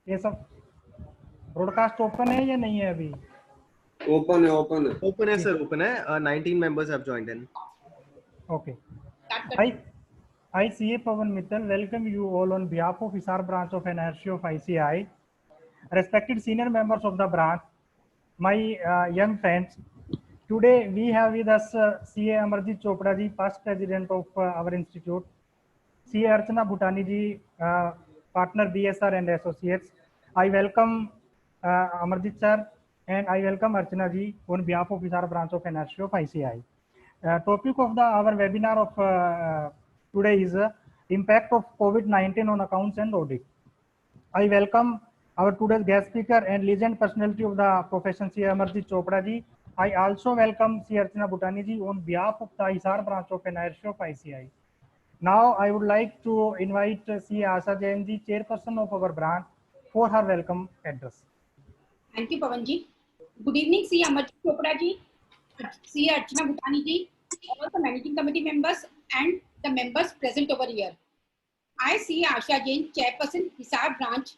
ये सब broadcast open है या नहीं है अभी? ओपन है, ओपन है, ओपन है सर, ओपन है। 19 members have joined in. Okay. I CA Pawan Mittal welcome you all on behalf of Hisar branch of NRC of ICI. Respected senior members of the branch, my young friends, today we have with us CA Amarjit Chopra ji, past president of our institute, CA Archana Bhutani ji, partner BSR and Associates. I welcome Amarjit sir and I welcome Archana ji on behalf of Hisar branch of NRC of ICI. Topic of our webinar of today is impact of COVID-19 on accounts and audit. I welcome our today's guest speaker and legend personality of the profession, C. Amarjit Chopra ji. I also welcome C. Archana Bhutani ji on behalf of the Hisar branch of NRC of ICI. Now I would like to invite C. Asha Jain ji, chairperson of our branch, for her welcome address. Thank you, Pawan ji. Good evening, C. Amarjit Chopra ji, C. Archana Bhutani ji, all the managing committee members and the members present over here. I, C. Asha Jain, chairperson, Hisar branch,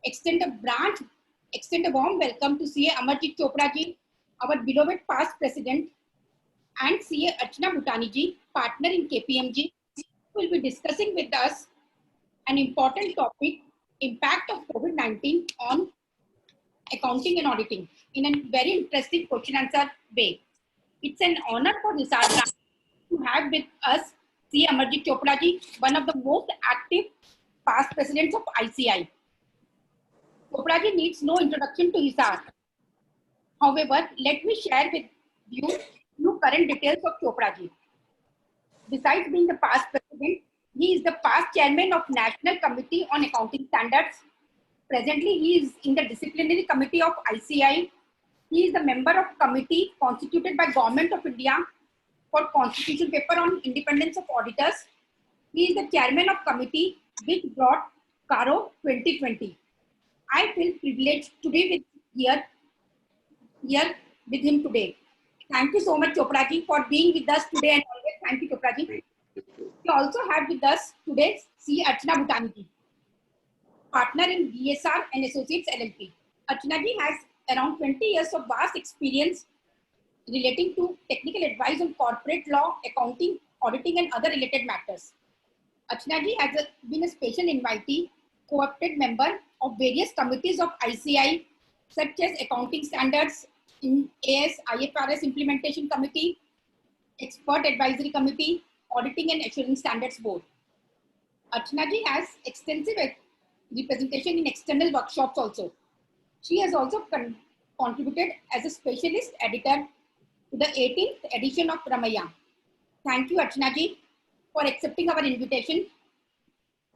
extend a warm welcome to C. Amarjit Chopra ji, our beloved past president, and C. Archana Bhutani ji, partner in KPMG, who will be discussing with us an important topic, impact of COVID-19 on accounting and auditing, in a very interesting question answer way. It's an honor for Hisar branch to have with us C. Amarjit Chopra ji, one of the most active past presidents of ICI. Chopra ji needs no introduction to Hisar. However, let me share with you few current details of Chopra ji. Besides being the past president, he is the past chairman of National Committee on Accounting Standards. Presently, he is in the disciplinary committee of ICI. He is a member of committee constituted by Government of India for constitution paper on independence of auditors. He is the chairman of committee which brought CARO 2020. I feel privileged to be here with him today. Thank you so much, Chopra ji, for being with us today, and always thank you, Chopra ji. We also have with us today C. Archana Bhutani ji, partner in BSR and Associates LLP. Archana ji has around 20 years of vast experience relating to technical advice on corporate law, accounting, auditing, and other related matters. Archana ji has been a special invitee, co-opted member of various committees of ICI, such as Accounting Standards, in AS, IFRS Implementation Committee, Expert Advisory Committee, Auditing and Assurance Standards Board. Archana ji has extensive representation in external workshops also. She has also contributed as a specialist editor to the 18th edition of Ramaya. Thank you, Archana ji, for accepting our invitation.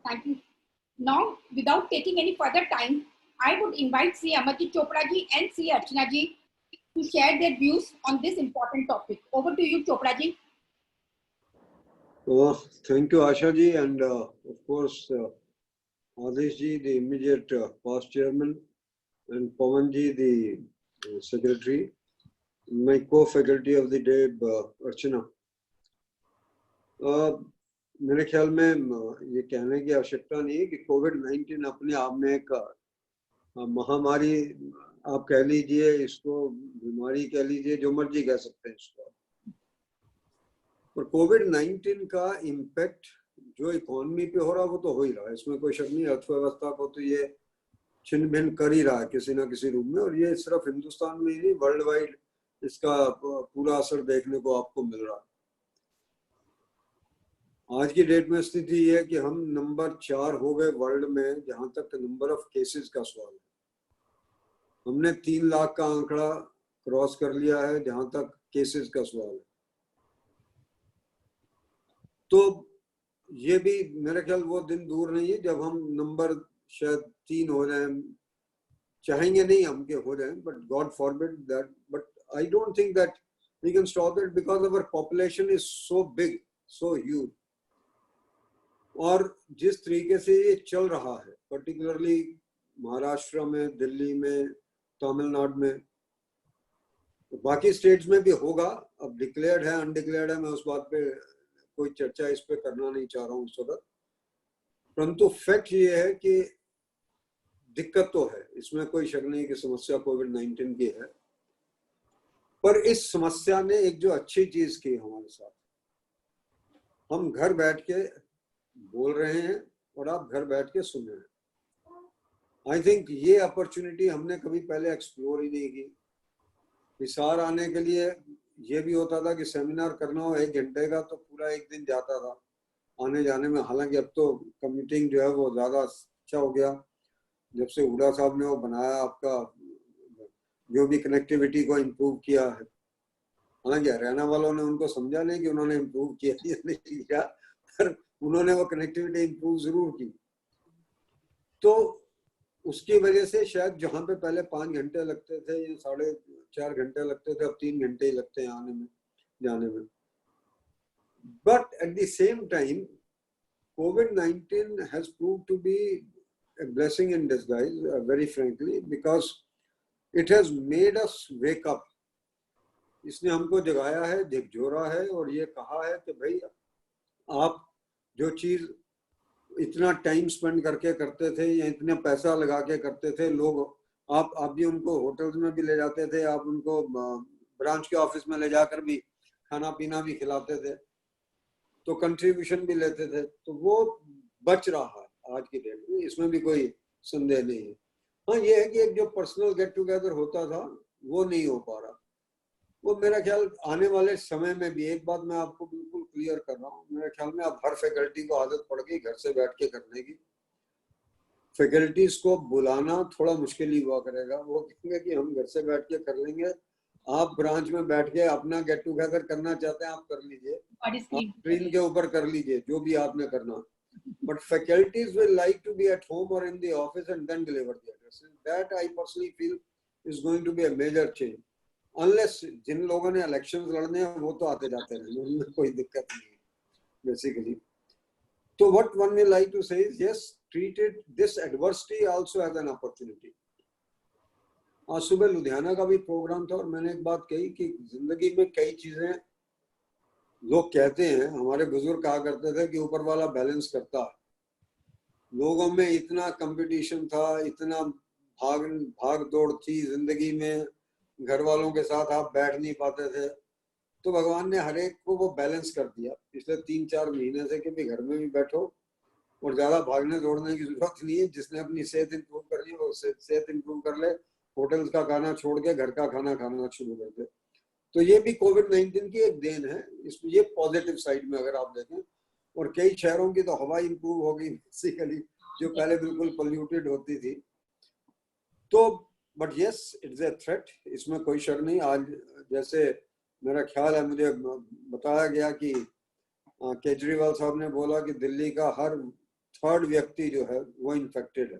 Thank you. Now, without taking any further time, I would invite C. Amarjit Chopra ji and C. Archana ji to share their views on this important topic. Over to you, Chopra ji. Thank you, Asha ji, and of course, Adesh ji, the immediate past chairman, and Pawan ji, the secretary, my co-faculty of the day, Archana. मेरे ख्याल में ये कहने की आवश्यकता नहीं है कि कोविड-19 अपने आप में एक महामारी आप कह लीजिए, इसको बीमारी कह लीजिए, जो मर्जी कह सकते हैं इसको, पर कोविड-19 का इम्पैक्ट जो इकोनॉमी पे हो रहा है वो तो हो ही रहा है, इसमें कोई शक नहीं। अर्थव्यवस्था को तो ये छिन्न भिन्न कर ही रहा है किसी ना किसी रूप में, और ये सिर्फ हिंदुस्तान में ही नहीं, वर्ल्ड वाइड इसका पूरा असर देखने को आपको मिल रहा है। आज की डेट में स्थिति ये है कि हम नंबर 4 हो गए वर्ल्ड में जहां तक नंबर ऑफ केसेस का सवाल है। हमने 3 लाख का आंकड़ा क्रॉस कर लिया है जहां तक केसेस का सवाल है। तो ये भी मेरे ख्याल वो दिन दूर नहीं है जब हम नंबर शायद 3 हो जाए, चाहेंगे नहीं हम के हो जाए, but God forbid that, but I don't think that we can stop it because our population is so big, so huge. और जिस तरीके से ये चल रहा है, पर्टिकुलरली महाराष्ट्र में, दिल्ली में, तमिलनाडु में, बाकी स्टेट्स में भी होगा। अब डिक्लेयर्ड है अनडिक्लेयर्ड है, मैं उस बात पे कोई चर्चा इस पे करना नहीं चाह रहा हूँ इस वक्त, परंतु फैक्ट ये है कि दिक्कत तो है, इसमें कोई शक नहीं कि समस्या कोविड-19 की है, पर इस समस्या ने एक जो अच्छी चीज की हमारे साथ, हम घर बैठ के बोल रहे हैं और आप घर बैठ के सुन रहे हैं। आई थिंक ये अपॉर्चुनिटी हमने कभी पहले एक्सप्लोर ही नहीं की। हिसार आने के लिए ये भी होता था कि सेमिनार करना हो 1 घंटे का तो पूरा एक दिन जाता था आने जाने में। हालांकि अब तो कम्यूटिंग जो है वो ज़्यादा अच्छा हो गया, जब से हुडा साहब ने वो बनाया, आपका जो भी कनेक्टिविटी को इम्प्रूव किया है। हालांकि हरियाणा वालों ने उनको समझा नहीं कि उन्होंने इम्प्रूव किया या नहीं किया, पर उन्होंने वो कनेक्टिविटी इम्प्रूव जरूर की। तो उसकी वजह से शायद जहाँ पे पहले 5 घंटे लगते थे या 4.5 घंटे लगते थे, अब 3 घंटे ही लगते हैं आने में जाने में। But at the same time COVID-19 has proved to be a blessing in disguise, very frankly, because it has made us wake up. इसने हमको जगाया है, झकझोरा है और ये कहा है कि भाई आप जो चीज इतना टाइम स्पेंड करके करते थे या इतना पैसा लगा के करते थे, लोग आप भी उनको होटल्स में भी ले जाते थे, आप उनको ब्रांच के ऑफिस में ले जाकर भी खाना पीना भी खिलाते थे, तो कंट्रीब्यूशन भी लेते थे, तो वो बच रहा है आज की डेट में, इसमें भी कोई संदेह नहीं है। हाँ, ये है कि एक जो पर्सनल गेट टुगेदर होता था वो नहीं हो पा रहा। वो मेरा ख्याल आने वाले समय में भी, एक बात मैं आपको बिल्कुल क्लियर कर रहा हूँ, मेरे ख्याल में अब हर फैकल्टी को आदत पड़ गई घर से बैठ के करने की। फैकल्टीज को बुलाना थोड़ा मुश्किल ही हुआ करेगा, वो कहेंगे कि हम घर से बैठ के कर लेंगे, आप ब्रांच में बैठ के अपना गेट टुगेदर करना चाहते हैं आप कर लीजिए, आप स्क्रीन के ऊपर कर लीजिए जो भी आपने करना, but faculties will like to be at home or in the office and then deliver the addresses. That I personally feel is going to be a major change. Unless जिन लोगों ने इलेक्शंस लड़ने हैं वो तो आते जाते हैं, उनमें कोई दिक्कत नहीं है बेसिकली। तो what one will like to say is yes, treat it this adversity also as an opportunity. आज सुबह लुधियाना का भी प्रोग्राम था और मैंने एक बात कही कि जिंदगी में कई चीजें लोग कहते हैं, हमारे बुजुर्ग कहा करते थे कि ऊपर वाला बैलेंस करता है। लोगों में इतना कंपटीशन था, इतना भाग दौड़ थी जिंदगी में, घर वालों के साथ आप बैठ नहीं पाते थे, तो भगवान ने हर एक को वो बैलेंस कर दिया पिछले 3-4 महीने से कि भी घर में भी बैठो और ज्यादा भागने दौड़ने की जरूरत नहीं है। जिसने अपनी सेहत इंप्रूव करनी है वो सेहत इंप्रूव कर ले, होटल्स का खाना छोड़ के घर का खाना खाना शुरू कर दे। तो ये भी कोविड-19 की एक देन है, इसमें ये पॉजिटिव साइड में अगर आप देखें। और कई शहरों की तो हवा इंप्रूव हो गई बेसिकली, जो पहले बिल्कुल पोल्यूटेड होती थी। तो but yes, it's a threat, इसमें कोई शक नहीं। आज जैसे मेरा ख्याल है, मुझे बताया गया कि केजरीवाल साहब ने बोला कि दिल्ली का हर 3rd व्यक्ति जो है वो इन्फेक्टेड है।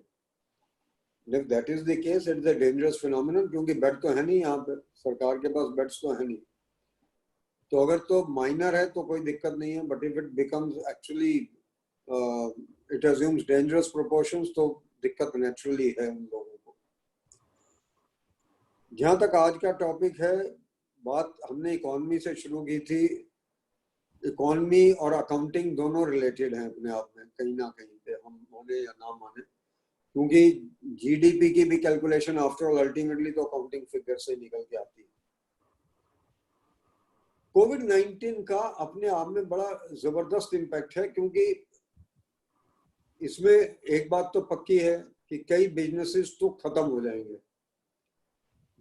If that is the case, it's a dangerous phenomenon, क्योंकि बेड तो है नहीं यहाँ पे, सरकार के पास बेड्स तो है नहीं। तो अगर तो माइनर है तो कोई दिक्कत नहीं है, but if it becomes actually it assumes dangerous proportions, तो दिक्कत नेचुरली है उन लोगों को। जहाँ तक आज का टॉपिक है, बात हमने इकोनॉमी से शुरू की थी। इकोनॉमी और अकाउंटिंग दोनों रिलेटेड हैं अपने आप में, कहीं ना कहीं पे, हम माने या ना माने, क्योंकि जीडीपी की भी कैलकुलेशन आफ्टर ऑल अल्टीमेटली तो अकाउंटिंग फिगर से निकल के आती है। कोविड-19 का अपने आप में बड़ा जबरदस्त इम्पैक्ट है, क्योंकि इसमें एक बात तो पक्की है कि कई बिजनेसेस तो खत्म हो जाएंगे।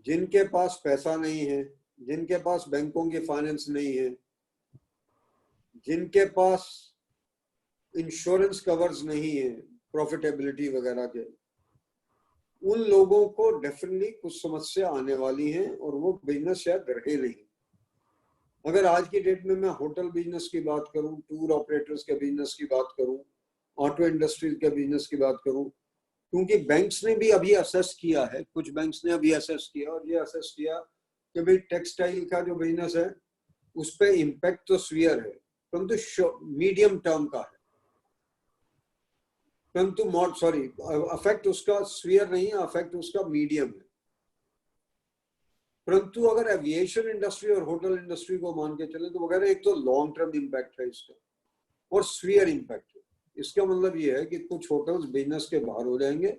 जिनके पास पैसा नहीं है, जिनके पास बैंकों की फाइनेंस नहीं है, जिनके पास इंश्योरेंस कवर्स नहीं है प्रॉफिटेबिलिटी वगैरह के, उन लोगों को डेफिनेटली कुछ समस्या आने वाली है और वो बिजनेस शायद रहे नहीं। अगर आज की डेट में मैं होटल बिजनेस की बात करूं, टूर ऑपरेटर्स के बिजनेस की बात करूं, ऑटो इंडस्ट्रीज के बिजनेस की बात करूं, क्योंकि बैंक्स ने भी अभी असेस किया है, कुछ बैंक्स ने अभी असेस किया और ये असेस किया कि भाई टेक्सटाइल का जो बिजनेस है उस पर इम्पैक्ट तो सीवियर है, परंतु मीडियम टर्म का है, परंतु अफेक्ट उसका सीवियर नहीं है, अफेक्ट उसका मीडियम है। परंतु अगर एविएशन इंडस्ट्री और होटल इंडस्ट्री को मान के चले तो वगैरह, एक तो लॉन्ग टर्म इम्पैक्ट है इसका और सीवियर इम्पैक्ट है। इसका मतलब ये है कि कुछ होटल्स बिजनेस के बाहर हो जाएंगे,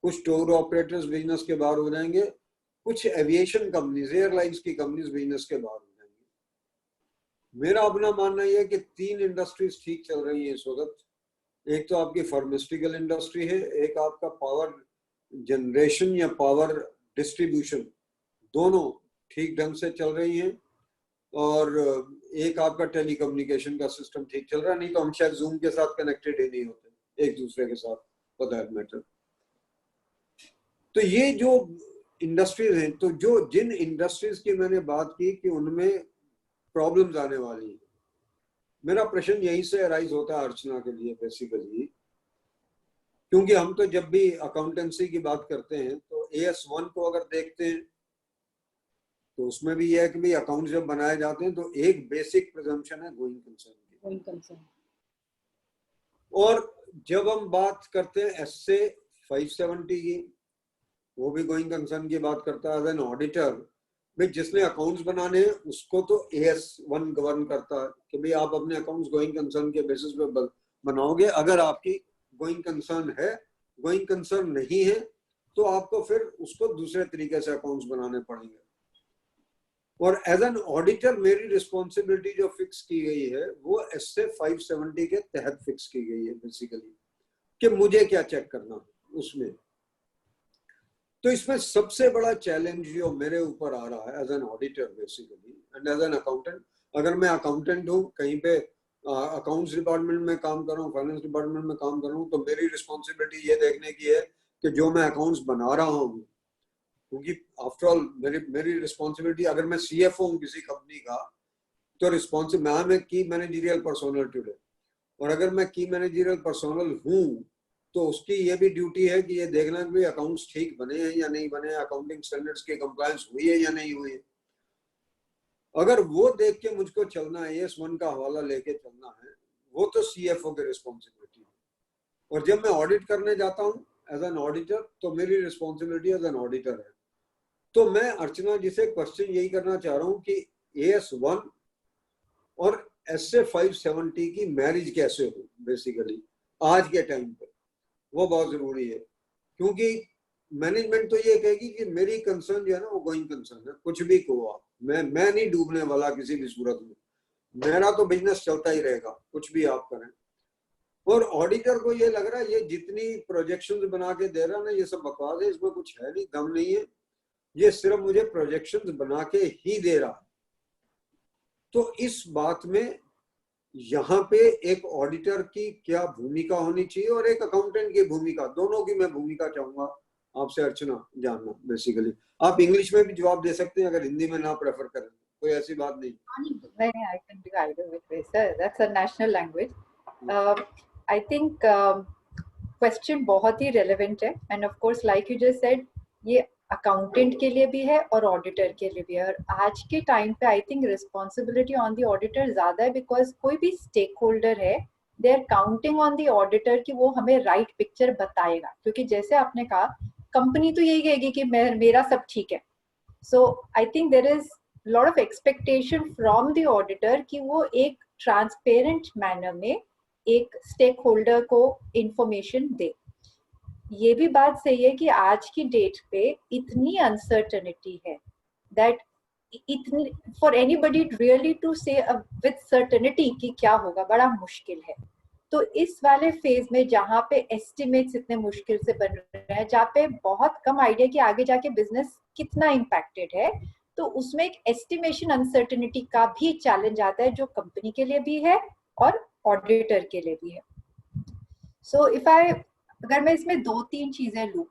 कुछ टूर ऑपरेटर्स बिजनेस के बाहर हो जाएंगे, कुछ एविएशन कंपनीज, एयरलाइंस की कंपनीज बिजनेस के बाहर हो जाएंगी। मेरा अपना मानना यह है कि 3 इंडस्ट्रीज ठीक चल रही है इस वक्त। एक तो आपकी फार्मास्यूटिकल इंडस्ट्री है, एक आपका पावर जनरेशन या पावर डिस्ट्रीब्यूशन, दोनों ठीक ढंग से चल रही हैं, और एक आपका टेलीकम्युनिकेशन का सिस्टम ठीक चल रहा है। नहीं तो हम शायद जूम के साथ कनेक्टेड ही नहीं होते एक दूसरे के साथ, फॉर दैट मैटर। तो ये जो इंडस्ट्रीज हैं, तो जो जिन इंडस्ट्रीज की मैंने बात की कि उनमें प्रॉब्लम्स आने वाली हैं, मेरा प्रश्न यहीं से अराइज होता है अर्चना के लिए बेसिकली, क्योंकि हम तो जब भी अकाउंटेंसी की बात करते हैं तो AS1 को अगर देखते हैं तो उसमें भी यह है कि भाई अकाउंट जब बनाए जाते हैं तो एक बेसिक प्रिजम्पशन है गोइंग कंसर्न की। और जब हम बात करते हैं SA 570 की, वो भी गोइंग कंसर्न की बात करता है एज एन ऑडिटर। भाई जिसने अकाउंट्स बनाने हैं उसको तो AS1 गवर्न करता है कि भाई आप अपने अकाउंट्स गोइंग कंसर्न के बेसिस पे बनाओगे। अगर आपकी गोइंग कंसर्न है, गोइंग कंसर्न नहीं है तो आपको फिर उसको दूसरे तरीके से अकाउंट्स बनाने पड़ेंगे। और एज एन ऑडिटर मेरी रिस्पॉन्सिबिलिटी जो फिक्स की गई है वो SA 570 के तहत फिक्स की गई है बेसिकली, कि मुझे क्या चेक करना है उसमें। तो इसमें सबसे बड़ा चैलेंज जो मेरे ऊपर आ रहा है as an auditor basically and as an accountant, अगर मैं अकाउंटेंट हूँ, कहीं पे अकाउंट्स डिपार्टमेंट में काम कर रहा हूँ, फाइनेंस डिपार्टमेंट में काम कर रहा हूँ, तो मेरी रिस्पॉन्सिबिलिटी ये देखने की है कि जो मैं अकाउंट्स बना रहा हूँ, क्योंकि आफ्टर ऑल मेरी रिस्पॉन्सिबिलिटी, अगर मैं CFO हूँ किसी कंपनी का तो रिस्पॉन्सिबल मैं की मैनेजरियल पर्सोनल टुडे, और अगर मैं की मैनेजरियल पर्सोनल हूँ तो उसकी ये भी ड्यूटी है कि ये देखना कि अकाउंट्स ठीक बने हैं या नहीं बने, अकाउंटिंग स्टैंडर्ड्स की कंप्लायंस हुई है या नहीं हुई है। अगर वो देख के मुझको चलना है, AS1 का हवाला लेके चलना है, वो तो CFO की रिस्पॉन्सिबिलिटी है। और जब मैं ऑडिट करने जाता हूँ एज एन ऑडिटर तो मेरी रिस्पॉन्सिबिलिटी एज एन ऑडिटर है। तो मैं अर्चना जी से क्वेश्चन यही करना चाह रहा हूँ कि AS1 और SA 570 की मैरिज कैसे हो बेसिकली आज के टाइम पे, वो बहुत जरूरी है। क्योंकि मैनेजमेंट तो ये कहेगी कि मेरी कंसर्न जो है ना वो गोइंग कंसर्न है, कुछ भी कहो आप, मैं नहीं डूबने वाला किसी भी सूरत में, मेरा तो बिजनेस चलता ही रहेगा कुछ भी आप करें। और ऑडिटर को ये लग रहा है ये जितनी प्रोजेक्शंस बना के दे रहा ना ये सब बकवास है, इसमें कुछ है नहीं, दम नहीं है, ये सिर्फ मुझे प्रोजेक्शंस बना के ही दे रहा है। तो इस बात में यहाँ पे एक ऑडिटर की क्या भूमिका होनी चाहिए और एक अकाउंटेंट की भूमिका, दोनों की मैं भूमिका चाहूंगा आपसे अर्चना जानना बेसिकली। आप इंग्लिश में भी जवाब दे सकते हैं अगर हिंदी में ना प्रेफर करें, कोई ऐसी बात नहीं। नहीं, I can do either way, sir. That's a national language. I think question बहुत ही relevant है, and of course like you just said, ये अकाउंटेंट के लिए भी है और ऑडिटर के लिए भी है। और आज के टाइम पे I think responsibility on the auditor ज्यादा है, बिकॉज कोई भी स्टेक होल्डर है they are counting on the auditor कि वो हमें राइट पिक्चर बताएगा। क्योंकि जैसे आपने कहा कंपनी तो यही कहेगी कि मेरा सब ठीक है। So I think there is lot of expectation from the auditor कि वो एक ट्रांसपेरेंट मैनर में एक स्टेक होल्डर को इंफॉर्मेशन दे। ये भी बात सही है कि आज की डेट पे इतनी अनसर्टेनिटी है दैट इतनी फॉर एनीबडी रियली टू से विद सर्टेनिटी कि क्या होगा बड़ा मुश्किल है। तो इस वाले फेज में जहाँ पे एस्टिमेट्स इतने मुश्किल से बन रहे हैं, जहाँ पे बहुत कम आइडिया कि आगे जाके बिजनेस कितना इम्पैक्टेड है, तो उसमें एक एस्टिमेशन अनसर्टेनिटी का भी चैलेंज आता है जो कंपनी के लिए भी है और ऑडिटर के लिए भी है। सो अगर मैं इसमें 2-3 चीजें लूं,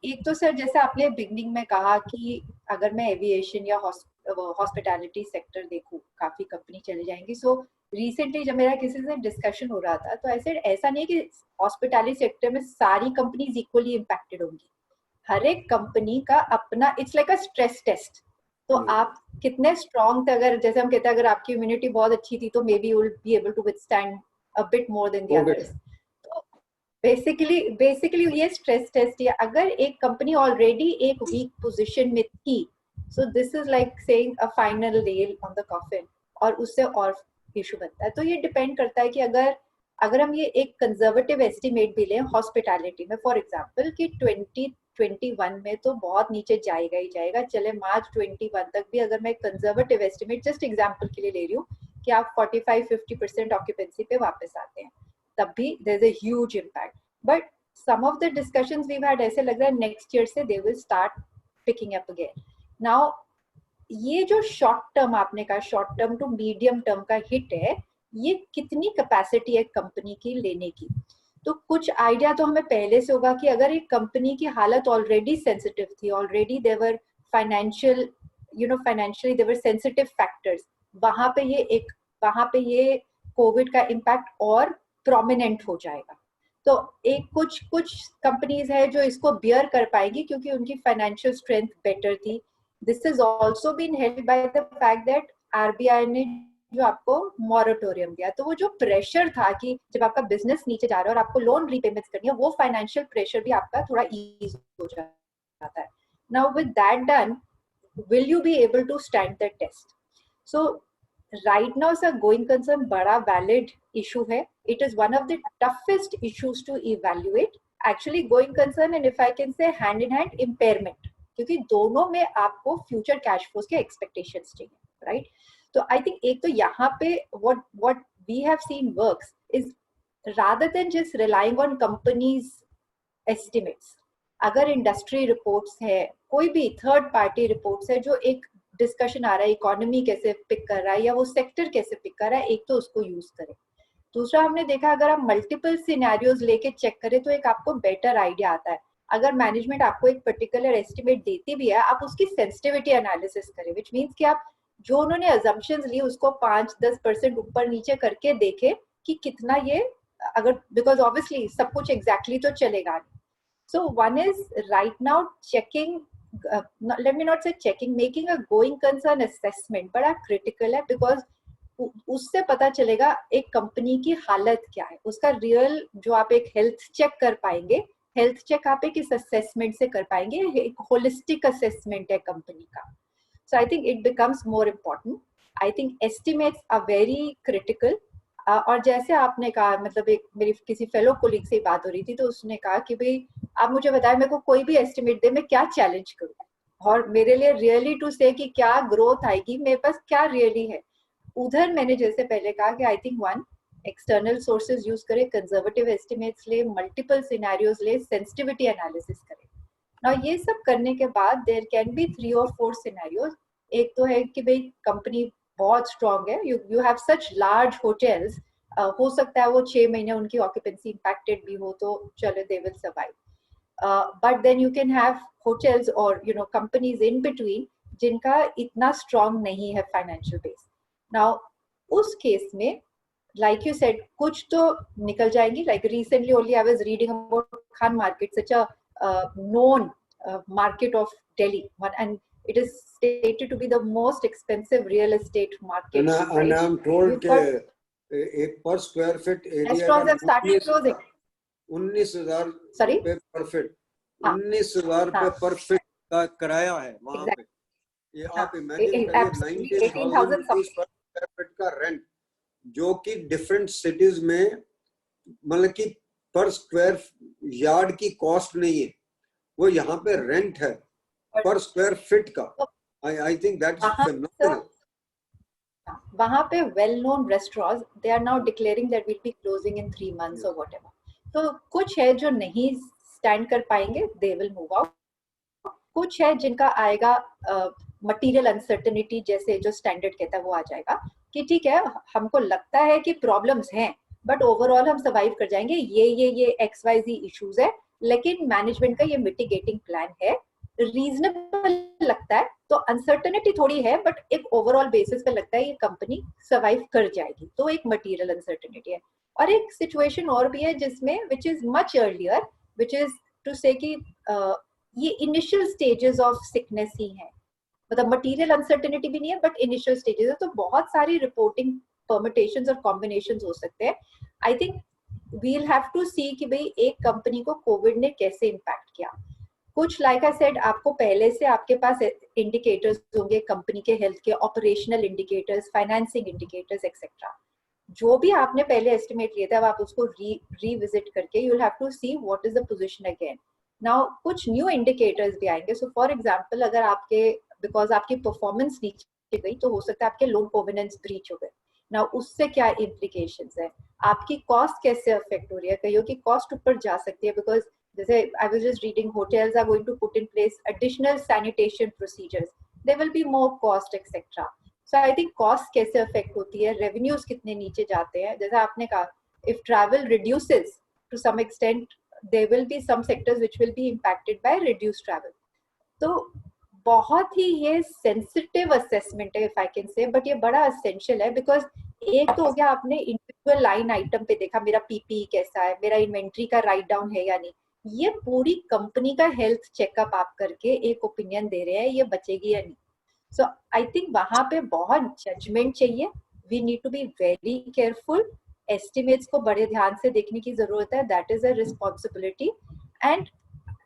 एक तो सर जैसे आपने बिगनिंग में कहा कि अगर मैं एविएशन या हॉस्पिटैलिटी सेक्टर देखूं काफी कंपनी चले जाएंगी। सो रिसेंटली जब मेरा किसी से डिस्कशन हो रहा था तो ऐसे ऐसा नहीं कि हॉस्पिटैलिटी सेक्टर में सारी कंपनीज इक्वली इम्पैक्टेड होंगी, हर एक कंपनी का अपना, it's like a stress test. तो आप कितने स्ट्रॉन्ग थे, अगर जैसे हम कहते हैं अगर आपकी इम्यूनिटी बहुत अच्छी थी तो maybe you will be able to withstand a bit more than the others. Basically ये स्ट्रेस टेस्ट है। अगर एक कंपनी ऑलरेडी एक वीक पोजीशन में थी, so this is like saying a final nail on the coffin, और उससे और इशू बनता है। तो ये डिपेंड करता है कि अगर अगर हम ये एक कंजर्वेटिव एस्टिमेट भी लें हॉस्पिटैलिटी में फॉर एग्जांपल कि 2021 में तो बहुत नीचे जाएगा ही जाएगा, चले मार्च 21 तक भी अगर मैं कंजर्वेटिव एस्टिमेट जस्ट एग्जांपल के लिए ले रही हूँ कि आप 45-50% ऑक्यूपेंसी पे वापस आते हैं, तब भी there is a huge impact. But some of the discussions we had ऐसे लग रहा है नेक्स्ट ईयर से they will start picking up again. Now ये जो शॉर्ट टर्म आपने कहा short term to medium term का हिट है, ये कितनी कैपेसिटी है कंपनी की लेने की. तो कुछ आइडिया तो हमें पहले से होगा कि अगर एक कंपनी की हालत ऑलरेडी सेंसिटिव थी, ऑलरेडी देवर फाइनेंशियल फाइनेंशियली देवर सेंसिटिव फैक्टर्स, वहां पे ये कोविड का इम्पैक्ट और प्रोमिनेंट हो जाएगा. तो एक कुछ कंपनीज है जो इसको बियर कर पाएंगी क्योंकि उनकी फाइनेंशियल स्ट्रेंथ बेटर थी. This is also been held by the fact that RBI ने जो आपको मॉरेटोरियम दिया, तो वो जो प्रेशर था कि जब आपका बिजनेस नीचे जा रहा है और आपको लोन रीपेमेंट्स करनी है, वो फाइनेंशियल प्रेशर भी आपका थोड़ा ईज हो जाता है. Now with that done, will you be able to stand the test? So right now sir, going concern बड़ा valid issue है. It is one of the toughest issues to evaluate. Actually going concern and if I can say hand in hand impairment, क्योंकि दोनों में आपको future cash flows के expectations चाहिए, right? तो I think एक तो यहाँ पे what we have seen works is rather than just relying on companies estimates, अगर इंडस्ट्री रिपोर्ट्स है, कोई भी थर्ड पार्टी रिपोर्ट्स है जो एक डिस्कशन आ रहा है इकोनॉमी कैसे पिक कर रहा है या वो सेक्टर कैसे पिक कर रहा है, एक तो उसको यूज करें. दूसरा हमने देखा अगर आप मल्टीपल सिनेरियोज लेके चेक करें तो एक आपको बेटर आइडिया आता है. अगर मैनेजमेंट आपको एक पर्टिकुलर एस्टिमेट देती भी है, आप उसकी सेंसिटिविटी एनालिसिस करें, विच मीन्स कि आप जो उन्होंने अजम्पशंस ली उसको 5-10% ऊपर नीचे करके देखें कि कितना ये, अगर बिकॉज ऑब्वियसली सब कुछ एग्जैक्टली तो चलेगा नहीं. So one is right now checking, let me not say checking, making a going concern assessment बड़ा critical है because उससे पता चलेगा एक कंपनी की हालत क्या है, उसका रियल जो आप एक हेल्थ चेक कर पाएंगे, हेल्थ चेक आप एक इस असेसमेंट से कर पाएंगे, एक होलिस्टिक असेसमेंट है कंपनी का. So I think it becomes more important. I think estimates are very critical. और जैसे आपने कहा, मतलब एक मेरी किसी फेलो कोलीग से बात हो रही थी तो उसने कहा कि भाई आप मुझे बताएं मेरे को कोई भी एस्टिमेट दे, मैं क्या चैलेंज करूं, और मेरे लिए रियली टू से कि क्या ग्रोथ आएगी, मेरे पास क्या रियली है. उधर मैंने जैसे पहले कहा कि I think one, external sources use करें, कंजर्वेटिव एस्टिमेट्स ले, मल्टीपल सिनेरियोज ले, सेंसिटिविटी एनालिसिस करें. नाउ ये सब करने के बाद there can be 3 or 4 scenarios. एक तो है कि भाई कंपनी बहुत स्ट्रॉन्ग है, you have such large hotels, हो सकता है वो 6 महीने उनकी ऑक्यूपेंसी इंपैक्टेड भी हो तो चलो they will survive. But then you can have hotels और कंपनीज इन बिटवीन जिनका इतना स्ट्रॉन्ग नहीं है फाइनेंशियल बेस. नाउ उस केस में like you said कुछ तो निकल जाएंगी. like recently only I was reading about Khan market, such a known market of Delhi, and it is stated to be the most expensive real estate market. And I'm told that एक per square feet area restaurants have started closing. 19,000 Sorry? रुपए per feet, 19,000 रुपए per feet का किराया है वहां पे. ये आप इमेजिन करिए 19,000 रुपीस पर स्क्वायर फीट का रेंट, जो कि डिफरेंट सिटीज में मतलब कि पर स्क्वायर यार्ड की कॉस्ट नहीं है, वो यहाँ पे रेंट है पर स्क्वायर फीट का. I think that's phenomenal. वहां पे well known restaurants they are now declaring that will be closing in 3 months or whatever. तो कुछ है जो नहीं स्टैंड कर पाएंगे, दे विल मूव आउट. कुछ है जिनका आएगा मटेरियल अनसर्टेनिटी जैसे जो स्टैंडर्ड कहता है वो आ जाएगा कि ठीक है हमको लगता है कि प्रॉब्लम्स हैं बट ओवरऑल हम सर्वाइव कर जाएंगे, ये XYZ इश्यूज है, लेकिन मैनेजमेंट का ये मिटिगेटिंग प्लान है, रीजनेबल लगता है. तो अनसर्टेनिटी थोड़ी है बट एक ओवरऑल बेसिस पे लगता है ये कंपनी सर्वाइव कर जाएगी, तो एक मटेरियल अनसर्टेनिटी है. और एक सिचुएशन और भी है जिसमें which is much earlier, which is to say कि ये इनिशियल स्टेजेस ऑफ सिकनेस ही है, मतलब मटेरियल अनसर्टेनिटी भी नहीं है बट इनिशियल स्टेजेस है. तो बहुत सारी रिपोर्टिंग परमिटेशंस और कॉम्बिनेशंस हो सकते हैं. I think we'll have to see कि भाई एक कंपनी को कोविड ने कैसे इम्पैक्ट किया. कुछ लाइक आई सेड आपको पहले से आपके पास इंडिकेटर्स होंगे कंपनी के हेल्थ के, operational indicators, financing indicators etcetera. जो भी आपने पहले एस्टिमेट लिए थे अब आप उसको रिविजिट करके you will have to see what is the position again. Now कुछ न्यू इंडिकेटर्स भी आएंगे. सो फॉर एग्जांपल अगर आपके बिकॉज आपकी परफॉर्मेंस नीचे गई तो हो सकता है आपके लोन कोवेनेंट्स ब्रीच हो गए. नाउ उससे क्या इम्प्लीकेशंस है, आपकी कॉस्ट कैसे अफेक्ट हो रही है. कईयों की कॉस्ट ऊपर जा सकती है बिकॉज जैसे I was just reading hotels are going to put in place additional sanitation procedures, there will be more cost etcetera. So I think cost कैसे अफेक्ट होती है, रेवेन्यूज कितने नीचे जाते हैं. जैसा आपने कहा if travel reduces to some extent there will be some sectors which will be impacted by reduced travel. तो बहुत ही ये सेंसिटिव असेसमेंट है if I can say, but ये बड़ा असेंशियल है बिकॉज एक तो हो गया आपने इंडिविजुअल लाइन आइटम पे देखा मेरा पीपी कैसा है, मेरा इन्वेंट्री का राइट डाउन है या नहीं. ये पूरी कंपनी का हेल्थ चेकअप आप करके एक ओपिनियन दे रहे हैं ये बचेगी या नहीं. सो आई थिंक वहां पे बहुत जजमेंट चाहिए. We need to be very careful. Estimates को बड़े ध्यान से देखने की जरूरत है. That is a responsibility. And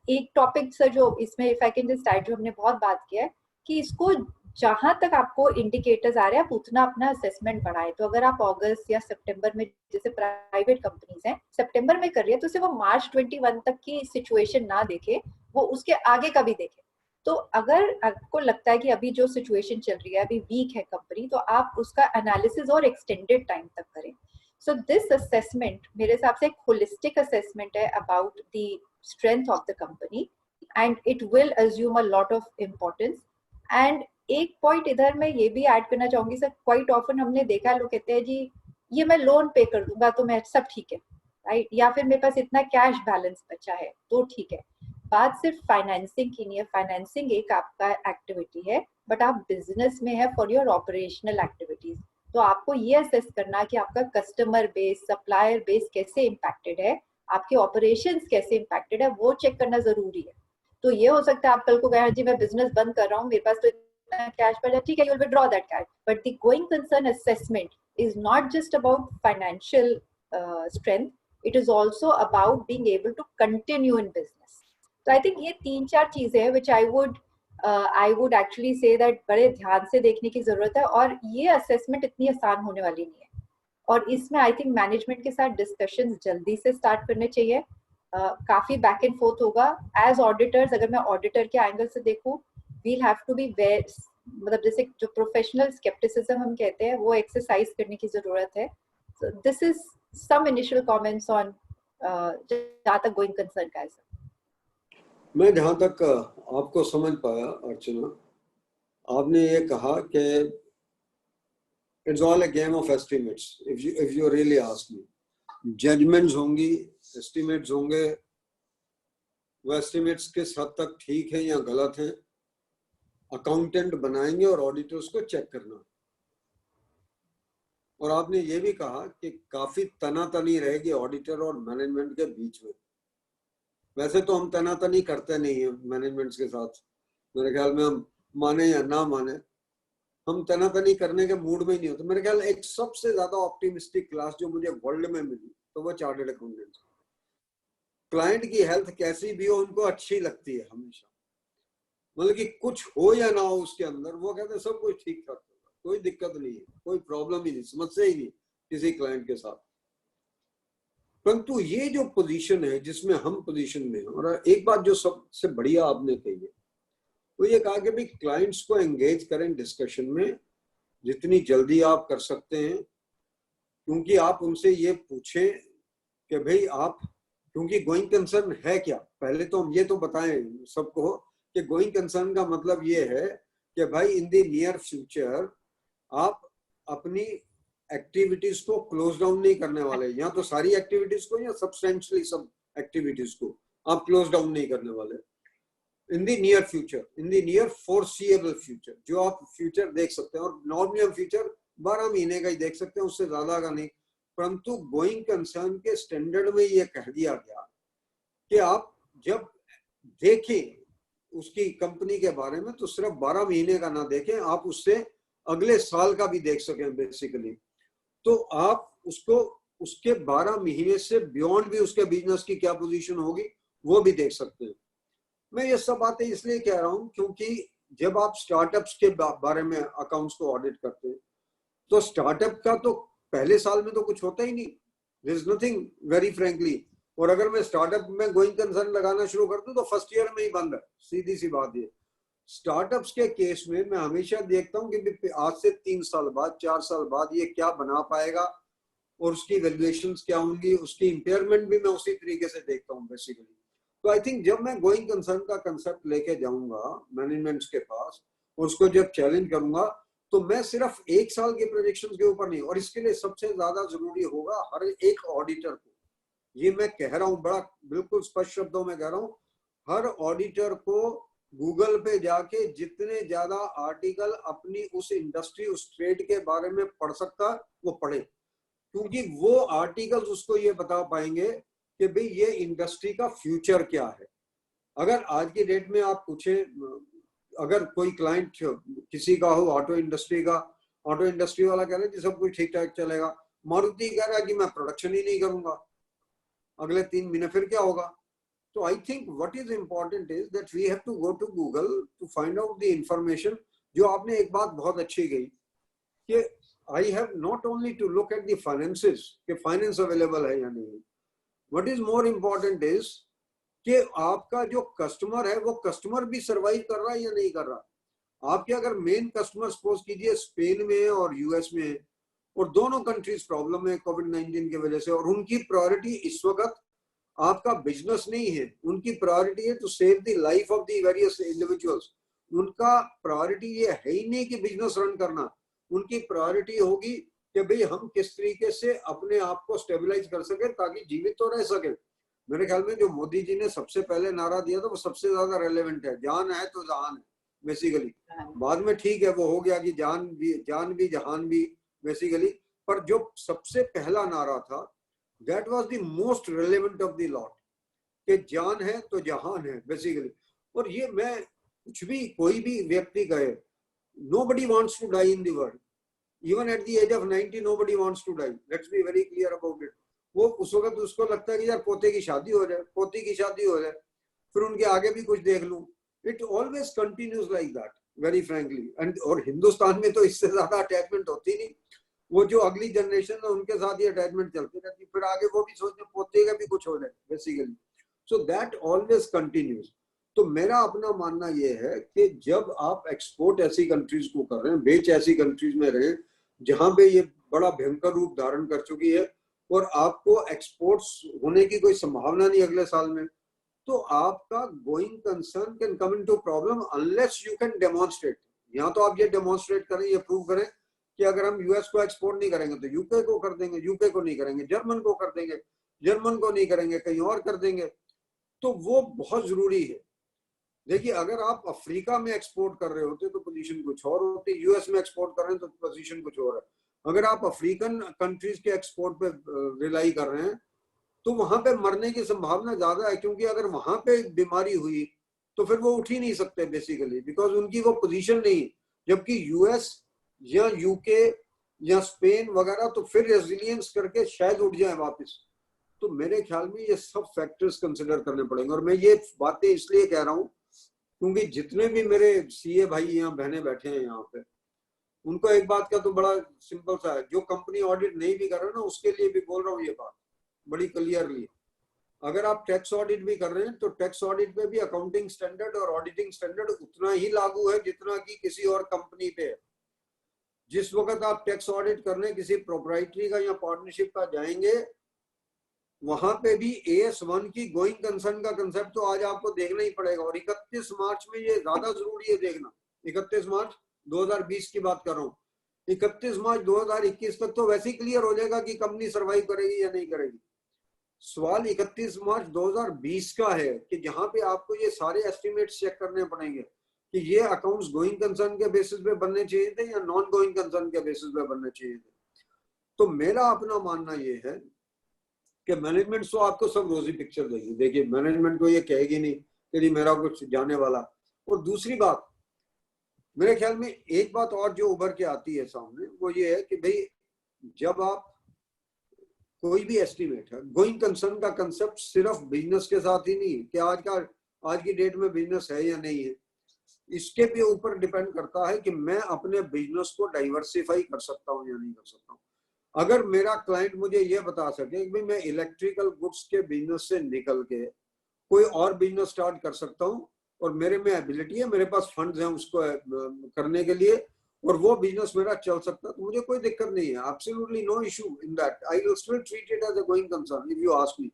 एक टॉपिक सर जो इसमें if I can just add, जो हमने बहुत बात किया है कि इसको जहां तक आपको इंडिकेटर्स आ रहे हैं आप उतना अपना असेसमेंट बढ़ाएं. तो अगर आप अगस्त या सितंबर में, जैसे प्राइवेट कंपनीज हैं सितंबर में कर रही है, तो सिर्फ वो मार्च 21 तक की सिचुएशन ना देखे, वो उसके आगे का भी देखे. तो अगर आपको लगता है कि अभी जो सिचुएशन चल रही है अभी वीक है कंपनी, तो आप उसका एनालिसिस और एक्सटेंडेड टाइम तक करें. So this assessment मेरे हिसाब से एक holistic assessment है about the strength of the company and it will assume a lot of importance. And एक point इधर मैं ये भी ऐड करना चाहूंगी सर, quite often हमने देखा है लोग कहते हैं जी ये मैं लोन पे कर दूंगा तो मैं सब ठीक है, राइट, या फिर मेरे पास इतना कैश बैलेंस बचा है तो ठीक है. बात सिर्फ फाइनेंसिंग की नहीं है. फाइनेंसिंग एक आपका एक्टिविटी है बट आप बिजनेस में है फॉर योर ऑपरेशनल एक्टिविटीज. तो आपको ये असेस करना कि आपका कस्टमर बेस, सप्लायर बेस कैसे इम्पैक्टेड है, आपके ऑपरेशंस कैसे इम्पैक्टेड है, वो चेक करना जरूरी है. तो ये हो सकता है आप कल को कहें जी मैं बिजनेस बंद कर रहा हूँ, मेरे पास तो इतना कैश पड़ा है, ठीक है, you will withdraw that cash. But the going concern assessment is not just about financial strength, it is also about being able to continue in business. तो आई थिंक ये 3-4 चीजें हैं which I would actually say that बड़े ध्यान से देखने की जरूरत है. और ये असेसमेंट इतनी आसान होने वाली नहीं है और इसमें आई थिंक मैनेजमेंट के साथ डिस्कशंस जल्दी से स्टार्ट करने चाहिए. काफी बैक एंड फोर्थ होगा. एज ऑडिटर्स अगर मैं ऑडिटर के एंगल से देखूं, we'll have to be aware, मतलब जैसे जो प्रोफेशनल स्केप्टिसिज्म हम कहते हैं वो एक्सरसाइज करने की जरूरत है. This is some initial comments on जहां तक गोइंग कंसर्न का है. मैं जहां तक आपको समझ पाया अर्चना, आपने ये कहा कि it's all a game of estimates. If you really ask me, judgements होंगी, एस्टिमेट्स होंगे, वो एस्टिमेट्स किस हद तक ठीक है या गलत है अकाउंटेंट बनाएंगे और ऑडिटर्स को चेक करना. और आपने ये भी कहा कि काफी तनातनी रहेगी ऑडिटर और मैनेजमेंट के बीच में. वैसे तो हम तनातनी करते नहीं है मैनेजमेंट के साथ, मेरे ख्याल में हम माने या ना माने हम तनातनी करने के मूड में ही नहीं होते. मेरे ख्याल एक सबसे ज्यादा ऑप्टिमिस्टिक क्लास जो मुझे वर्ल्ड में मिली तो वो चार्टर्ड अकाउंटेंट. क्लाइंट की हेल्थ कैसी भी हो उनको अच्छी लगती है हमेशा, मतलब कि कुछ हो या ना हो उसके अंदर वो कहते हैं सब कुछ ठीक ठाक, कोई दिक्कत नहीं है, कोई प्रॉब्लम ही नहीं, समस्या ही नहीं किसी क्लाइंट के साथ. परंतु ये जो पोजीशन है जिसमें हम पोजीशन में हैं, और एक बात जो सबसे बढ़िया आपने कही है वो ये कहा कि भाई क्लाइंट्स को एंगेज करें डिस्कशन में जितनी जल्दी आप कर सकते हैं, क्योंकि आप उनसे ये पूछें कि भाई आप, क्योंकि गोइंग कंसर्न है क्या. पहले तो हम ये तो बताएं सबको कि गोइंग कंसर्न का मतलब ये है कि भाई इन द नियर फ्यूचर आप अपनी एक्टिविटीज को क्लोज डाउन नहीं करने वाले, या तो सारी एक्टिविटीज को या सब्सटेंशियली सब एक्टिविटीज को आप क्लोज डाउन नहीं करने वाले. In the near future, in the near foreseeable future, जो आप फ्यूचर देख सकते हैं, और नॉर्मली हम फ्यूचर 12 महीने का ही देख सकते हैं, उससे ज्यादा का नहीं. परंतु गोइंग कंसर्न के स्टैंडर्ड में ये कह दिया गया कि आप जब देखें उसकी कंपनी के बारे में तो सिर्फ 12 महीने का ना देखें, आप उससे अगले साल का भी देख सकें बेसिकली. तो आप उसको उसके 12 महीने से बियॉन्ड भी उसके बिजनेस की क्या पोजीशन होगी वो भी देख सकते हैं. मैं ये सब बातें इसलिए कह रहा हूं क्योंकि जब आप स्टार्टअप्स के बारे में अकाउंट्स को ऑडिट करते हैं तो स्टार्टअप का तो पहले साल में तो कुछ होता ही नहीं, there is nothing very frankly. और अगर मैं स्टार्टअप में गोइंग कंसर्न लगाना शुरू कर दूं तो फर्स्ट ईयर में ही बंद है, सीधी सी बात ये। स्टार्टअप्स के केस में मैं हमेशा देखता हूं कि आज से 3 साल बाद 4 साल बाद ये क्या बना पाएगा और उसकी वैल्यूएशंस क्या होंगी, उसकी इंपेयरमेंट भी मैं उसी तरीके से देखता हूं बेसिकली। तो आई थिंक जब मैं गोइंग कंसर्न का कंसेप्ट लेके जाऊंगा मैनेजमेंट्स के पास, उसको जब चैलेंज करूंगा, तो मैं सिर्फ 1 साल के प्रोजेक्शंस के ऊपर नहीं, और इसके लिए सबसे ज्यादा जरूरी होगा हर एक ऑडिटर को, ये मैं कह रहा हूं बड़ा बिल्कुल स्पष्ट शब्दों में कह रहा हूं, हर ऑडिटर को गूगल पे जाके जितने ज्यादा आर्टिकल अपनी उस इंडस्ट्री उस ट्रेड के बारे में पढ़ सकता वो पढ़े, क्योंकि वो आर्टिकल्स उसको ये बता पाएंगे कि भाई ये इंडस्ट्री का फ्यूचर क्या है। अगर आज की डेट में आप पूछें, अगर कोई क्लाइंट किसी का हो ऑटो इंडस्ट्री का, ऑटो इंडस्ट्री वाला कह रहा है कि सब कुछ ठीक ठाक चलेगा, मारुति कह रहा है कि मैं प्रोडक्शन ही नहीं करूंगा अगले 3 महीने, फिर क्या होगा? तो I think what is important is that we have to go to Google to find out the information. जो आपने एक बात बहुत अच्छी कही कि I have not only to look at the finances कि फाइनेंस अवेलेबल है या नहीं, what is more important is कि आपका जो कस्टमर है वो कस्टमर भी सर्वाइव कर रहा है या नहीं कर रहा। आपके अगर मेन कस्टमर सपोज कीजिए स्पेन में है और यूएस में है, और दोनों कंट्रीज प्रॉब्लम है कोविड-19 की वजह से, और उनकी प्रायोरिटी इस वक्त आपका बिजनेस नहीं है, उनकी प्रायोरिटी है to save the life of the various individuals. उनका प्रायोरिटी ये है ही नहीं कि बिजनेस रन करना, उनकी प्रायोरिटी होगी कि भाई हम किस तरीके से अपने आप को स्टेबलाइज कर सके ताकि जीवित तो रह सके। मेरे ख्याल में जो मोदी जी ने सबसे पहले नारा दिया था वो सबसे ज्यादा रेलेवेंट है, जान है तो जहान है बेसिकली। बाद में ठीक है वो हो गया कि जान भी जहान भी बेसिकली, पर जो सबसे पहला नारा था that was the most relevant of the lot, कि जान है तो जहान है बेसिकली। और ये मैं कुछ भी कोई भी व्यक्ति कहे, nobody wants to die in the world, even at the age of 90 nobody wants to die, let's be very clear about it। वो उस वक्त उसको लगता है कि यार पोते की शादी हो जाए, पोती की शादी हो जाए, फिर उनके आगे भी कुछ देख लूं। It always continues like that very frankly. And और हिंदुस्तान में तो इससे ज्यादा अटैचमेंट होती नहीं, वो जो अगली जनरेशन है उनके साथ ही अटैचमेंट चलती रहती, फिर आगे वो भी सोचते पोते का भी कुछ हो जाए basically. So that always continues. तो मेरा अपना मानना ये है कि जब आप एक्सपोर्ट ऐसी कंट्रीज को कर रहे हैं, बेच ऐसी कंट्रीज में रहे जहां पे ये बड़ा भयंकर रूप धारण कर चुकी है और आपको एक्सपोर्ट्स होने की कोई संभावना नहीं अगले साल में, तो आपका going concern can come into problem unless you can demonstrate. यहाँ तो आप ये डेमोन्स्ट्रेट करें, ये प्रूव करें कि अगर हम यूएस को एक्सपोर्ट नहीं करेंगे तो यूके को कर देंगे, यूके को नहीं करेंगे जर्मन को कर देंगे, जर्मन को नहीं करेंगे कहीं और कर देंगे। तो वो बहुत जरूरी है। देखिए अगर आप अफ्रीका में एक्सपोर्ट कर रहे होते तो पोजीशन कुछ और होती, यूएस में एक्सपोर्ट कर रहे हैं तो पोजीशन कुछ और है। अगर आप अफ्रीकन कंट्रीज के एक्सपोर्ट पे रिलाई कर रहे हैं तो वहां पे मरने की संभावना ज्यादा है, क्योंकि अगर वहां पे बीमारी हुई तो फिर वो उठ ही नहीं सकते बेसिकली, बिकॉज उनकी वो पोजीशन नहीं। जबकि यूएस या यूके या स्पेन वगैरह तो फिर रेजिलियंस करके शायद उठ जाए वापस। तो मेरे ख्याल में ये सब फैक्टर्स कंसिडर करने पड़ेंगे। और मैं ये बातें इसलिए कह रहा हूँ क्योंकि जितने भी मेरे सीए भाई यहाँ बहने बैठे हैं यहाँ पे, उनको एक बात का तो बड़ा सिंपल सा है, जो कंपनी ऑडिट नहीं भी कर रहे ना उसके लिए भी बोल रहा हूँ ये बात बड़ी क्लियरली। अगर आप टैक्स ऑडिट भी कर रहे हैं तो टैक्स ऑडिट पे भी अकाउंटिंग स्टैंडर्ड और ऑडिटिंग स्टैंडर्ड उतना ही लागू है जितना कि किसी और कंपनी पे है। जिस वक्त आप टैक्स ऑडिट करने किसी प्रोप्राइटरी का या पार्टनरशिप का जाएंगे, वहां पे भी AS1 की गोइंग कंसर्न का कंसेप्ट तो आज आपको देखना ही पड़ेगा। और 31 मार्च में ये ज्यादा जरूरी है देखना। 31 मार्च 2020 की बात कर रहा हूँ, 31 मार्च 2021 तक तो वैसे ही क्लियर हो जाएगा कि कंपनी सर्वाइव करेगी या नहीं करेगी। सवाल 31 मार्च 2020 का है कि जहां पे आपको ये सारे एस्टिमेट्स चेक करने पड़ेंगे कि ये अकाउंट्स गोइंग कंसर्न के बेसिस पे बनने चाहिए थे या नॉन गोइंग कंसर्न के बेसिस पे बनने चाहिए थे। तो मेरा अपना मानना ये है कि मैनेजमेंट तो आपको सब रोजी पिक्चर देगी। देखिए मैनेजमेंट को ये कहेगी नहीं कि जी मेरा कुछ जाने वाला। और दूसरी बात मेरे ख्याल में एक बात और जो उभर के आती है सामने वो ये है कि भाई जब आप कोई भी एस्टिमेट है, गोइंग कंसर्न का कंसेप्ट सिर्फ बिजनेस के साथ ही नहीं कि आज की डेट में बिजनेस है या नहीं है, इसके भी ऊपर डिपेंड करता है कि मैं अपने बिजनेस को डाइवर्सिफाई कर सकता हूँ या नहीं कर सकता हूँ। अगर मेरा क्लाइंट मुझे ये बता सके कि मैं इलेक्ट्रिकल गुड्स के बिजनेस से निकल के कोई और बिजनेस स्टार्ट कर सकता हूँ और मेरे में एबिलिटी है, मेरे पास फंड्स हैं उसको करने के लिए, और वो बिजनेस मेरा चल सकता है, तो मुझे कोई दिक्कत नहीं है. Absolutely no issue in that. I will still treat it as a going concern if you ask me.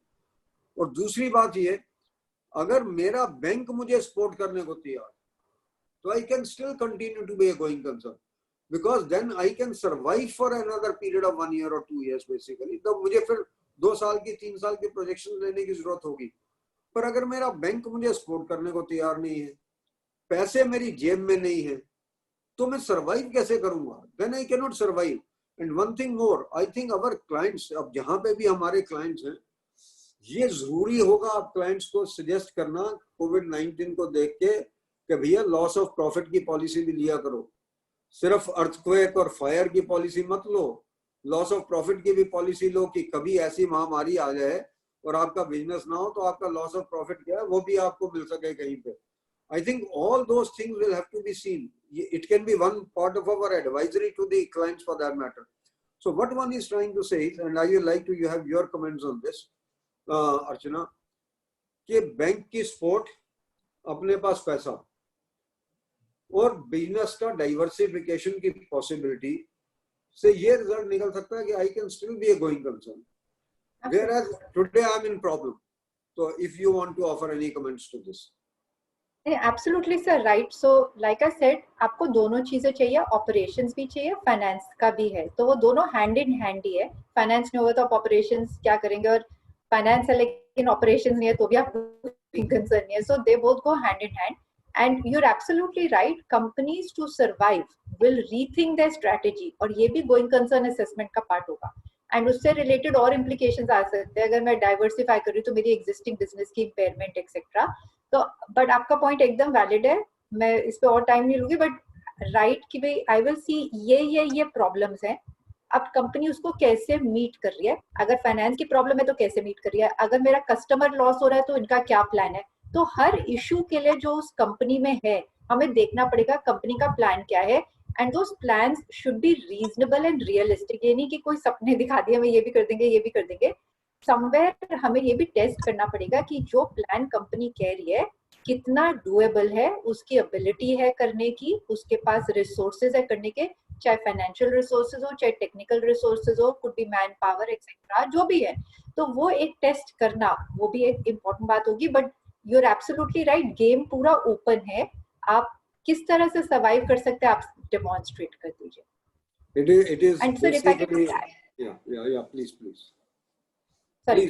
और दूसरी बात ये, अगर मेरा बैंक मुझे सपोर्ट करने को तैयार, तो I can still continue to be a going concern, because then I can survive for another period of 1 year or 2 years basically. तो मुझे फिर 2 साल की 3 साल की प्रोजेक्शन लेने की जरूरत होगी. पर अगर मेरा बैंक मुझे सपोर्ट करने को तैयार नहीं है, पैसे मेरी जेब में नहीं है, तो मैं सरवाइव कैसे करूंगा? Then I can not survive. And one thing more, I think our clients, अब जहां पे भी हमारे क्लाइंट्स हैं, ये जरूरी होगा आप क्लाइंट्स को सजेस्ट करना कोविड-19 को देख के कि भैया लॉस ऑफ प्रॉफिट की पॉलिसी भी लिया करो. सिर्फ अर्थक्वेक और फायर की पॉलिसी मत लो, लॉस ऑफ प्रॉफिट की भी पॉलिसी लो कि कभी ऐसी महामारी आ जाए और आपका बिजनेस ना हो तो आपका लॉस ऑफ प्रॉफिट क्या है वो भी आपको मिल सके कहीं पे. I think all those things will have to be seen. It can be one part of our advisory to the clients for that matter. So what one is trying to say is, and I would like to you have your comments on this, Archana, कि bank की support, अपने पास पैसा और business का diversification की possibility से ये result निकल सकता है कि आई can still be A going concern, whereas today I'm in problem. So if you want to offer any comments to this. Absolutely sir, right. So like I said, आपको दोनों चीजें चाहिए, ऑपरेशंस भी चाहिए, फाइनेंस का भी है, तो वो दोनों हैंड इन हैंड ही है. फाइनेंस नहीं होगा तो आप ऑपरेशंस क्या करेंगे, और फाइनेंस है लेकिन ऑपरेशंस नहीं है तो भी आपको कंसर्न नहीं है. So they both go hand in hand. And you are absolutely right, companies to survive will rethink their strategy, और ये भी गोइंग कंसर्न असेसमेंट का पार्ट होगा. एंड उससे रिलेटेड और इम्प्लीकेशंस आ सकते हैं. अगर मैं डाइवर्सिफाई कर रही हूँ तो मेरी एग्जिस्टिंग बिजनेस की इम्पेयरमेंट एक्सेट्रा. तो बट आपका पॉइंट एकदम वैलिड है, मैं इस पे और टाइम नहीं लूंगी. बट राइट कि भाई आई विल सी ये प्रॉब्लम्स हैं, अब कंपनी उसको कैसे मीट कर रही है. अगर फाइनेंस की प्रॉब्लम है तो कैसे मीट कर रही है, अगर मेरा कस्टमर लॉस हो रहा है तो इनका क्या प्लान है. तो हर इशू के लिए जो उस कंपनी में है हमें देखना पड़ेगा कंपनी का प्लान क्या है. And those plans should be reasonable and realistic. ये नहीं कि कोई सपने दिखा दिए हमें ये भी कर देंगे ये भी कर देंगे. समवेयर हमें ये भी टेस्ट करना पड़ेगा कि जो प्लान कंपनी कह रही है कितना डुएबल है, उसकी एबिलिटी है करने की, उसके पास रिसोर्सेज है करने के, चाहे फाइनेंशियल रिसोर्सेज हो चाहे टेक्निकल रिसोर्सेज हो, could be man power etcetera, जो भी है. तो वो एक टेस्ट करना वो भी एक इम्पोर्टेंट बात होगी. But you are absolutely right, game पूरा ओपन है. आप किस तरह से सर्वाइव कर सकते हैं आप डेमोन्स्ट्रेट कर दीजिए. It is And sir, if I can basically, yeah, please. Sorry,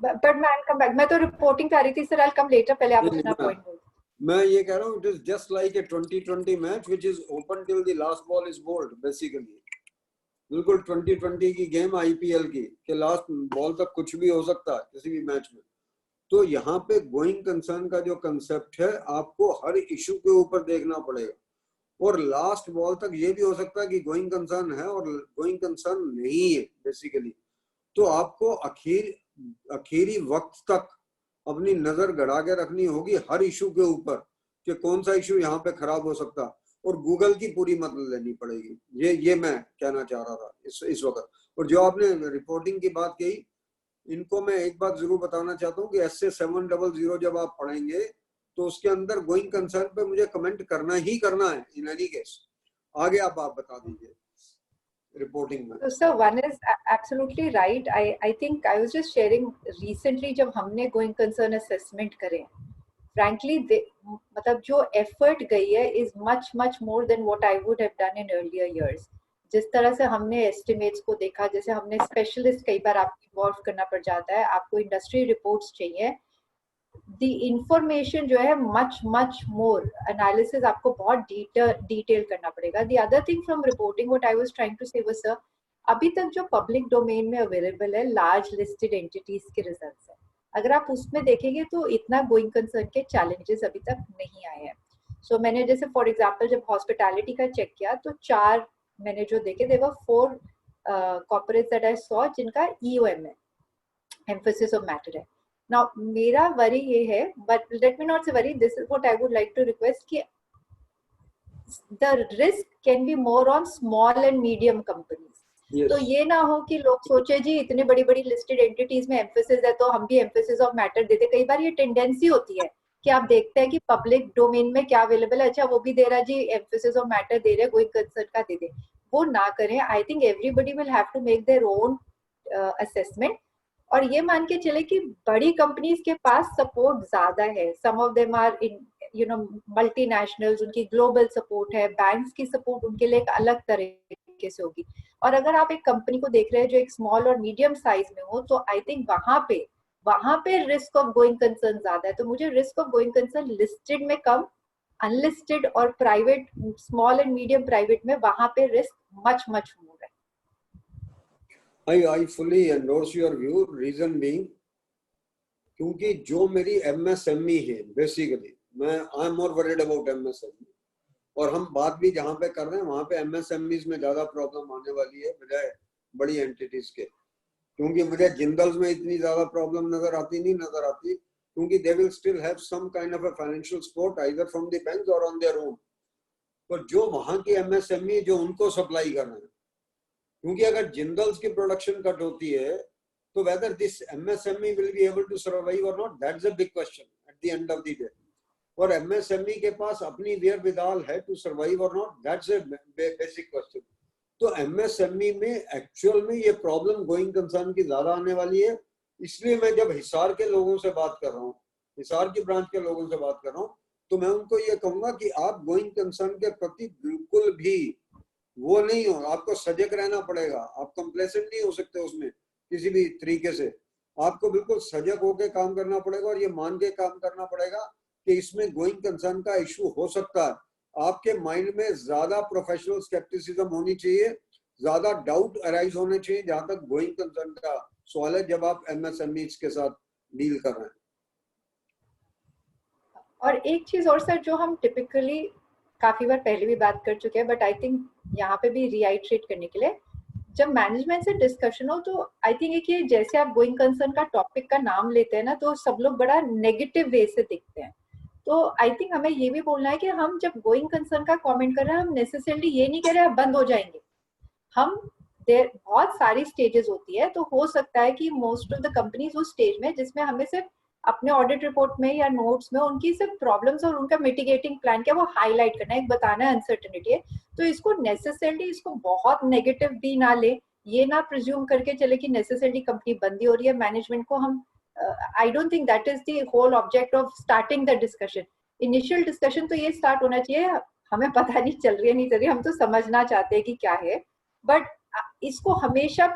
but I'll come back. मैं तो रिपोर्टिंग कर रही थी सर, I'll come later. पहले आप अपना पॉइंट बोलो. मैं ये कह रहा हूँ, it is just like a 2020 match which is open till the last ball is bowled basically. बिल्कुल 2020 की गेम IPL की कि लास्ट बॉल तक कुछ भी हो सकता है किसी भी मैच में. तो यहाँ पे गोइंग कंसर्न का जो कंसेप्ट है आपको हर इशू के ऊपर देखना पड़ेगा, और लास्ट बॉल तक ये भी हो सकता है कि गोइंग कंसर्न है और गोइंग कंसर्न नहीं है बेसिकली. तो आपको आखिरी वक्त तक अपनी नजर गड़ा के रखनी होगी हर इशू के ऊपर कि कौन सा इशू यहाँ पे खराब हो सकता, और गूगल की पूरी मदद लेनी पड़ेगी. ये मैं कहना चाह रहा था इस वक्त. और जो आपने रिपोर्टिंग की बात कही, इनको मैं एक बात जरूर बताना चाहता हूँ कि SA700 जब आप पढ़ेंगे तो उसके अंदर गोइंग कंसर्न पे मुझे कमेंट करना ही करना है इन एनी केस. आगे आप बता दीजिए रिपोर्टिंग में. So one is absolutely right. I think I was just sharing recently जब हमने going concern assessment करे, frankly मतलब जो effort गई है is much more than what I would have done in earlier years. जिस तरह से हमने estimates को देखा, जैसे हमने specialist कई बार आपको involve करना पड़ जाता है, आपको industry reports चाहिए, the information जो है much more analysis आपको बहुत detail करना पड़ेगा. The other thing from reporting, what I was trying to say was sir, अभी तक जो public domain में available है large listed entities के results है, अगर आप उसमें देखेंगे तो इतना going concern के challenges अभी तक नहीं आए हैं. So मैंने जैसे for example जब hospitality का check किया तो 4 मैंने जो देखे, there were 4 corporates that I saw जिनका EOM है, emphasis of matter है. Now, मेरा वरी ये है, but let me not say worry, this is what I would like to request कि the risk can be more on small and medium companies. Yes. तो ये ना हो कि लोग सोचे जी इतने बड़ी बड़ी लिस्टेड एंटिटीज में एम्फेसिस है तो हम भी एम्फेसिस ऑफ मैटर देते। कई बार ये टेंडेंसी होती है कि आप देखते हैं कि पब्लिक डोमेन में क्या अवेलेबल है, अच्छा वो भी दे रहा है जी, एम्फेसिस ऑफ मैटर दे रहे, गोइंग कंसर्न का दे दे। वो ना करें। I think everybody will have to make their own assessment. और ये मान के चले कि बड़ी कंपनीज के पास सपोर्ट ज्यादा है, some of them are in multinationals, उनकी ग्लोबल सपोर्ट है, बैंक्स की सपोर्ट उनके लिए एक अलग तरीके से होगी। और अगर आप एक कंपनी को देख रहे हैं जो एक स्मॉल और मीडियम साइज में हो, तो आई थिंक वहां पे रिस्क ऑफ गोइंग कंसर्न ज्यादा है। तो मुझे risk of going concern listed में कम, अनलिस्टेड और private, small and medium private में वहां पे रिस्क मच मोर है। I fully endorse your view. Reason being, क्योंकि जो मेरी MSME है बेसिकली, मैं I am more worried about MSME, और हम बात भी जहाँ पे कर रहे हैं वहाँ पे MSMEs में ज्यादा प्रॉब्लम आने वाली है बजाय बड़ी एंटिटीज के। क्योंकि मुझे जिंदल्स में इतनी ज्यादा प्रॉब्लम नजर आती, क्योंकि they will still have some kind of a financial support either from the banks और ऑन देयर ओन। पर जो वहाँ की MSME जो उनको सप्लाई कर रहे हैं, क्योंकि अगर जिंदल्स की प्रोडक्शन कट होती है तो whether this MSME will be able to survive or not, that's a big question at the end of the day. और MSME के पास अपनी wherewithal है to survive or not, that's a basic question. तो MSME में actual में ये problem going concern की ज्यादा आने वाली है। इसलिए मैं जब हिसार के लोगों से बात कर रहा हूँ, हिसार की ब्रांच के लोगों से बात कर रहा हूँ, तो मैं उनको ये कहूंगा कि आप गोइंग कंसर्न के प्रति बिल्कुल भी वो नहीं हो, आपको सजग रहना पड़ेगा। आप कंप्लेसेंट नहीं हो सकते उसमें किसी भी तरीके से, आपको बिल्कुल सजग होकर काम करना पड़ेगा और ये मान के काम करना पड़ेगा कि इसमें गोइंग कंसर्न का इशू हो सकता है। आपके माइंड में ज्यादा प्रोफेशनल स्केप्टिसिज्म होनी चाहिए, ज्यादा डाउट अराइज होने चाहिए जहां तक गोइंग कंसर्न का सवाल है, जब आप MSMEs के साथ डील कर रहे हैं। और एक चीज और सर, जो हम टिपिकली काफी बार पहले भी बात कर चुके हैं, बट आई थिंक यहाँ पे भी रिआइट्रेट करने के लिए, जब मैनेजमेंट से डिस्कशन हो तो आई थिंक एक ये जैसे आप गोइंग कंसर्न का टॉपिक का नाम लेते हैं ना, तो सब लोग बड़ा नेगेटिव वे से देखते हैं। तो आई थिंक हमें ये भी बोलना है कि हम जब गोइंग कंसर्न का कमेंट कर रहे हैं, हम नेसेसरली ये नहीं कह रहे हैं बंद हो जाएंगे। हम देर बहुत सारी स्टेजेस होती है, तो हो सकता है कि मोस्ट ऑफ द कंपनीज उस स्टेज में जिसमें हमें सिर्फ अपने ऑडिट रिपोर्ट में या नोट्स में उनकी सिर्फ प्रॉब्लम्स और उनका मिटिगेटिंग प्लान क्या वो हाईलाइट करना है, एक बताना है अनसर्टेनिटी है। तो इसको नेसेसरली इसको बहुत नेगेटिव भी ना ले, ये ना प्रिज्यूम करके चले कि नेसेसरली कंपनी बंदी हो रही है। मैनेजमेंट को हम I don't think that is the whole object of starting the discussion. Initial discussion तो ये स्टार्ट होना चाहिए, हमें पता नहीं चल रही है नहीं चल रही, हम तो समझना चाहते हैं कि क्या है, बट इसको हमेशा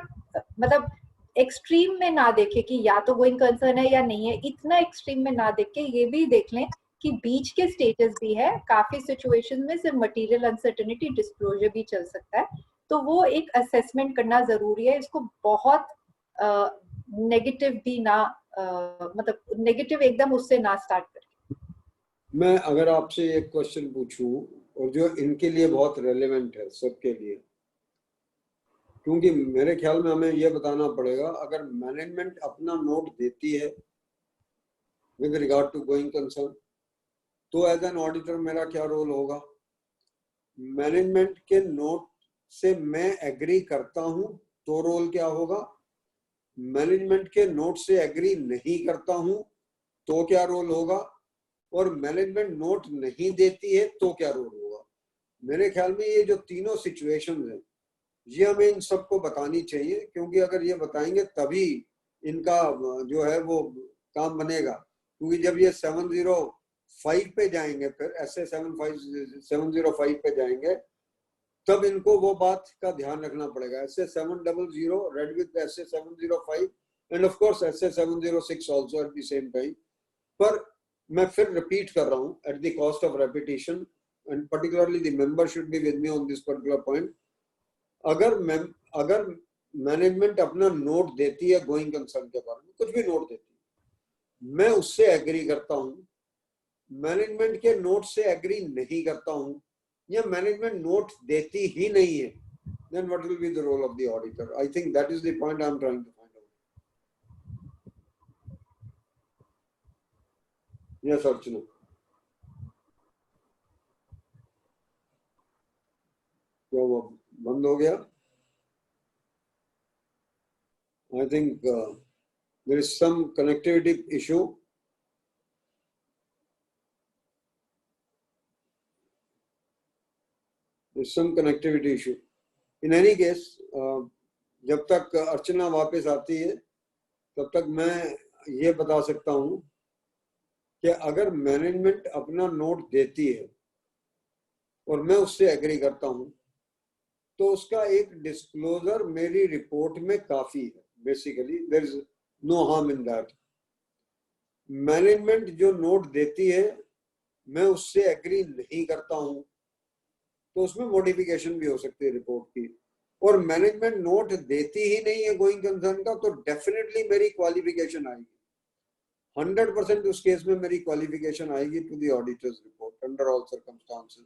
मतलब एक्सट्रीम में ना देखे कि या तो गोइंग कंसर्न है या नहीं है, इतना एक्सट्रीम में ना देख के ये भी देख लें कि बीच के स्टेजेस भी है। काफी सिचुएशन में सिर्फ मटेरियल अनसर्टेनिटी डिस्क्लोजर भी चल सकता है, तो वो एक असेसमेंट करना जरूरी है। इसको बहुत नेगेटिव भी ना मतलब नेगेटिव एकदम उससे ना स्टार्ट करें। मैं अगर आपसे एक क्वेश्चन पूछूं और जो इनके लिए बहुत रेलेवेंट है सबके लिए, क्योंकि मेरे ख्याल में हमें यह बताना पड़ेगा, अगर मैनेजमेंट अपना नोट देती है with regard to going concern, तो एज एन ऑडिटर मेरा क्या रोल होगा? मैनेजमेंट के नोट से मैं एग्री करता हूं तो रोल क्या होगा? मैनेजमेंट के नोट से एग्री नहीं करता हूं तो क्या रोल होगा? और मैनेजमेंट नोट नहीं देती है तो क्या रोल होगा? मेरे ख्याल में ये जो तीनों सिचुएशंस हैं, ये हमें इन सबको बतानी चाहिए, क्योंकि अगर ये बताएंगे तभी इनका जो है वो काम बनेगा। क्योंकि जब ये 705 पे जाएंगे, फिर ऐसे 705 पे जाएंगे, तब इनको वो बात का ध्यान रखना पड़ेगा। ऐसे 700 रेड विद ऐसे 705 एंड ऑफ कोर्स ऐसे 706 also at the same time. पर मैं फिर रिपीट कर रहा हूँ at the cost of repetition, and particularly the member should be with me on this particular point. अगर मैनेजमेंट अपना नोट देती है गोइंग कंसर्न के बारे में, कुछ भी नोट देती है, मैं उससे एग्री करता हूं, मैनेजमेंट के नोट से एग्री नहीं करता हूं, या मैनेजमेंट नोट देती ही नहीं है, then what will be the role of the auditor? I think that is the point I am trying to find out. Yes, Archana. क्या हुआ, बंद हो गया? I think there is some connectivity issue. There's some connectivity issue. In any case, जब तक अर्चना वापस आती है तब तक मैं ये बता सकता हूँ कि अगर मैनेजमेंट अपना नोट देती है और मैं उससे एग्री करता हूँ तो उसका एक डिस्क्लोजर मेरी रिपोर्ट में काफी है. Basically there is no harm in that. Management जो नोट देती है मैं उससे एग्री नहीं करता हूँ तो उसमें मॉडिफिकेशन भी हो सकती है रिपोर्ट की. और मैनेजमेंट नोट देती ही नहीं है गोइंग कंसर्न का तो डेफिनेटली मेरी क्वालिफिकेशन आएगी. 100% उस केस में मेरी क्वालिफिकेशन आएगी to the auditor's report under all circumstances.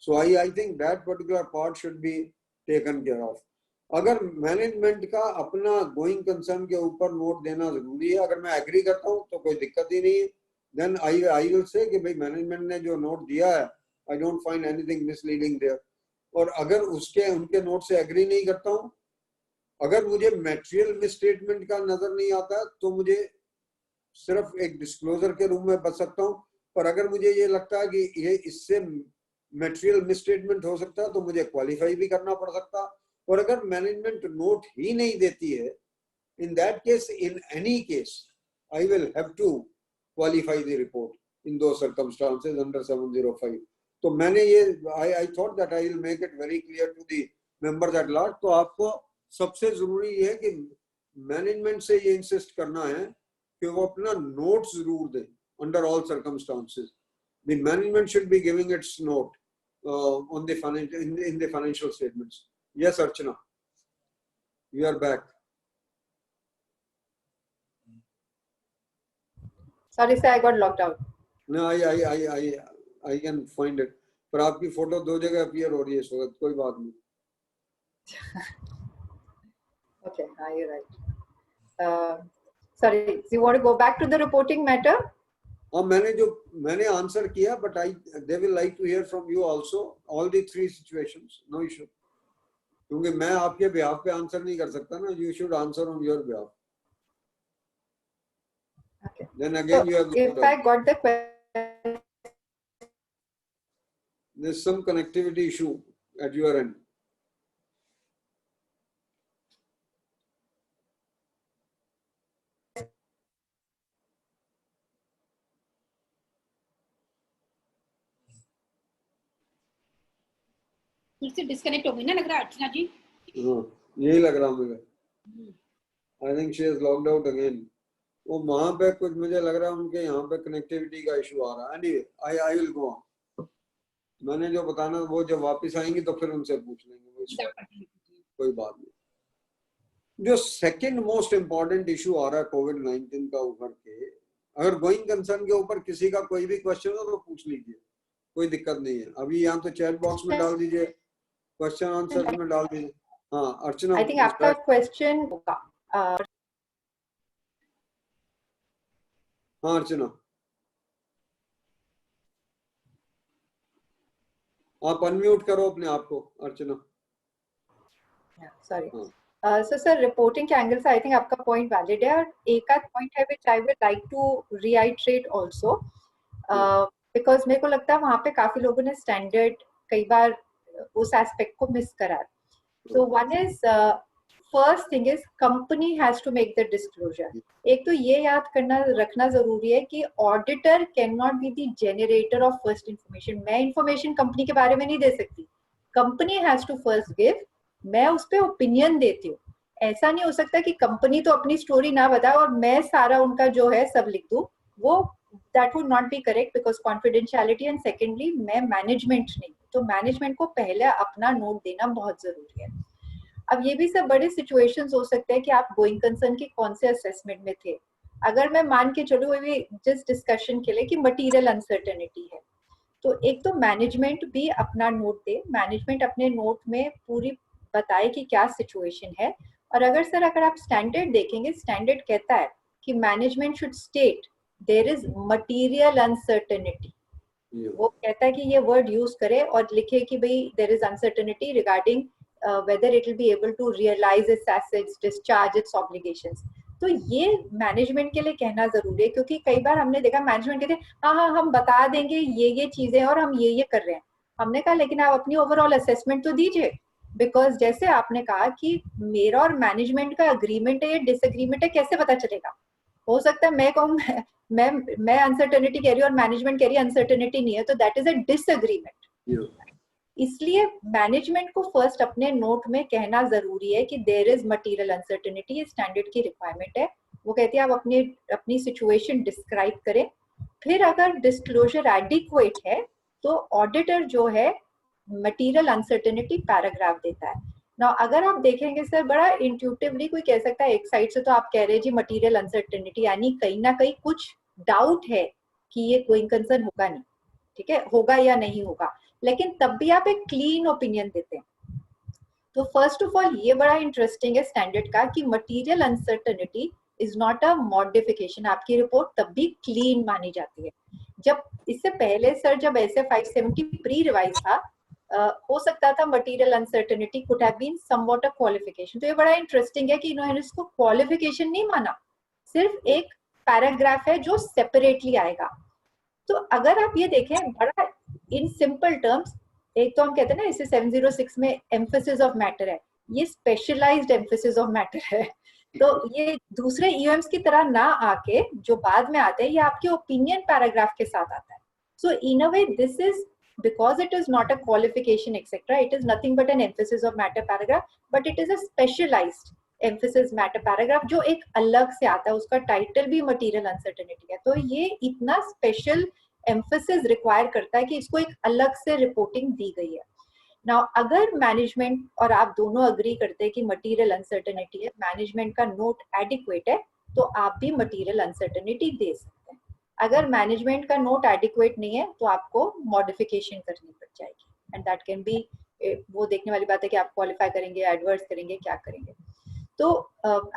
So I think that particular part should be taken care of. अगर मैनेजमेंट का अपना गोइंग कंसर्न के ऊपर नोट देना जरूरी है, अगर मैं एग्री करता हूँ तो कोई दिक्कत ही नहीं है. देन आई विल से कि भाई मैनेजमेंट ने जो नोट दिया है I don't find anything misleading there. और अगर उनके नोट से एग्री नहीं करता हूँ, अगर मुझे मटेरियल मिसस्टेटमेंट का नजर नहीं आता तो मुझे सिर्फ एक डिस्क्लोजर के रूप में बच सकता हूँ. पर अगर मुझे ये लगता है कि ये इससे मटेरियल मिसस्टेटमेंट हो सकता है तो मुझे क्वालिफाई भी करना पड़ सकता. और अगर मैनेजमेंट नोट ही नहीं देती है, in that case in any case I will have to qualify the report in those circumstances under 705. तो मैंने ये I thought that I will make it very clear to the members at large. तो आपको सबसे जरूरी है कि management से ये इंसिस्ट करना है कि वो अपना नोट जरूर दे under all circumstances. The management should be giving its note on the in the financial statements. Yes, Archana, you are back. Sorry, sir, I got locked out. No, I can find it. पर आपकी photo दो जगह appear हो रही है इस वक्त. कोई बात नहीं. Okay, you're right. Sorry, you want to go back to the reporting matter? हाँ, मैंने आंसर किया, but they will like to hear from you also all the three situations. No issue. क्योंकि मैं आपके behalf पे आंसर नहीं कर सकता ना. You should answer on your behalf. Okay. Then again So, you have. if I got the question, there's some connectivity issue at your end. फिर से डिस्कनेक्ट हो गई ना, लग रहा है अर्चना जी. हाँ, यही लग रहा मुझे. I think she has logged out again. वो वहाँ पे कुछ मुझे लग रहा है उनके यहाँ पे कनेक्टिविटी का इशू आ रहा है. Anyway, I will go on. मैंने जो बताना वो जब वापस आएंगी तो फिर उनसे पूछ लेंगे. कोई बात नहीं. जो सेकंड मोस्ट इम्पोर्टेंट इशू आ रहा है कोविड-19 का उभर के, अगर गोइंग कंसर्न के ऊपर किसी का कोई भी क्वेश्चन हो तो पूछ लीजिए, कोई दिक्कत नहीं है. अभी यहाँ तो चैट बॉक्स में डाल दीजिए, क्वेश्चन आंसर में डाल दीजिए. हाँ अर्चना, I think आपका क्वेश्चन होगा. हाँ अर्चना, आप अनम्यूट करो अपने आप को. अर्चना, सॉरी. So sir, reporting के एंगल से I think आपका पॉइंट वैलिड है. और एक आध पॉइंट है which I would like to reiterate also, because मेरे को लगता है वहाँ पे काफी लोगों ने स्टैंडर्ड कई बार उस एस्पेक्ट को मिस करा. So one is first thing is company has to make the disclosure. एक तो ये याद करना रखना जरूरी है कि auditor cannot be the generator of first information. मैं information company के बारे में नहीं दे सकती. Company has to first give. मैं उस पे ओपिनियन देती हूँ. ऐसा नहीं हो सकता कि कंपनी तो अपनी स्टोरी ना बताए और मैं सारा उनका जो है सब लिख दूँ. वो that would not be correct because confidentiality, and secondly मैं मैनेजमेंट नहीं. तो मैनेजमेंट को पहले अपना नोट देना बहुत जरूरी है. अब ये भी सब बड़े सिचुएशंस हो सकते हैं कि आप गोइंग कंसर्न के कौन से असेसमेंट में थे. अगर मैं मान के चलूँ अभी जिस डिस्कशन के लिए कि मटीरियल अनसर्टेनिटी है, तो एक तो मैनेजमेंट भी अपना नोट दे. मैनेजमेंट अपने नोट में पूरी बताए कि क्या सिचुएशन है. और अगर आप स्टैंडर्ड देखेंगे, स्टैंडर्ड कहता है कि management should state there is material uncertainty. वो कहता है कि ये वर्ड यूज करे और लिखे कि भाई there is uncertainty regarding whether it will be able to realize its assets, discharge its obligations. तो ये मैनेजमेंट के लिए कहना जरूरी है, क्योंकि कई बार हमने देखा मैनेजमेंट कहते हैं हाँ हाँ हम बता देंगे ये चीजें और हम ये कर रहे हैं. हमने कहा लेकिन आप अपनी ओवरऑल असेसमेंट तो दीजिए, बिकॉज जैसे आपने कहा कि मेरा और मैनेजमेंट का अग्रीमेंट है या डिसएग्रीमेंट है, कैसे पता चलेगा? हो सकता है मैं कहूँ मैं अनसर्टेनिटी कह रही हूँ और मैनेजमेंट कह रही है अनसर्टेनिटी नहीं है, तो दैट इज अ डिसएग्रीमेंट. इसलिए मैनेजमेंट को फर्स्ट अपने नोट में कहना जरूरी है कि देयर इज मटीरियल अनसर्टेनिटी, ये स्टैंडर्ड की रिक्वायरमेंट है. वो कहती है आप अपनी सिचुएशन डिस्क्राइब करें, फिर अगर डिस्क्लोजर एडिक्वेट है तो ऑडिटर जो है मटीरियल अनसर्टेनिटी पैराग्राफ देता है. नाउ अगर आप देखेंगे सर, बड़ा इंट्यूटिवली कोई कह सकता है एक साइड से तो आप कह रहे हैं जी मटीरियल अनसर्टेनिटी, यानी कहीं ना कहीं कुछ डाउट है कि ये गोइंग कंसर्न होगा नहीं, ठीक है, होगा या नहीं होगा, लेकिन तब भी आप एक क्लीन ओपिनियन देते हैं. तो फर्स्ट ऑफ ऑल ये बड़ा इंटरेस्टिंग है स्टैंडर्ड का कि material uncertainty is not a modification. आपकी रिपोर्ट तब भी क्लीन मानी जाती है. जब इससे पहले सर जब ऐसे 570 प्री रिवाइज था, हो सकता था material uncertainty could have been somewhat a qualification. तो ये बड़ा इंटरेस्टिंग है कि इन्होंने इसको क्वालिफिकेशन नहीं माना, सिर्फ एक पैराग्राफ है जो सेपरेटली आएगा. तो अगर आप ये देखें बड़ा इन सिंपल टर्म्स, एक तो हम कहते हैं ना इसे 706 में एम्फेसिस ऑफ मैटर है, ये स्पेशलाइज्ड एम्फेसिस ऑफ मैटर है. तो ये दूसरे ईएम्स की तरह ना आके जो बाद में आते हैं, ये आपके ओपिनियन पैराग्राफ के साथ आता है. So in a way this is because it is not a qualification etc, it is nothing but an emphasis of matter paragraph, but it is a specialized emphasis matter paragraph जो एक अलग से आता है, उसका टाइटल भी material uncertainty है. तो ये इतना स्पेशल एम्फेसिस रिक्वायर करता है कि इसको एक अलग से रिपोर्टिंग दी गई है. नाउ अगर मैनेजमेंट और आप दोनों अग्री करते हैं कि मटीरियल अनसर्टेनिटी है, मैनेजमेंट का नोट एडिक्वेट है, तो आप भी मटीरियल अनसर्टेनिटी दे सकते हैं. अगर मैनेजमेंट का नोट एडिक्वेट नहीं है तो आपको मॉडिफिकेशन करनी पड़ जाएगी, एंड दैट कैन बी, वो देखने वाली बात है कि आप क्वालिफाई करेंगे, एडवर्स करेंगे, क्या करेंगे. तो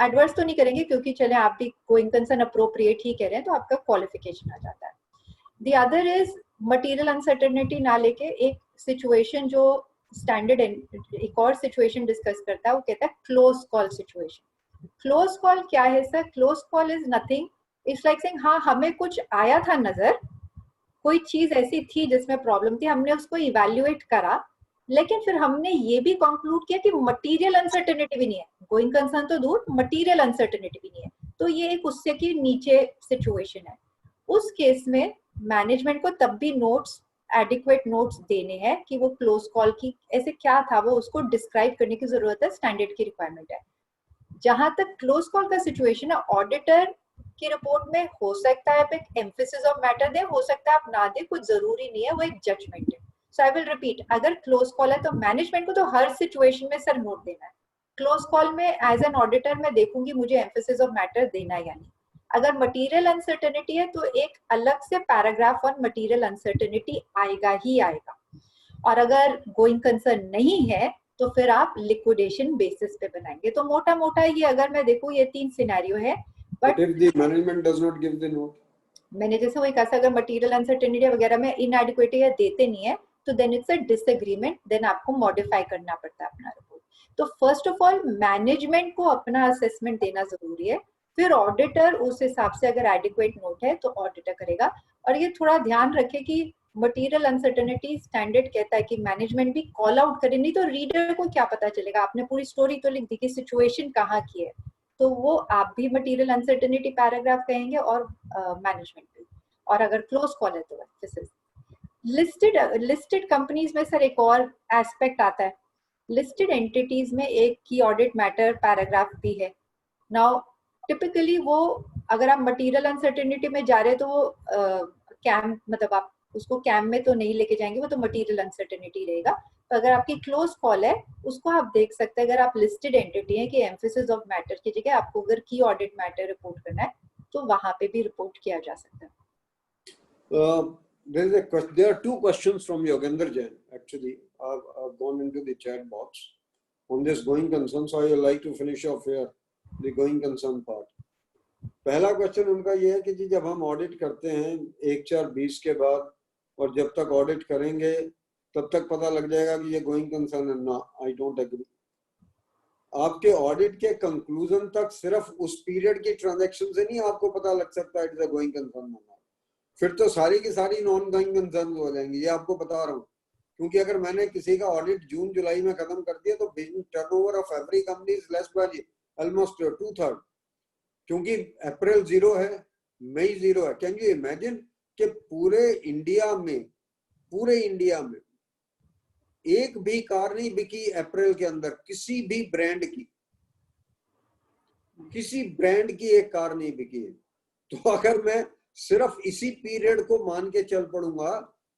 एडवर्स तो नहीं करेंगे क्योंकि चले आप भी गोइंग कंसर्न अप्रोप्रिएट ही कह रहे हैं, तो आपका क्वालिफिकेशन आ जाता है. The other is material uncertainty ना लेके एक सिचुएशन जो स्टैंडर्ड एक और सिचुएशन डिस्कस करता है, वो कहता है close call situation. Close call क्या है sir? Close call is nothing, it's like saying हाँ हमें कुछ आया था नजर, कोई चीज ऐसी थी जिसमें प्रॉब्लम थी, हमने उसको इवैल्यूएट करा, लेकिन फिर हमने ये भी कंक्लूड किया कि मटीरियल अनसर्टेनिटी भी नहीं है, गोइंग कंसर्न तो दूर, मटीरियल अनसर्टेनिटी भी नहीं है. तो ये एक उससे की नीचे सिचुएशन है. उस केस में मैनेजमेंट को तब भी नोट्स, एडिक्वेट नोट्स देने हैं कि वो क्लोज कॉल की ऐसे क्या था वो उसको डिस्क्राइब करने की जरूरत है, स्टैंडर्ड की रिक्वायरमेंट है. जहां तक क्लोज कॉल का सिचुएशन है, ऑडिटर की रिपोर्ट में हो सकता है आप एक एम्फेसिस ऑफ मैटर दे, हो सकता है आप ना दे, कुछ जरूरी नहीं है, वो एक जजमेंट है. सो आई विल रिपीट, अगर क्लोज कॉल है तो मैनेजमेंट को तो हर सिचुएशन में सर नोट देना है. क्लोज कॉल में एज एन ऑडिटर मैं देखूंगी मुझे एम्फेसिस ऑफ मैटर देना है या नहीं. अगर मटीरियल अनसर्टेनिटी है तो एक अलग से पैराग्राफ ऑन मटीरियल अनसर्टेनिटी आएगा ही आएगा, और अगर गोइंग कंसर्न नहीं है तो फिर आप लिक्विडेशन बेसिस पे बनाएंगे. तो मोटा मोटा ये अगर मैं देखूं ये 3 सिनेरियो है. But if the management does not give the note, मैंने जैसे वही कहा, अगर मटीरियल अनसर्टेनिटी वगैरह में इनएडिक्वेट या देते नहीं है तो then it's a disagreement, then आपको मॉडिफाई करना पड़ता है अपना रिपोर्ट. तो फर्स्ट ऑफ ऑल मैनेजमेंट को अपना असेसमेंट देना जरूरी है, फिर ऑडिटर उस हिसाब से अगर एडिक्वेट नोट है तो ऑडिटर करेगा. और ये थोड़ा ध्यान रखे कि मटीरियल अनसर्टेनिटी स्टैंडर्ड कहता है कि मैनेजमेंट भी कॉल आउट करे, नहीं तो रीडर को क्या पता चलेगा, आपने पूरी स्टोरी तो लिख दी कि सिचुएशन कहाँ की है, तो वो आप भी मटीरियल अनसर्टेनिटी पैराग्राफ कहेंगे और मैनेजमेंट भी. और अगर क्लोज कॉल है तो दिस इज लिस्टेड कंपनीज में सर एक और एस्पेक्ट आता है. लिस्टेड एंटिटीज में एक की ऑडिट मैटर पैराग्राफ भी है. नाउ टिपिकली वो अगर आप मटीरियल अनसर्टेनिटी में जा रहे हैं तो वो कैम मतलब आप उसको कैम में तो नहीं लेके जाएंगे, वो तो मटीरियल अनसर्टेनिटी रहेगा. तो अगर आपकी क्लोज कॉल है उसको आप देख सकते हैं, अगर आप लिस्टेड एंटिटी है कि एम्फेसिस ऑफ मैटर की जगह आपको अगर की ऑडिट मैटर रिपोर्ट करना है तो वहां पे भी रिपोर्ट किया जा सकता है. there are 2 questions from Yogendra Jain. Actually, I've gone into the chat box on this going concern, so I would like to finish off here the going concern part. पहला क्वेश्चन उनका ये है कि जी जब हम ऑडिट करते हैं 1/4/20 के बाद और जब तक ऑडिट करेंगे तब तक पता लग जाएगा कि ये गोइंग कंसर्न है ना. I don't agree. आपके ऑडिट के कंक्लूजन तक सिर्फ उस पीरियड की ट्रांजैक्शन से नहीं आपको पता लग सकता है it is a going concern, फिर तो सारी की सारी नॉन गोइंग कंसर्न हो जाएंगी, ये आपको बता रहा हूँ। क्योंकि अगर मैंने किसी का ऑडिट जून जुलाई में खत्म कर दिया तो business turnover of every company is less by almost 2/3, क्योंकि अप्रैल 0 है, मई 0 है। कैन यू इमेजिन कि पूरे इंडिया में एक भी कार नहीं बिकी अप्रैल के अंदर, किसी भी ब्रांड की, किसी ब्रांड की एक कार नहीं बिकी है। तो अगर मैं सिर्फ इसी पीरियड को मान के चल पड़ूंगा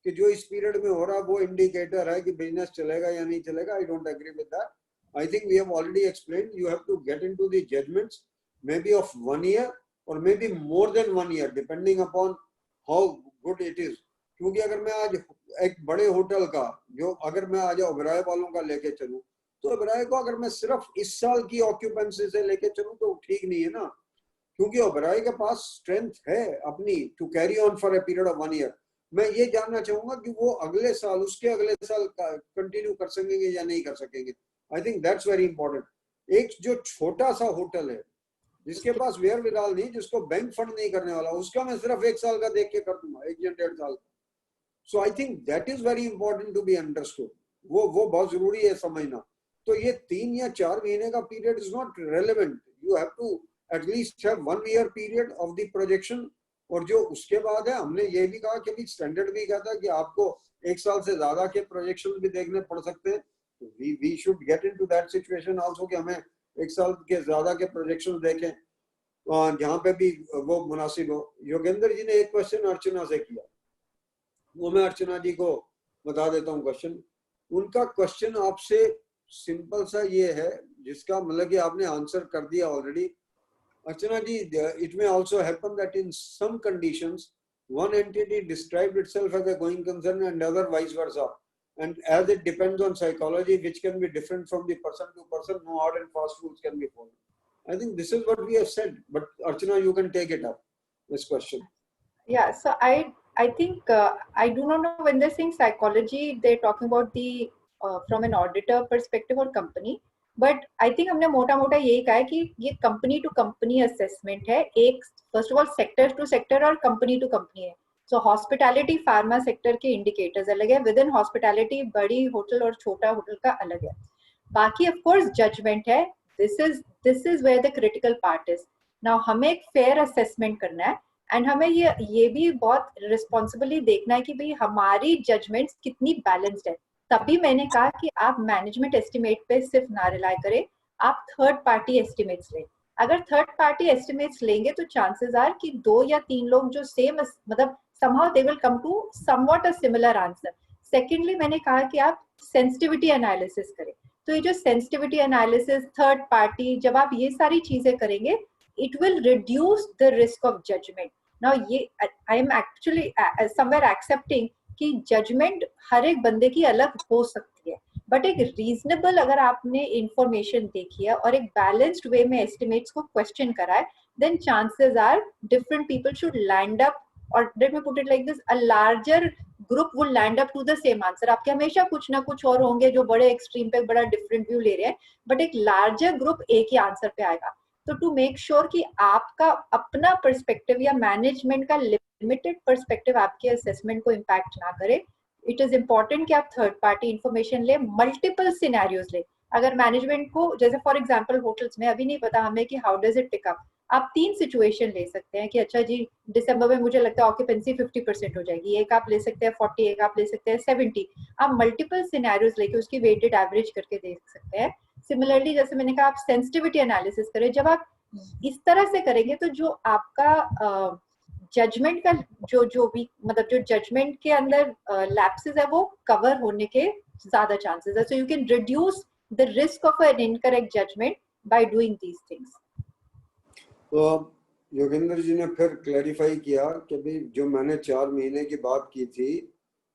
कि जो इस पीरियड में हो रहा वो इंडिकेटर है कि बिजनेस चलेगा या नहीं चलेगा, I don't agree with that. I think we have already explained, you have to get into the judgements maybe of 1 year और maybe more than 1 year depending upon how good it is. क्योंकि अगर मैं आज एक बड़े hotel का, जो अगर मैं आज ओबेरॉय वालों का लेके चलूं, तो ओबेरॉय को अगर मैं सिर्फ इस साल की ऑक्यूपेंसी से लेके चलूं तो ठीक नहीं है ना, क्योंकि ओबेरॉय के पास स्ट्रेंथ है अपनी to carry on for a period of 1 year. मैं ये जानना चाहूंगा कि वो अगले साल, उसके अगले साल कंटिन्यू कर सकेंगे या नहीं कर सकेंगे। आई थिंक दैट्स वेरी इंपॉर्टेंट। एक जो छोटा सा होटल है जिसके पास वेयर विदाल नहीं, जिसको बैंक फंड नहीं करने वाला, उसका मैं सिर्फ 1 साल का देख के कर दूंगा, 1 या 1.5 साल का। So I think that is very important to be understood. वो बहुत जरूरी है समझना। तो ये 3 या 4 महीने का period is not relevant. You have to at least have 1 year period of the projection। और जो उसके बाद है, हमने ये भी कहा कि स्टैंडर्ड भी कहता है कि आपको 1 साल से ज्यादा के प्रोजेक्शन भी देखने पड़ सकते हैं। तो we should get into that situation also कि हमें 1 साल के ज्यादा के प्रोजेक्शन देखें जहां पे भी वो मुनासिब हो। योगेंद्र जी ने एक क्वेश्चन अर्चना से किया, वो मैं अर्चना जी को बता देता हूँ क्वेश्चन। उनका क्वेश्चन आपसे सिंपल सा ये है, जिसका मतलब कि आपने आंसर कर दिया already. Archana ji, it may also happen that in some conditions, one entity described itself as a going concern and other vice versa. And as it depends on psychology, which can be different from the person to person, no hard and fast rules can be followed. I think this is what we have said. But Archana, you can take it up, this question. Yeah, so I think I do not know when they're saying psychology, they're talking about the from an auditor perspective or company. But I think हमने मोटा मोटा यही कहा है कि ये company to company assessment है। एक first of all sector to sector और कंपनी टू कंपनी है। सो हॉस्पिटैलिटी फार्मा सेक्टर के इंडिकेटर्स अलग है, विद इन हॉस्पिटैलिटी बड़ी होटल और छोटा होटल का अलग है। बाकी ऑफ कोर्स जजमेंट है, this is where the critical part is. Now हमें एक फेयर असेसमेंट करना है एंड हमें ये भी बहुत रिस्पॉन्सिबली देखना है कि भाई हमारी जजमेंट्स कितनी बैलेंस्ड है। तभी मैंने कहा कि आप मैनेजमेंट एस्टिमेट पे सिर्फ ना रिलाई करें, आप थर्ड पार्टी एस्टिमेट्स लें। अगर थर्ड पार्टी एस्टिमेट्स लेंगे तो चांसेस आर कि 2 या 3 लोग जो सेम मतलब somehow they will come to somewhat a similar answer। Secondly मैंने कहा कि आप सेंसिटिविटी एनालिसिस करें। तो ये जो सेंसिटिविटी एनालिसिस, थर्ड पार्टी, जब आप ये सारी चीजें करेंगे it will reduce the risk of judgment। Now ये I am actually somewhere accepting कि जजमेंट हर एक बंदे की अलग हो सकती है, बट एक रीजनेबल अगर आपने इंफॉर्मेशन देखी है और एक बैलेंस्ड वे में एस्टिमेट्स को क्वेश्चन करा है, then chances are different people should land up, और let me put it like this, a larger group will land up to the same answer. आपके हमेशा कुछ ना कुछ और होंगे जो बड़े एक्सट्रीम पे बड़ा डिफरेंट व्यू ले रहे हैं, बट एक लार्जर ग्रुप एक ही आंसर पे आएगा। तो टू मेक श्योर कि आपका अपना पर्सपेक्टिव या मैनेजमेंट का लिमिटेड पर्सपेक्टिव आपके असेसमेंट को इम्पैक्ट ना करे, इट इज इम्पोर्टेंट कि आप थर्ड पार्टी इंफॉर्मेशन ले, मल्टीपल सिनेरियोज ले। अगर मैनेजमेंट को, जैसे फॉर एग्जांपल होटल्स में अभी नहीं पता हमें कि how does it pick up, आप 3 सिचुएशन ले सकते हैं कि अच्छा जी दिसंबर में मुझे लगता है ऑक्यूपेंसी 50% हो जाएगी, एक आप ले सकते हैं 40, एक आप ले सकते हैं 70। आप मल्टीपल सिनेरियोज लेके उसकी वेटेड एवरेज करके देख सकते हैं। सिमिलरली जैसे मैंने कहा, आप सेंसिटिविटी एनालिसिस करें। जब आप इस तरह से करेंगे तो जो आपका जजमेंट का जो भी मतलब जो जजमेंट के अंदर लैप्सेस है वो कवर होने के ज्यादा चांसेस है। So you can reduce the risk of an incorrect judgement by doing these things. तो योगेंद्र जी ने फिर क्लैरिफाई किया कि भाई जो मैंने 4 महीने की बात की थी,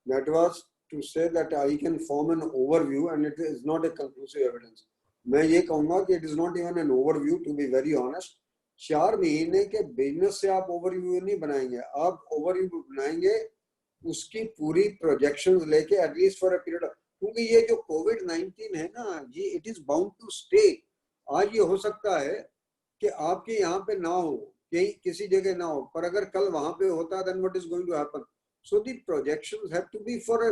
that was to say that I can form an overview and it is not a conclusive evidence. मैं ये कहूंगा कि it is not even an overview, to be very honest. 4 महीने के बिजनेस से आप ओवरव्यू नहीं बनाएंगे, आप ओवरव्यू बनाएंगे उसकी पूरी प्रोजेक्शंस लेके एटलीस्ट फॉर अ पीरियड। क्योंकि ये जो कोविड-19 है ना जी, it is bound to stay. आज ये हो सकता है कि आपके यहाँ पे ना हो, कहीं किसी जगह ना हो, पर अगर कल वहां पे होता, then what is going to happen? So the projections have to be for a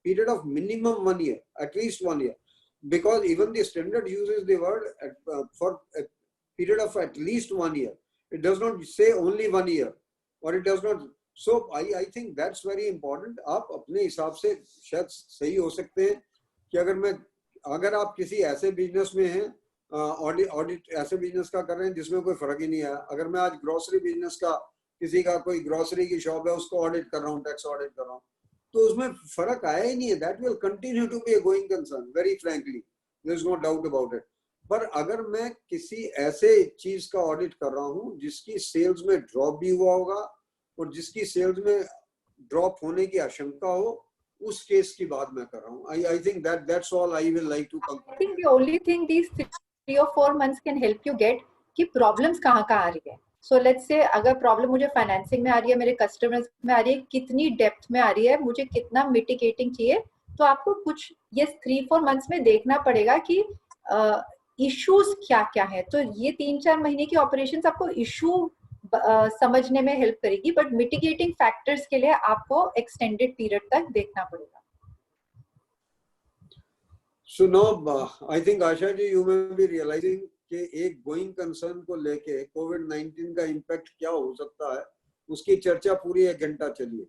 period of minimum 1 year, at least 1 year, because even the standard uses the word for a period of at least 1 year. It does not say only 1 year, or it does not. So I think that's very important. आप अपने हिसाब से शायद सही हो सकते हैं कि अगर आप किसी ऐसे बिजनेस में हैं, ऑडिट ऐसे बिजनेस का कर रहे हैं जिसमें कोई फर्क ही नहीं आया, अगर मैं आज ग्रोसरी बिजनेस का, किसी का कोई ग्रोसरी की शॉप है उसको ऑडिट कर रहा हूँ, टैक्स ऑडिट कर रहा हूँ, तो उसमें फर्क आया ही नहीं है. That will continue to be a going concern, very frankly, there is no doubt about it. पर अगर मैं किसी ऐसे चीज का ऑडिट कर रहा हूँ जिसकी सेल्स में ड्रॉप भी हुआ होगा और जिसकी सेल्स में ड्रॉप होने की आशंका हो, उस केस की बात मैं कर रहा हूँ. I think that's all I will like to conclude. I think the only thing these 3 or 4 months can help you get कि प्रॉब्लम्स कहाँ आ रही है. सो लेट्स से अगर प्रॉब्लम मुझे फाइनेंसिंग में आ रही है, मेरे कस्टमर्स में आ रही है, कितनी डेप्थ में आ रही है, मुझे कितना मिटिगेटिंग चाहिए, तो आपको कुछ ये 3-4 मंथ्स में देखना पड़ेगा कि इश्यूज क्या क्या है. तो ये 3-4 महीने की ऑपरेशंस आपको इशू समझने में हेल्प करेगी, बट मिटिगेटिंग फैक्टर्स के लिए आपको एक्सटेंडेड पीरियड तक देखना पड़ेगा. So now, I think Asha ji, you may be realizing कि एक गोइंग कंसर्न को लेके कोविड-19 का इम्पैक्ट क्या हो सकता है, उसकी चर्चा पूरी 1 घंटा चली.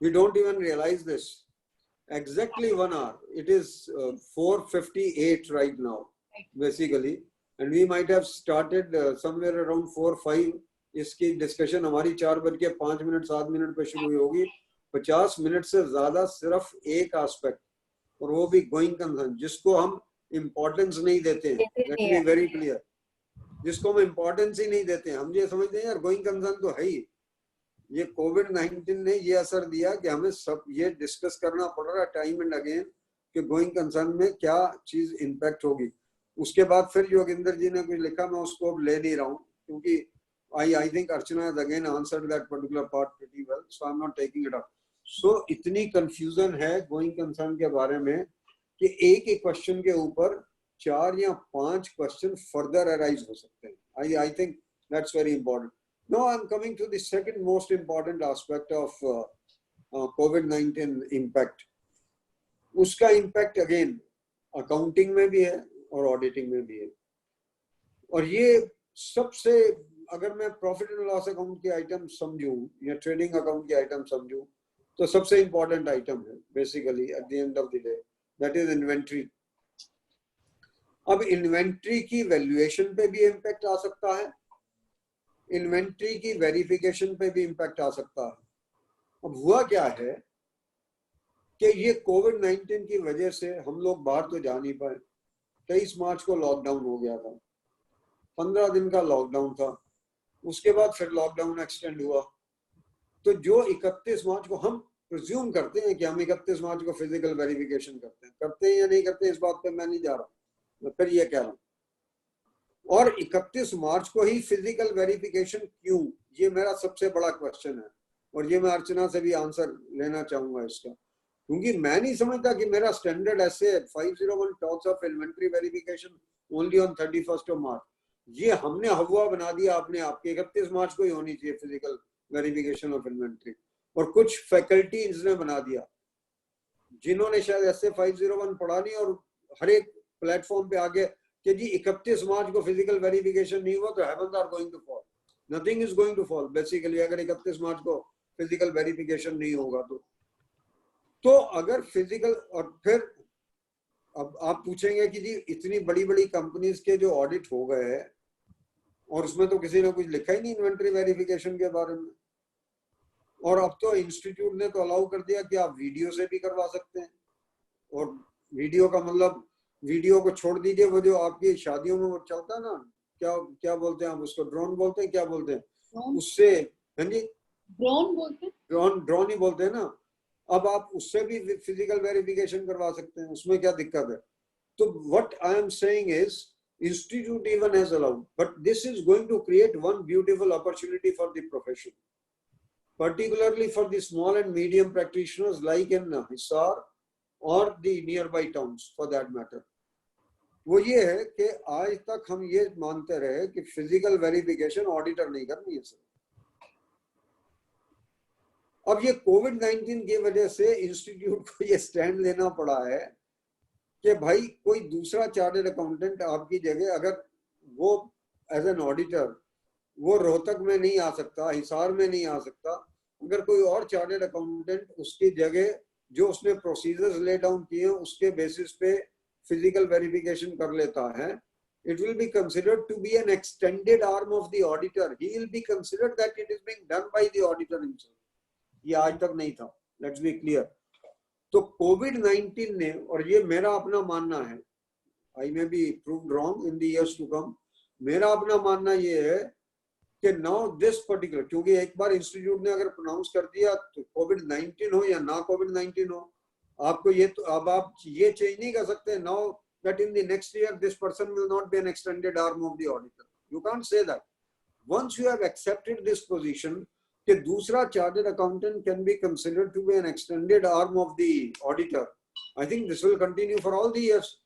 We don't even realize this. Exactly 1 hour. It is 4:58 right now, basically, and we might have started somewhere around 4-5. इसकी डिस्कशन हमारी 4:05 7 पे शुरू हुई होगी. 50 मिनट से ज्यादा सिर्फ एक एस्पेक्ट, और वो भी गोइंग कंसर्न, जिसको हम इम्पोर्टेंस नहीं देते हैं. लेट बी वेरी क्लियर, जिसको हम इम्पोर्टेंस ही नहीं देते हैं. हम ये समझते हैं यार गोइंग कंसर्न तो है ही. ये कोविड-19 ने ये असर दिया कि हमें सब ये डिस्कस करना पड़ रहा है टाइम एंड अगेन कि गोइंग कंसर्न में क्या चीज इम्पैक्ट होगी. उसके बाद फिर योगिंदर जी ने कुछ लिखा, मैं उसको अब ले नहीं रहा हूँ क्योंकि I think Archana has again answered that particular part pretty well, so I'm not taking it up. So इतनी कंफ्यूजन है गोइंग कंसर्न के बारे में कि एक एक क्वेश्चन के ऊपर 4 या 5 क्वेश्चन फर्दर अराइज हो सकते हैं. I think that's very important. Now I'm coming to the second most important aspect of COVID-19 impact. उसका इम्पैक्ट अगेन अकाउंटिंग में भी है और ऑडिटिंग में भी है. और ये सबसे, अगर मैं प्रॉफिट एंड लॉस अकाउंट के आइटम समझूं या ट्रेडिंग अकाउंट के आइटम समझूं, तो सबसे इंपॉर्टेंट आइटम है basically at the end of the day, that is inventory. अब इन्वेंट्री की वैल्यूएशन पे भी इम्पैक्ट आ सकता है, इन्वेंट्री की वेरिफिकेशन पे भी इम्पैक्ट आ सकता है. अब हुआ क्या है कि ये कोविड-19 की वजह से हम लोग बाहर तो जा नहीं पाए. 23 मार्च को लॉकडाउन हो गया था, 15 दिन का लॉकडाउन था. उसके बाद फिर लॉकडाउन एक्सटेंड हुआ. तो जो 31 मार्च को हम प्रिज्यूम करते हैं कि हम 31 मार्च को फिजिकल वेरिफिकेशन करते हैं या नहीं करते, इस बात पे मैं नहीं जा रहा, मैं फिर ये कह रहा हूँ. और 31 मार्च को ही फिजिकल वेरिफिकेशन क्यों, ये मेरा सबसे बड़ा क्वेश्चन है. और ये मैं अर्चना से भी आंसर लेना चाहूंगा इसका, क्योंकि मैं नहीं समझता कि मेरा स्टैंडर्ड ऐसे 501 talks of inventory verification only on 31st of मार्च. ये हमने हवा बना दिया अपने आप के 31 मार्च को ही होनी चाहिए फिजिकल वेरिफिकेशन ऑफ इन्वेंट्री. और कुछ फैकल्टीज ने बना दिया जिन्होंने शायद ऐसे 501 पढ़ा नहीं और हर एक प्लेटफॉर्म पे आगे कि जी 31 मार्च को फिजिकल वेरिफिकेशन नहीं हुआ तो heavens are going to fall. Nothing is going to fall basically अगर 31 मार्च को फिजिकल वेरिफिकेशन नहीं होगा तो अगर फिजिकल. और फिर अब आप पूछेंगे कि जी इतनी बड़ी बड़ी कंपनीज के जो ऑडिट हो गए हैं और उसमें तो किसी ने कुछ लिखा ही नहीं इन्वेंट्री वेरिफिकेशन के बारे में. और अब तो इंस्टीट्यूट ने तो अलाउ कर दिया कि आप वीडियो से भी करवा सकते हैं. और वीडियो का मतलब वीडियो को छोड़ दीजिए, वो जो आपकी शादियों में वो चलता है ना, क्या बोलते हैं आप उसको, ड्रोन बोलते हैं, क्या बोलते हैं उससे, हाँ जी ड्रोन बोलते हैं, ड्रोन ही बोलते हैं ना. अब आप उससे भी फिजिकल वेरिफिकेशन करवा सकते हैं, उसमें क्या दिक्कत है. तो what I am saying is institute even has allowed, but this is going to create one beautiful opportunity for the profession, particularly for the small and medium practitioners like in Hisar or the nearby towns for that matter. वो ये है कि आज तक हम ये मानते रहे कि फिजिकल वेरिफिकेशन ऑडिटर नहीं करनी है सर। अब ये कोविड-19 की वजह से इंस्टीट्यूट को ये स्टैंड लेना पड़ा है कि भाई कोई दूसरा चार्टर्ड अकाउंटेंट आपकी जगह, अगर वो एज एन ऑडिटर वो रोहतक में नहीं आ सकता, हिसार में नहीं आ सकता, अगर कोई और चार्टर्ड अकाउंटेंट उसकी जगह जो उसने प्रोसीजर्स ले डाउन किए उसके बेसिस पे फिजिकल वेरिफिकेशन कर लेता है, it will be considered to be an extended arm of the auditor. He will be considered that it is being done by the auditor himself. ये आज तक नहीं था, let's be clear. तो कोविड-19 ने, और ये मेरा अपना मानना है, I may be proved wrong in the years to come, मेरा अपना मानना ये है कि now this particular, क्योंकि एक बार इंस्टीट्यूट ने अगर प्रोनाउंस कर दिया तो कोविड-19 हो या ना कोविड-19 हो, आपको ये तो अब आप ये चेंज नहीं कर सकते now that in the next year this person will not be an extended arm of the auditor. You can't say that. Once you have accepted this position कि दूसरा chartered accountant can be considered to be an extended arm of the auditor, I think this will continue for all the years.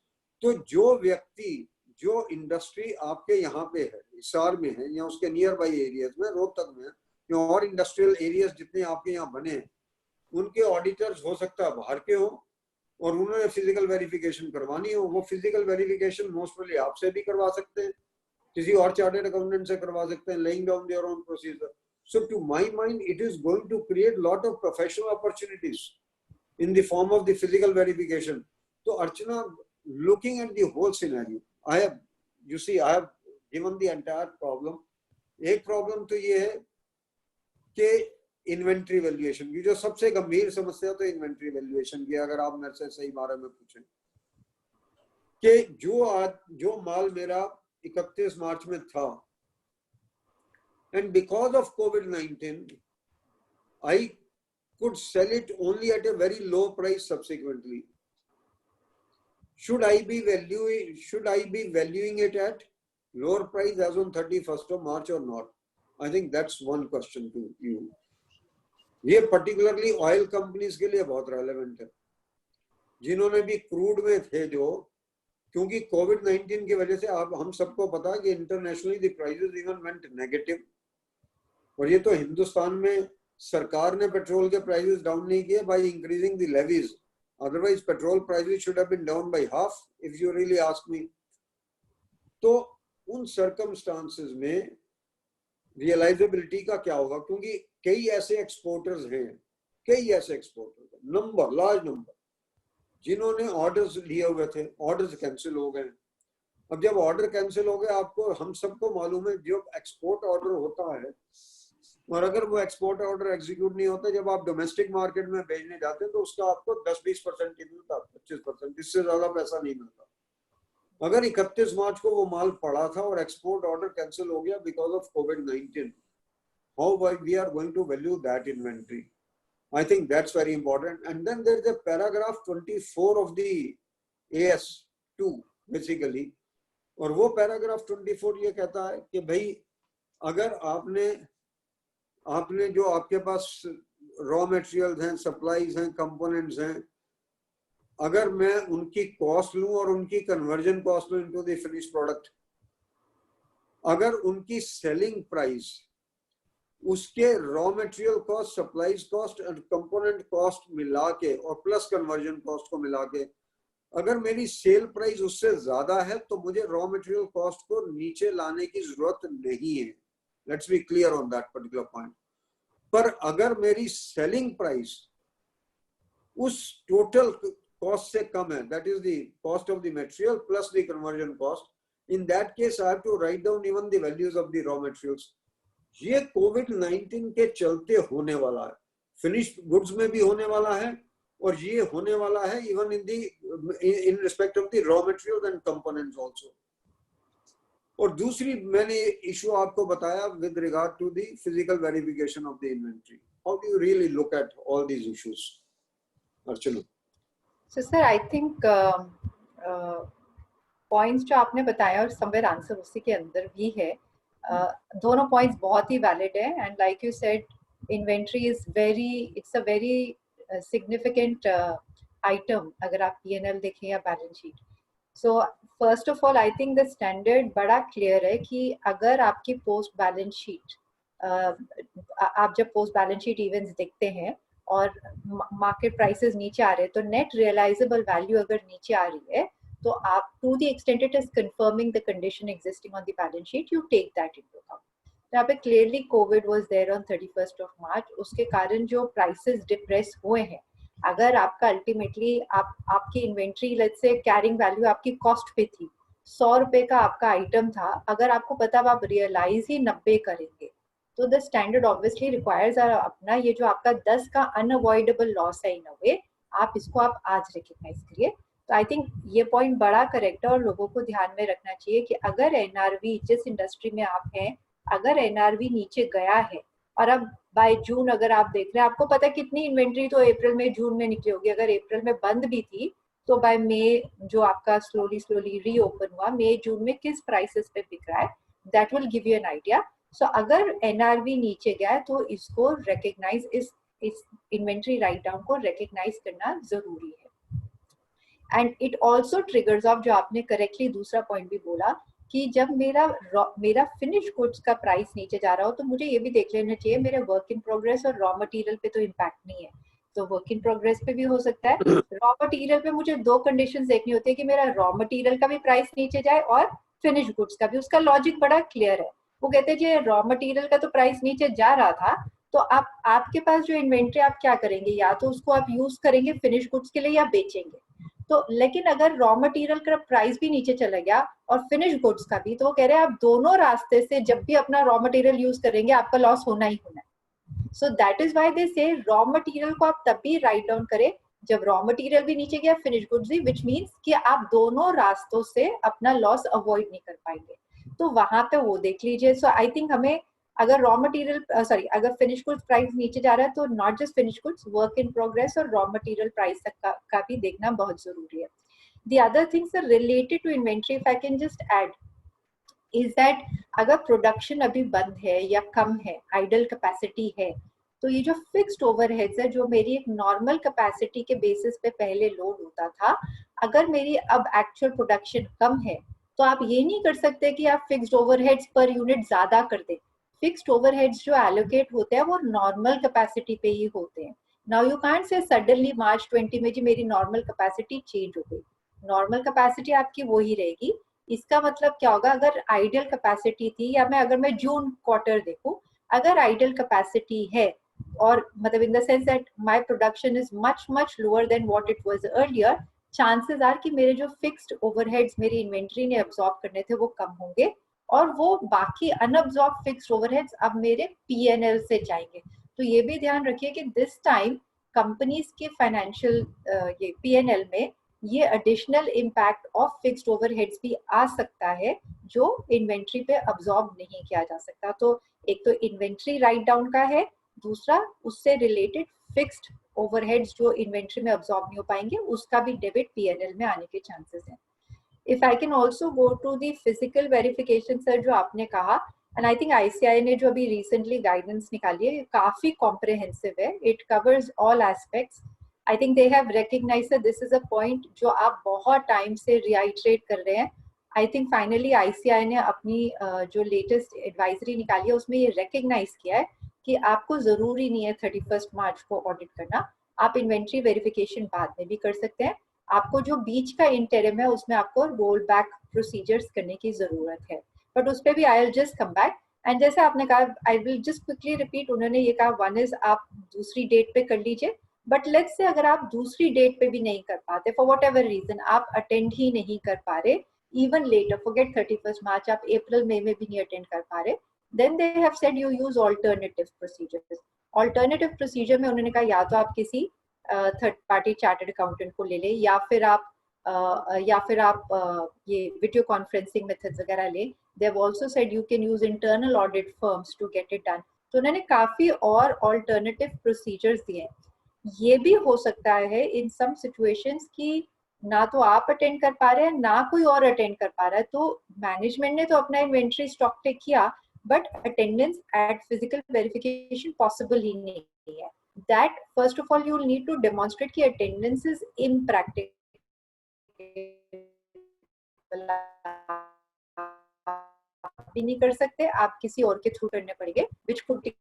तो जो व्यक्ति, जो industry आपके यहाँ पे है, हिसार में है या उसके नियर बाई एरियाज में, रोहतक में या और इंडस्ट्रियल एरियाज जितने आपके यहाँ बने हैं, उनके ऑडिटर्स हो सकता है बाहर के हो और उन्होंने फिजिकल वेरिफिकेशन करवानी हो, वो फिजिकल वेरिफिकेशन मोस्टली आपसे भी करवा सकते हैं, किसी और चार्टर्ड अकाउंटेंट से करवा सकते हैं, laying down their own procedure. So to my mind, it is going to create lot of professional opportunities in the form of the physical verification. So Archana, looking at the whole scenario, I have given the entire problem. एक problem तो ये है कि inventory valuation की जो सबसे गंभीर समस्या तो इन्वेंट्री वैल्यूएशन की, अगर आप मेरे से सही बारे में पूछें कि जो माल मेरा 31 मार्च में था and because of COVID-19 I could sell it only at a very low price subsequently. Should I be valuing it at lower price as on 31st of March or not? I think that's one question to you. ये particularly oil companies के लिए बहुत relevant है, जिन्होंने भी crude में थे जो, क्योंकि कोविड-19 की वजह से आप हम सबको पता है कि internationally the prices even went negative, और ये तो हिंदुस्तान में सरकार ने पेट्रोल के प्राइसेस डाउन नहीं किए by increasing the levies, otherwise petrol prices should have been down by half if you really ask me. तो उन सर्कमस्टांसेस में रियलाइजेबिलिटी का क्या होगा, क्योंकि कई ऐसे एक्सपोर्टर्स हैं, लार्ज नंबर जिन्होंने ऑर्डर्स लिए हुए थे, ऑर्डर्स कैंसिल हो गए. अब जब ऑर्डर कैंसिल हो गए, आपको हम सबको मालूम है जो एक्सपोर्ट ऑर्डर होता है और अगर वो एक्सपोर्ट ऑर्डर एग्जीक्यूट नहीं होता, जब आप डोमेस्टिक मार्केट में भेजने जाते हैं तो उसका आपको 10-20% ही मिलता, 25%, इससे ज्यादा पैसा नहीं मिलता. अगर 31 मार्च को वो माल पड़ा था और एक्सपोर्ट ऑर्डर कैंसिल हो गया because of covid, how we are going to value that inventory? I think that's very important. And then there is a paragraph 24 of the AS2 basically, और वो paragraph 24 ये कहता है कि भाई अगर आपने जो आपके पास रॉ मटेरियल्स हैं, सप्लाईज हैं, कंपोनेंट्स हैं, अगर मैं उनकी कॉस्ट लूं और उनकी कन्वर्जन कॉस्ट लूं इनटू द फिनिश प्रोडक्ट, अगर उनकी सेलिंग प्राइस उसके raw material cost, supplies cost और कंपोनेंट कॉस्ट मिला के और प्लस कन्वर्जन कॉस्ट को मिला के अगर मेरी सेल प्राइस उससे ज्यादा है तो मुझे रॉ मटेरियल कॉस्ट को नीचे लाने की जरूरत नहीं है. Let's be clear on that particular point. पर अगर मेरी सेलिंग प्राइस उस टोटल कॉस्ट से कम है, that is the cost of the material plus the conversion cost, in that case I have to write down even the values of the raw materials. ये कोविड-19 के चलते होने वाला है, फिनिश्ड गुड्स में भी होने वाला है और ये होने वाला है even in respect of the raw materials and components also. और दूसरी मैंने इशू आपको बताया with regard to the physical verification of the inventory. How do you really look at all these issues, Archana? So sir, I think points जो आपने बताया और somewhere answer उसी के अंदर भी है. दोनों पॉइंट्स बहुत ही वैलिड है and like you said inventory is it's a very significant item. अगर आप P&L देखें या balance sheet, so first of all I think the standard बड़ा क्लियर है कि अगर आपकी पोस्ट बैलेंस शीट आप जब पोस्ट बैलेंस शीट इवेंट्स देखते हैं और मार्केट प्राइसेस नीचे आ रहे हैं, तो नेट रियलाइजेबल वैल्यू अगर नीचे आ रही है, तो आप to the extent it is conforming the condition existing on the balance sheet, you take that into account. यहाँ पे clearly Covid was there on 31st of March, उसके कारण जो प्राइसेस डिप्रेस हुए हैं, अगर आपका अल्टीमेटली आपकी inventory let's say carrying value आपकी कॉस्ट पे थी, 100 रुपए का आपका आइटम था, अगर आपको पता आप रियलाइज ही 90 करेंगे, तो द स्टैंडर्ड ऑब्वियसली रिक्वायर्स अपना ये जो आपका 10 का अनअवॉइडेबल लॉस है इन अ वे, आप इसको आप आज रिकग्नाइज करिए। तो आई थिंक ये पॉइंट बड़ा करेक्ट है और लोगों को ध्यान में रखना चाहिए कि अगर एनआरवी जिस इंडस्ट्री में आप हैं, अगर एनआरवी नीचे गया है और अब बाय जून अगर आप देख रहे हैं, आपको पता है कितनी इन्वेंट्री तो अप्रैल में जून में निकली होगी, अगर अप्रैल में बंद भी थी तो बाय मई जो आपका स्लोली रीओपन हुआ, मई जून में किस प्राइसेस पे बिक रहा है, that will give you an idea. So अगर एनआरवी नीचे गया है तो इसको रिकग्नाइज, इस इन्वेंट्री राइट डाउन को रिकग्नाइज करना जरूरी है। And it also triggers off, जो आपने करेक्टली दूसरा पॉइंट भी बोला कि जब मेरा फिनिश गुड्स का प्राइस नीचे जा रहा हो, तो मुझे ये भी देख लेना चाहिए मेरे वर्क इन प्रोग्रेस और रॉ मटेरियल पे तो इम्पैक्ट नहीं है, तो वर्क इन प्रोग्रेस पे भी हो सकता है। रॉ मटेरियल पे मुझे दो कंडीशंस देखनी होती है कि मेरा रॉ मटेरियल का भी प्राइस नीचे जाए और फिनिश गुड्स का भी। उसका लॉजिक बड़ा क्लियर है, वो कहते हैं जी रॉ मटेरियल का तो प्राइस नीचे जा रहा था, तो आपके पास जो इन्वेंट्री आप क्या करेंगे, या तो उसको आप यूज करेंगे फिनिश गुड्स के लिए या बेचेंगे। तो लेकिन अगर रॉ मटेरियल का प्राइस भी नीचे चला गया और फिनिश गुड्स का भी, तो वो कह रहे हैं आप दोनों रास्ते से जब भी अपना रॉ मटेरियल यूज करेंगे आपका लॉस होना ही होना है। सो दैट इज व्हाई दे से रॉ मटेरियल को आप तब भी राइट डाउन करें जब रॉ मटेरियल भी नीचे गया, फिनिश गुड्स भी, विच मीन्स कि आप दोनों रास्तों से अपना लॉस अवॉइड नहीं कर पाएंगे, तो वहां पे वो देख लीजिए। सो आई थिंक हमें अगर रॉ मटेरियल अगर फिनिश गुड्स प्राइस नीचे जा रहा है तो not just finish goods, work in progress और रॉ मटेरियल प्राइस तक का भी देखना बहुत जरूरी है। The other things are related to inventory, if I can just add, is that अगर प्रोडक्शन अभी बंद है या कम है, आइडल कैपेसिटी है, तो ये जो फिक्स्ड ओवरहेड्स है जो मेरी एक नॉर्मल कैपेसिटी के बेसिस पे पहले लोड होता था, अगर मेरी अब एक्चुअल प्रोडक्शन कम है तो आप ये नहीं कर सकते कि आप फिक्स्ड ओवरहेड्स पर यूनिट ज्यादा कर दें। फिक्स्ड ओवरहेड्स जो एलोकेट होते हैं वो नॉर्मल कैपेसिटी पे ही होते हैं। Now you can't say suddenly March 20 में जी मेरी नॉर्मल कैपेसिटी चेंज हो गई, नॉर्मल कैपेसिटी आपकी वो ही रहेगी। इसका मतलब क्या होगा, अगर आइडियल कैपेसिटी थी, या मैं जून क्वार्टर देखूं, अगर आइडियल कैपेसिटी है और मतलब in the sense that my production is much lower than what it was earlier, chances are कि मेरे जो फिक्स्ड ओवरहेड्स मेरी इन्वेंट्री ने अब्सॉर्ब करने थे वो कम होंगे और वो बाकी अनअब्सॉर्ब फिक्स्ड ओवरहेड्स अब मेरे पीएनएल से जाएंगे। तो ये भी ध्यान रखिए कि दिस टाइम कंपनीज के फाइनेंशियल ये पीएनएल में ये additional impact of fixed overheads भी आ सकता है जो इन्वेंट्री पे अब्सॉर्ब नहीं किया जा सकता। तो एक तो इन्वेंट्री राइट डाउन का है, दूसरा उससे रिलेटेड फिक्स्ड ओवरहेड्स जो इन्वेंट्री में अब्सॉर्ब नहीं हो पाएंगे उसका भी डेबिट पीएनएल में आने के चांसेस हैं। If I can also go to the physical verification sir जो आपने कहा, एंड आई थिंक आईसीआई ने जो अभी रिसेंटली गाइडेंस निकाली है काफी कॉम्प्रिहेंसिव है, it covers all aspects. I think they have recognized that this is a point जो आप बहुत टाइम से reiterate कर रहे हैं। I think finally ICI ने अपनी जो latest advisory निकाली है उसमें ये recognize किया है कि आपको जरूरी नहीं है 31 मार्च को ऑडिट करना, आप इन्वेंट्री वेरिफिकेशन बाद में भी कर सकते हैं। आपको जो बीच का इंटरिम है उसमें आपको रोल बैक प्रोसीजर्स करने की जरूरत है, बट उस पर भी I will just come back. And जैसे आपने कहा, I will just quickly repeat, उन्होंने ये कहा वन इज आप दूसरी डेट पे कर लीजिए, बट लेट्स से अगर आप दूसरी डेट पे भी नहीं कर पाते फॉर वट एवर रीजन, आप अटेंड ही नहीं कर पा रहे, इवन लेटर फॉरगेट 31 मार्च, आप अप्रैल मई में भी नहीं अटेंड कर पा रहे, then they have said you use alternative procedures. Alternative procedure में उन्होंने कहा या तो आप किसी थर्ड पार्टी चार्टर्ड अकाउंटेंट को ले लें, या फिर आप ये वीडियो कॉन्फ्रेंसिंग मेथड्स वगैरह लें। They have also said you can use internal audit firms to get it done. तो उन्होंने काफी और ऑल्टरनेटिव प्रोसीजर्स दिए हैं। ये भी हो सकता है इन सम सिचुएशंस कि ना तो आप अटेंड कर पा रहे हैं ना कोई और अटेंड कर पा रहा है, तो मैनेजमेंट ने तो अपना इन्वेंट्री स्टॉक टेक किया but attendance at physical verification possible ही नहीं है। That first of all you will need to demonstrate कि अटेंडेंस इज इम्प्रैक्टिकल भी नहीं कर सकते, आप किसी और के थ्रू करने पड़ेंगे, which could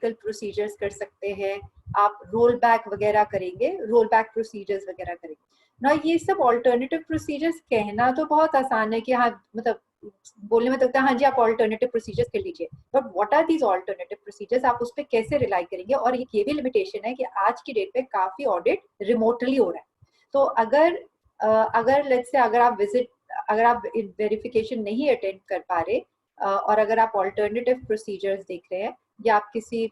प्रोसीजर्स कर सकते हैं, आप रोल बैक वगैरह करेंगे, रोल बैक प्रोसीजर्स वगैरह करेंगे ना। ये सब ऑल्टरनेटिव प्रोसीजर्स कहना तो बहुत आसान है कि हाँ, मतलब बोलने में तो लगता है हाँ जी आप ऑल्टरनेटिव प्रोसीजर्स कर लीजिए, but what are these alternative procedures, आप उस पर कैसे रिलाई करेंगे। और ये भी लिमिटेशन है कि आज की डेट पे काफी ऑडिट रिमोटली हो रहा है, तो अगर लेट्स से अगर आप वेरिफिकेशन नहीं अटेंड कर पा रहे और अगर आप ऑल्टरनेटिव प्रोसीजर्स देख रहे हैं या आप किसी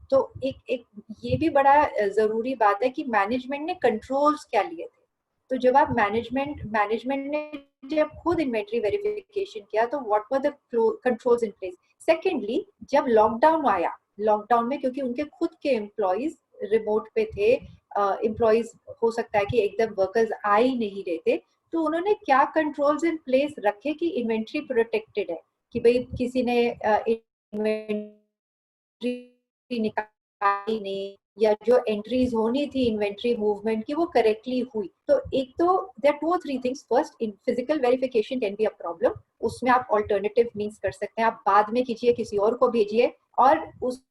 तो एक ये भी बड़ा जरूरी बात है कि मैनेजमेंट ने कंट्रोल्स क्या लिए थे। तो जब आप मैनेजमेंट ने जब खुद इन्वेंटरी वेरिफिकेशन किया तो what were the controls in place. Secondly, जब लॉकडाउन आया, लॉकडाउन में क्योंकि उनके खुद के एम्प्लॉयज रिमोट पे थे, एम्प्लॉयज हो सकता है कि एकदम वर्कर्स आ ही नहीं रहे थे, तो उन्होंने क्या कंट्रोल्स इन प्लेस रखे कि इन्वेंट्री प्रोटेक्टेड है, कि भाई किसी ने इन्वेंट्री निकाली नहीं या जो एंट्रीज होनी थी इन्वेंट्री मूवमेंट की वो करेक्टली हुई। तो एक तो देयर टू और three things. First, in physical verification can be a problem, उसमें आप ऑल्टरनेटिव मींस कर सकते हैं, आप बाद में कीजिए, किसी और को भेजिए, और उस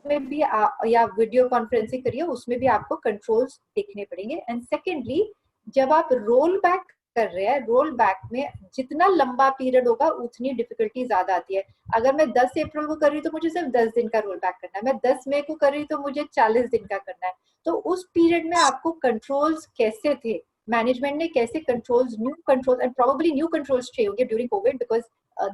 में भी या वीडियो कॉन्फ्रेंसिंग करिए, उसमें भी आपको कंट्रोल्स देखने पड़ेंगे। एंड सेकेंडली, जब आप रोल बैक कर रहे हैं, रोल बैक में जितना लंबा पीरियड होगा उतनी डिफिकल्टी ज्यादा आती है। अगर मैं 10 अप्रैल को कर रही हूँ तो मुझे सिर्फ 10 दिन का रोल बैक करना है, मैं 10 मई को कर रही हूँ तो मुझे 40 दिन का करना है। तो उस पीरियड में आपको कंट्रोल्स कैसे थे, मैनेजमेंट ने कैसे controls, new controls and probably new controls चाहिए होंगे during Covid, because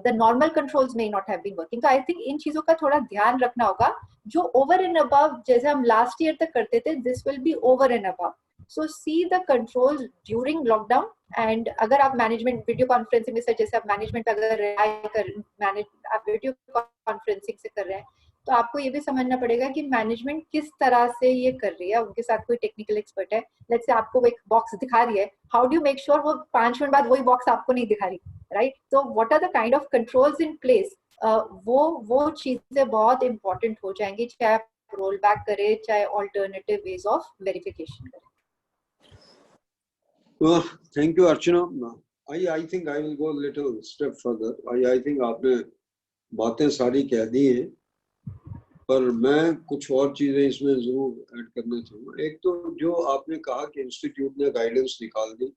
the normal controls may not have been working. तो आई थिंक इन चीजों का थोड़ा ध्यान रखना होगा, जो ओवर एंड अबव जैसे हम लास्ट ईयर तक करते थे, this will be over and above. So see the controls during lockdown. And अगर आप मैनेजमेंट वीडियो कॉन्फ्रेंसिंग में से, जैसे आप मैनेजमेंट अगर आप वीडियो कॉन्फ्रेंसिंग से कर रहे हैं, तो आपको ये भी समझना पड़ेगा कि मैनेजमेंट किस तरह से ये कर रही है, उनके साथ कोई टेक्निकल एक्सपर्ट है, लेट्स से आपको एक बॉक्स दिखा रही है, how do you make sure वो 5 मिनट बाद वही बॉक्स आपको नहीं दिखा रही, राइट? तो what are the kind of controls in place, वो चीजें बहुत इंपॉर्टेंट हो जाएंगी, चाहे आप रोल बैक करें, चाहे ऑल्टरनेटिव वेज ऑफ वेरिफिकेशन करें। Thank you, Archana. I think I will go a little step further. I think आपने बातें सारी कह दी हैं, पर मैं कुछ और चीजें इसमें जरूर ऐड करना चाहूँगा। एक तो जो आपने कहा कि इंस्टीट्यूट ने गाइडेंस निकाल दी,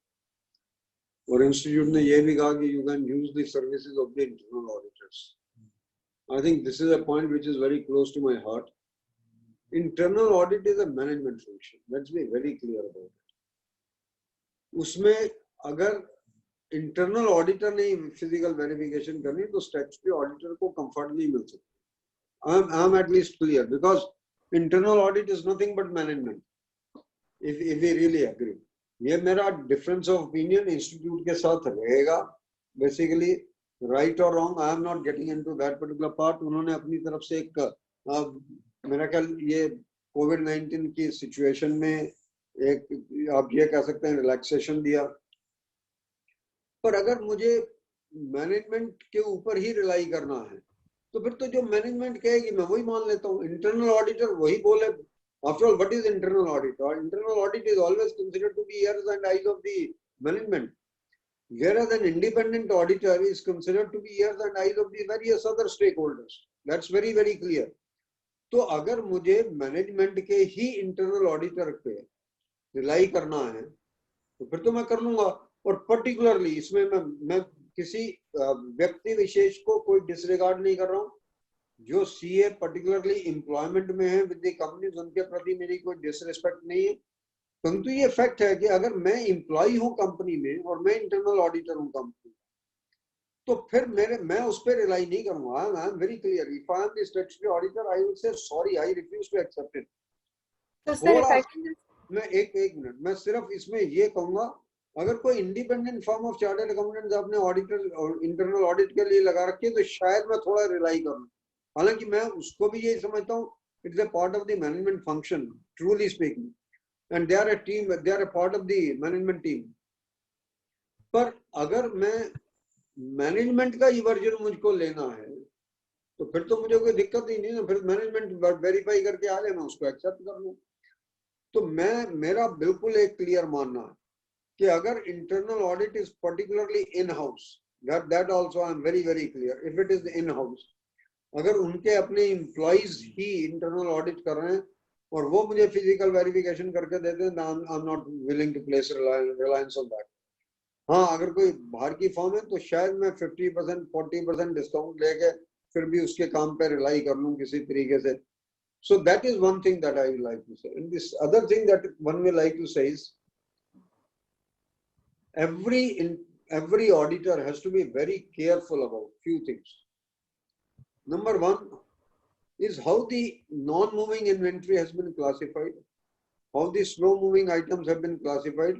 और इंस्टीट्यूट ने ये भी कहा कि you can use the services of the internal auditors. I think this is a point which is very close to my heart. Internal audit is a management function, let's be very clear about it. उसमें अगर internal auditor ने physical verification करनी तो statutory auditor को comfort नहीं मिल सकता। I am at least clear, because internal audit is nothing but management, if we really agree. ये मेरा difference of opinion institute के साथ रहेगा, basically right or wrong I am not getting into that particular part। उन्होंने अपनी तरफ से एक मेरा ख्याल ये कोविड-19 की सिचुएशन में एक आप ये कह सकते हैं रिलैक्सेशन दिया, पर अगर मुझे मैनेजमेंट के ऊपर ही रिलाई करना है तो फिर तो जो मैनेजमेंट कहेगी मैं वही मान लेता हूँ। इंटरनल ऑडिटर वही बोले। After all, what is internal audit? Internal audit is always considered to be ears and eyes of the management, whereas an independent auditor is considered to be ears and eyes of the various other stakeholders. That's very very clear. तो अगर मुझे management के ही internal auditor पे rely करना है तो फिर तो मैं कर लूंगा। और पर्टिकुलरली इसमें मैं किसी व्यक्ति विशेष को कोई डिसरिगार्ड नहीं कर रहा हूँ। जो सीए पर्टिकुलरली एम्प्लॉयमेंट में है विद द कंपनीज, उनके प्रति मेरी कोई डिसरिस्पेक्ट नहीं है, परंतु ये फैक्ट है कि अगर मैं एम्प्लॉय हूँ कंपनी में और मैं इंटरनल ऑडिटर हूँ कंपनी, तो फिर मैं उस पर रिलाई नहीं करूंगा। I am very clear, if I am the statutory auditor I will say sorry, I refuse to accept it. मैं एक मिनट, मैं सिर्फ इसमें ये कहूंगा, अगर कोई independent firm of chartered accountants अपने ऑडिटर और इंटरनल ऑडिट के लिए लगा रखी है तो शायद मैं थोड़ा रिलाई करूं। हालांकि मैं उसको भी यही समझता हूँ, it's a part of the management function truly speaking, and they are a team, they are a part of the management team. पर अगर मैं मैनेजमेंट का ही वर्जन मुझको लेना है तो फिर तो मुझे कोई दिक्कत ही नहीं ना, फिर मैनेजमेंट वेरीफाई करके आ जाए, मैं उसको एक्सेप्ट कर लूं। तो मेरा बिल्कुल एक क्लियर मानना है कि अगर internal audit is particularly in house, that also I am very very clear, if it is in house, अगर उनके अपने एम्प्लॉइज ही इंटरनल ऑडिट कर रहे हैं और वो मुझे फिजिकल वेरिफिकेशन करके देते हैं, I am not willing to place reliance on that. हाँ, अगर कोई बाहर की फॉर्म है तो शायद मैं 50% 40% डिस्काउंट लेके फिर भी उसके काम पे रिलाई कर लूं किसी तरीके से। So that is one thing that I would like to say. And this other thing that one will like to say is every auditor has to be very careful about few things. Number one is how the non-moving inventory has been classified, how the slow-moving items have been classified,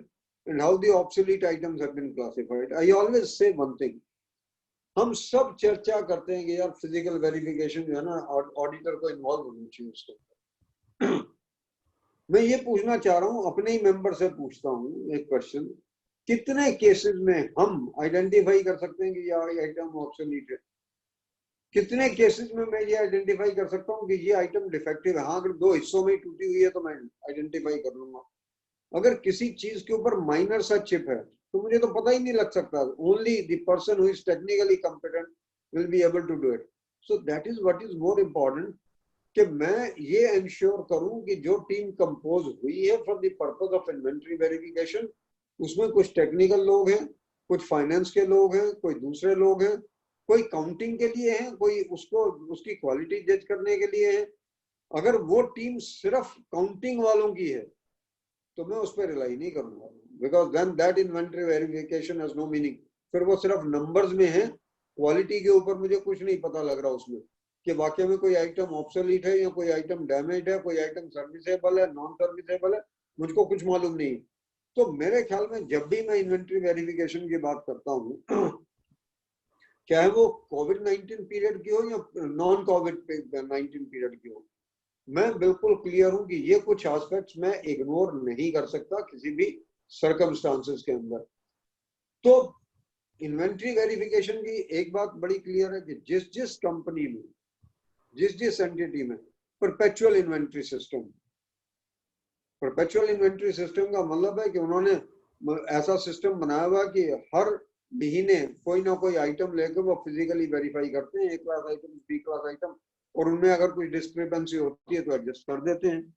and how the obsolete items have been classified. I always say one thing. हम सब चर्चा करते हैं कि यार physical verification जो है ना, ऑडिटर को इन्वॉल्व होना चाहिए उसके। मैं ये पूछना चाह रहा हूँ, अपने ही मेंबर से पूछता हूँ एक क्वेश्चन, कितने केसेस में हम आइडेंटिफाई कर सकते हैं कि ये आइटम ऑब्सोलीट है? कितने केसेस में मैं ये आइडेंटिफाई कर सकता हूँ कि ये आइटम डिफेक्टिव है? हाँ, अगर 2 हिस्सों में टूटी हुई है तो मैं आइडेंटिफाई कर लूंगा। अगर किसी चीज के ऊपर माइनर सा चिप है तो मुझे तो पता ही नहीं लग सकता। Only the person who is technically competent will be able to do it. So that is what is more important, कि मैं ये इंश्योर करूं कि जो टीम कंपोज हुई है for the purpose of inventory verification, उसमें कुछ टेक्निकल लोग हैं, कुछ फाइनेंस के लोग हैं, कोई दूसरे लोग हैं, कोई काउंटिंग के लिए हैं, कोई उसको उसकी क्वालिटी जज करने के लिए है। अगर वो टीम सिर्फ काउंटिंग वालों की है तो मैं उस पर रिलाई नहीं करूंगा, because then that inventory verification has no meaning. फिर वो सिर्फ नंबर्स में है, क्वालिटी के ऊपर मुझे कुछ नहीं पता लग रहा उसमें कि वाकई में कोई आइटम ऑब्सोलीट है या कोई आइटम डैमेज है, कोई आइटम सर्विसेबल है, नॉन सर्विसेबल है, मुझको कुछ मालूम नहीं। तो मेरे ख्याल में जब भी मैं इन्वेंटरी वेरिफिकेशन की बात करता हूँ, चाहे वो कोविड-19 पीरियड की हो या नॉन कोविड-19 पीरियड की हो, मैं बिल्कुल क्लियर हूं कि ये कुछ एस्पेक्ट्स मैं इग्नोर नहीं कर सकता किसी भी सर्कमस्टांसेस के अंदर। तो इन्वेंटरी वेरिफिकेशन की एक बात बड़ी क्लियर है कि जिस कंपनी में, जिस एंटिटी में perpetual inventory system, perpetual inventory system का मतलब है कि उन्होंने ऐसा सिस्टम बनाया हुआ कि हर महीने कोई ना कोई आइटम लेकर वो फिजिकली वेरीफाई करते हैं, A class item, B class item, और उनमें अगर कोई डिस्क्रिपेंसी होती है तो एडजस्ट कर देते हैं।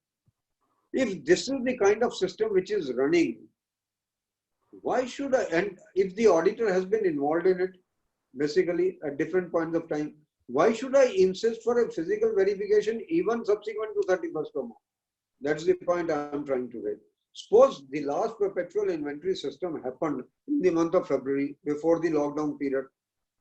If this is the kind of system which is running, why should I, and if the auditor has been involved in it basically at different points of time, why should I insist for a physical verification even subsequent to 31st of March? That's the point I am trying to raise. Suppose the last perpetual inventory system happened in the month of February before the lockdown period,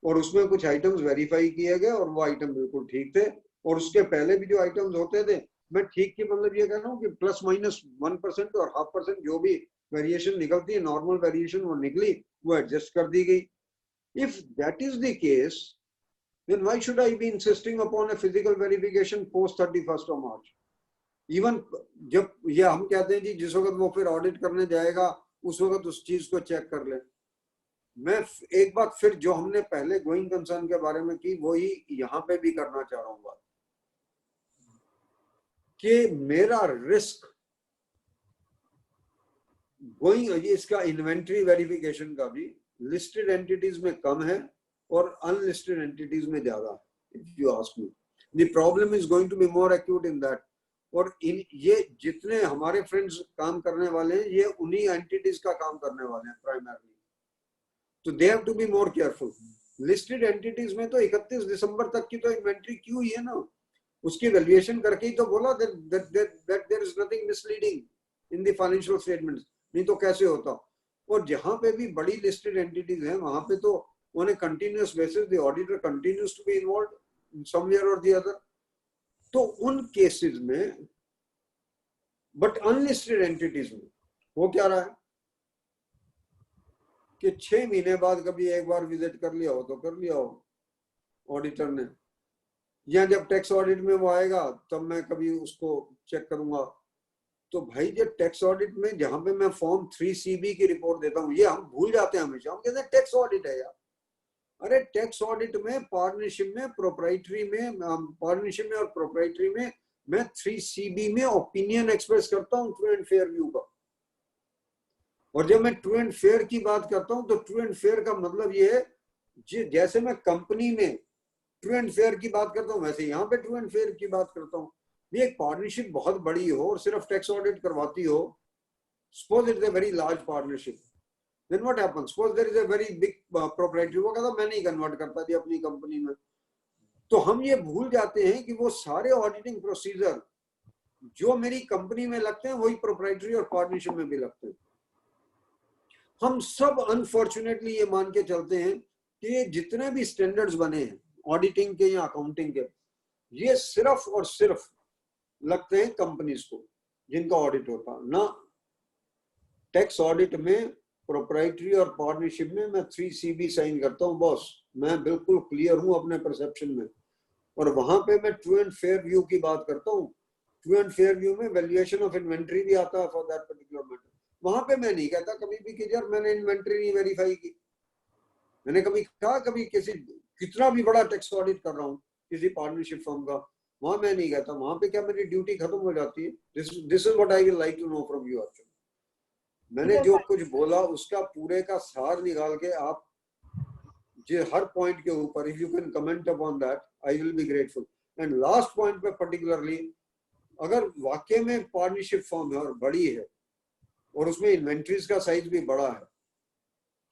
और उसमें कुछ items verify किए गए और वो item बिल्कुल ठीक थे, और उसके पहले भी जो आइटम्स होते थे, मैं ठीक के मतलब ये कह रहा हूँ कि +-1% और 0.5% जो भी वेरिएशन निकलती है, नॉर्मल वेरिएशन वो निकली, वो एडजस्ट कर दी गई। If that is the case, then why should I be insisting upon a physical verification post 31st of March? Even जब ये हम कहते हैं जी जिस वक्त वो फिर ऑडिट करने जाएगा उस वक्त उस चीज को चेक कर ले। मैं एक बात फिर जो हमने पहले गोइंग कंसर्न के बारे में की, वही यहाँ पे भी करना चाह रहा हूँ कि मेरा रिस्क गोइंग, इसका इन्वेंटरी वेरिफिकेशन का भी लिस्टेड एंटिटीज में कम है और अनलिस्टेड एंटिटीज में ज्यादा है। If you ask me, the problem is going to be more acute in that. और इन ये जितने हमारे फ्रेंड्स काम करने वाले हैं, ये उन्हीं एंटिटीज का काम करने वाले हैं प्राइमरली, तो they have to be more careful. Listed entities में तो 31 दिसंबर तक की तो इन्वेंटरी की हुई है ना, उसकी वैल्यूएशन करके ही तो बोला that there is nothing misleading in the financial statements, नहीं तो कैसे होता। और जहां पे भी बड़ी लिस्टेड एंटिटीज हैं वहां पे तो on a continuous basis the auditor continues to be involved in somewhere or the other। तो उन केसेस में, बट अनलिस्टेड एंटिटीज में वो क्या रहा है कि 6 महीने बाद कभी एक बार विजिट कर लिया हो तो कर लिया हो ऑडिटर ने, या जब टैक्स ऑडिट में वो आएगा तब मैं कभी उसको चेक करूंगा। तो भाई जब टैक्स ऑडिट में जहां पे मैं फॉर्म 3CB की रिपोर्ट देता हूँ, ये हम भूल जाते हैं हमेशा, हम कहते हैं टैक्स ऑडिट है यार। अरे टैक्स ऑडिट में पार्टनरशिप में प्रोप्राइटरी में, पार्टनरशिप में और प्रोप्राइटरी में मैं 3CB में ओपिनियन एक्सप्रेस करता हूँ ट्रू एंड फेयर व्यू का। और जब मैं ट्रू एंड फेयर की बात करता हूं तो ट्रू एंड फेयर का मतलब ये है जैसे मैं कंपनी में ट्रू एंड फेयर की बात करता हूं वैसे यहाँ पे ट्रू एंड फेयर की बात करता हूँ। ये एक पार्टनरशिप बहुत बड़ी हो और सिर्फ टैक्स ऑडिट करवाती हो, suppose it's a very large partnership, then what happens? Suppose there is a very big proprietary, वो कहता मैं नहीं कन्वर्ट करता थी अपनी कंपनी में। तो हम ये भूल जाते हैं कि वो सारे ऑडिटिंग प्रोसीजर जो मेरी कंपनी में लगते हैं वही प्रोप्राइटरी और पार्टनरशिप में भी लगते हैं। हम सब अनफॉर्चुनेटली ये मान के चलते हैं कि ये जितने भी स्टैंडर्ड्स बने हैं ऑडिटिंग के या अकाउंटिंग के, ये सिर्फ और सिर्फ लगते हैं कंपनीज को जिनका ऑडिट होता ना। टैक्स ऑडिट में, प्रोप्राइटरी और पार्टनरशिप में मैं 3CB साइन करता हूँ बॉस, मैं बिल्कुल क्लियर हूँ अपने परसेप्शन में। और वहां पे मैं ट्रू एंड फेयर व्यू की बात करता हूँ। ट्रू एंड फेयर व्यू में वैल्यूएशन ऑफ इन्वेंट्री भी आता है फॉर दैट पर्टिकुलर मैटर। वहां पे मैं नहीं कहता कभी भी कि यार मैंने इन्वेंट्री नहीं वेरीफाई की। मैंने कभी कहा कभी किसी कितना भी बड़ा टैक्स ऑडिट कर रहा हूँ किसी पार्टनरशिप फर्म का, वहां मैं नहीं कहता। वहां पे क्या मेरी ड्यूटी खत्म हो जाती है? This is what I will like to know from you actually. मैंने जो कुछ बोला उसका पूरे का सार निकाल के आप जो हर पॉइंट के ऊपर if you can comment upon that I will be grateful. And last point पे पर्टिकुलरली, अगर वाकई में पार्टनरशिप फर्म है और बड़ी है और उसमें इन्वेंट्रीज का साइज भी बड़ा है,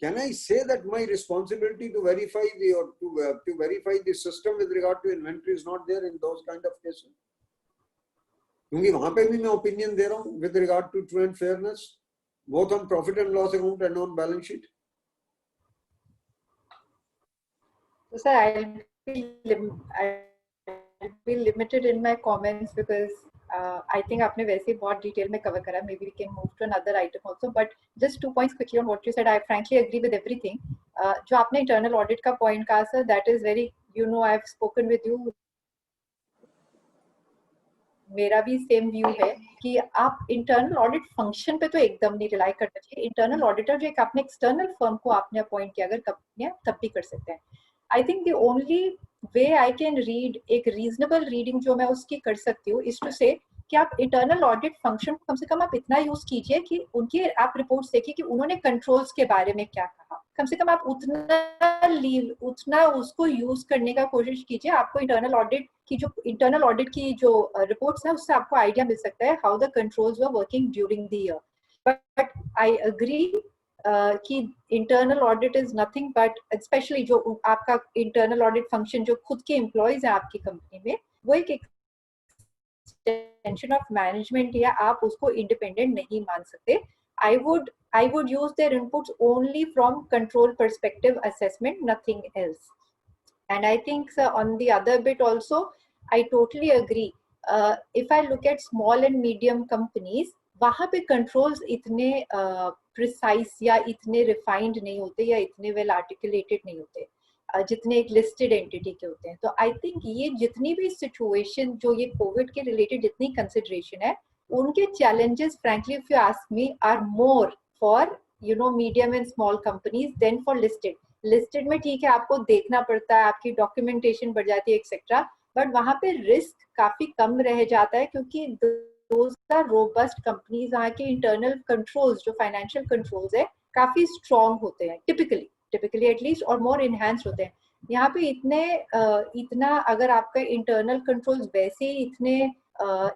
can I say that my responsibility to verify the or to verify the system with regard to inventory is not there in those kind of cases? क्योंकि वहां पे भी मैं ओपिनियन दे रहा हूँ with regard to true and fairness both on profit and loss account and on balance sheet. So sir, I'll be limited in my comments because I think आपने वैसे बहुत डिटेल में कवर करा. Maybe we can move to another item also. But just 2 points quickly on what you said. I frankly agree with everything. जो आपने internal audit का point कहा sir, that is very, you know, I've spoken with you. मेरा भी same view है कि आप internal audit function पे तो एकदम नहीं रिलाई करना चाहिए. इंटरनल ऑडिटर जो एक आपने एक्सटर्नल फर्म को आपने अपॉइंट किया अगर कंपनियां तब भी कर सकते हैं. I think the only way I can read, एक रीजनेबल रीडिंग जो मैं उसकी कर सकती हूँ इज टू से कि आप इंटरनल ऑडिट फंक्शन को कम से कम आप इतना यूज कीजिए कि उनकी आप रिपोर्ट्स देखिए कि उन्होंने कंट्रोल्स के बारे में क्या कहा. कम से कम आप उतना उसको यूज करने का कोशिश कीजिए. आपको इंटरनल ऑडिट की जो रिपोर्ट्स है उससे आपको आइडिया मिल सकता है how the controls were working during the year. But I agree कि internal audit is nothing but, specially जो आपका इंटरनल ऑडिट फंक्शन जो खुद के एम्प्लॉयज है आपकी कंपनी में, वो एक एक्सटेंशन ऑफ मैनेजमेंट या आप उसको इंडिपेंडेंट नहीं मान सकते. I would use their inputs only from control perspective assessment, nothing else. And I think on the other bit also, I totally agree. If I look at small and medium companies, वहाँ पे controls इतने precise या इतने refined नहीं होते या इतने well articulated नहीं होते जितने एक listed entity के होते हैं. तो I think ये जितनी भी situation जो ये COVID के related जितनी consideration है, उनके challenges frankly if you ask me are more for medium and small companies than for listed में ठीक है आपको देखना पड़ता है, आपकी documentation बढ़ जाती है एक्सेट्रा, बट वहाँ पे रिस्क काफी कम रह जाता है क्योंकि those are robust companies. वहाँ के internal controls जो financial controls है काफी strong होते हैं typically at least, और more enhanced होते हैं. यहाँ पे इतना अगर आपका internal controls वैसे ही इतने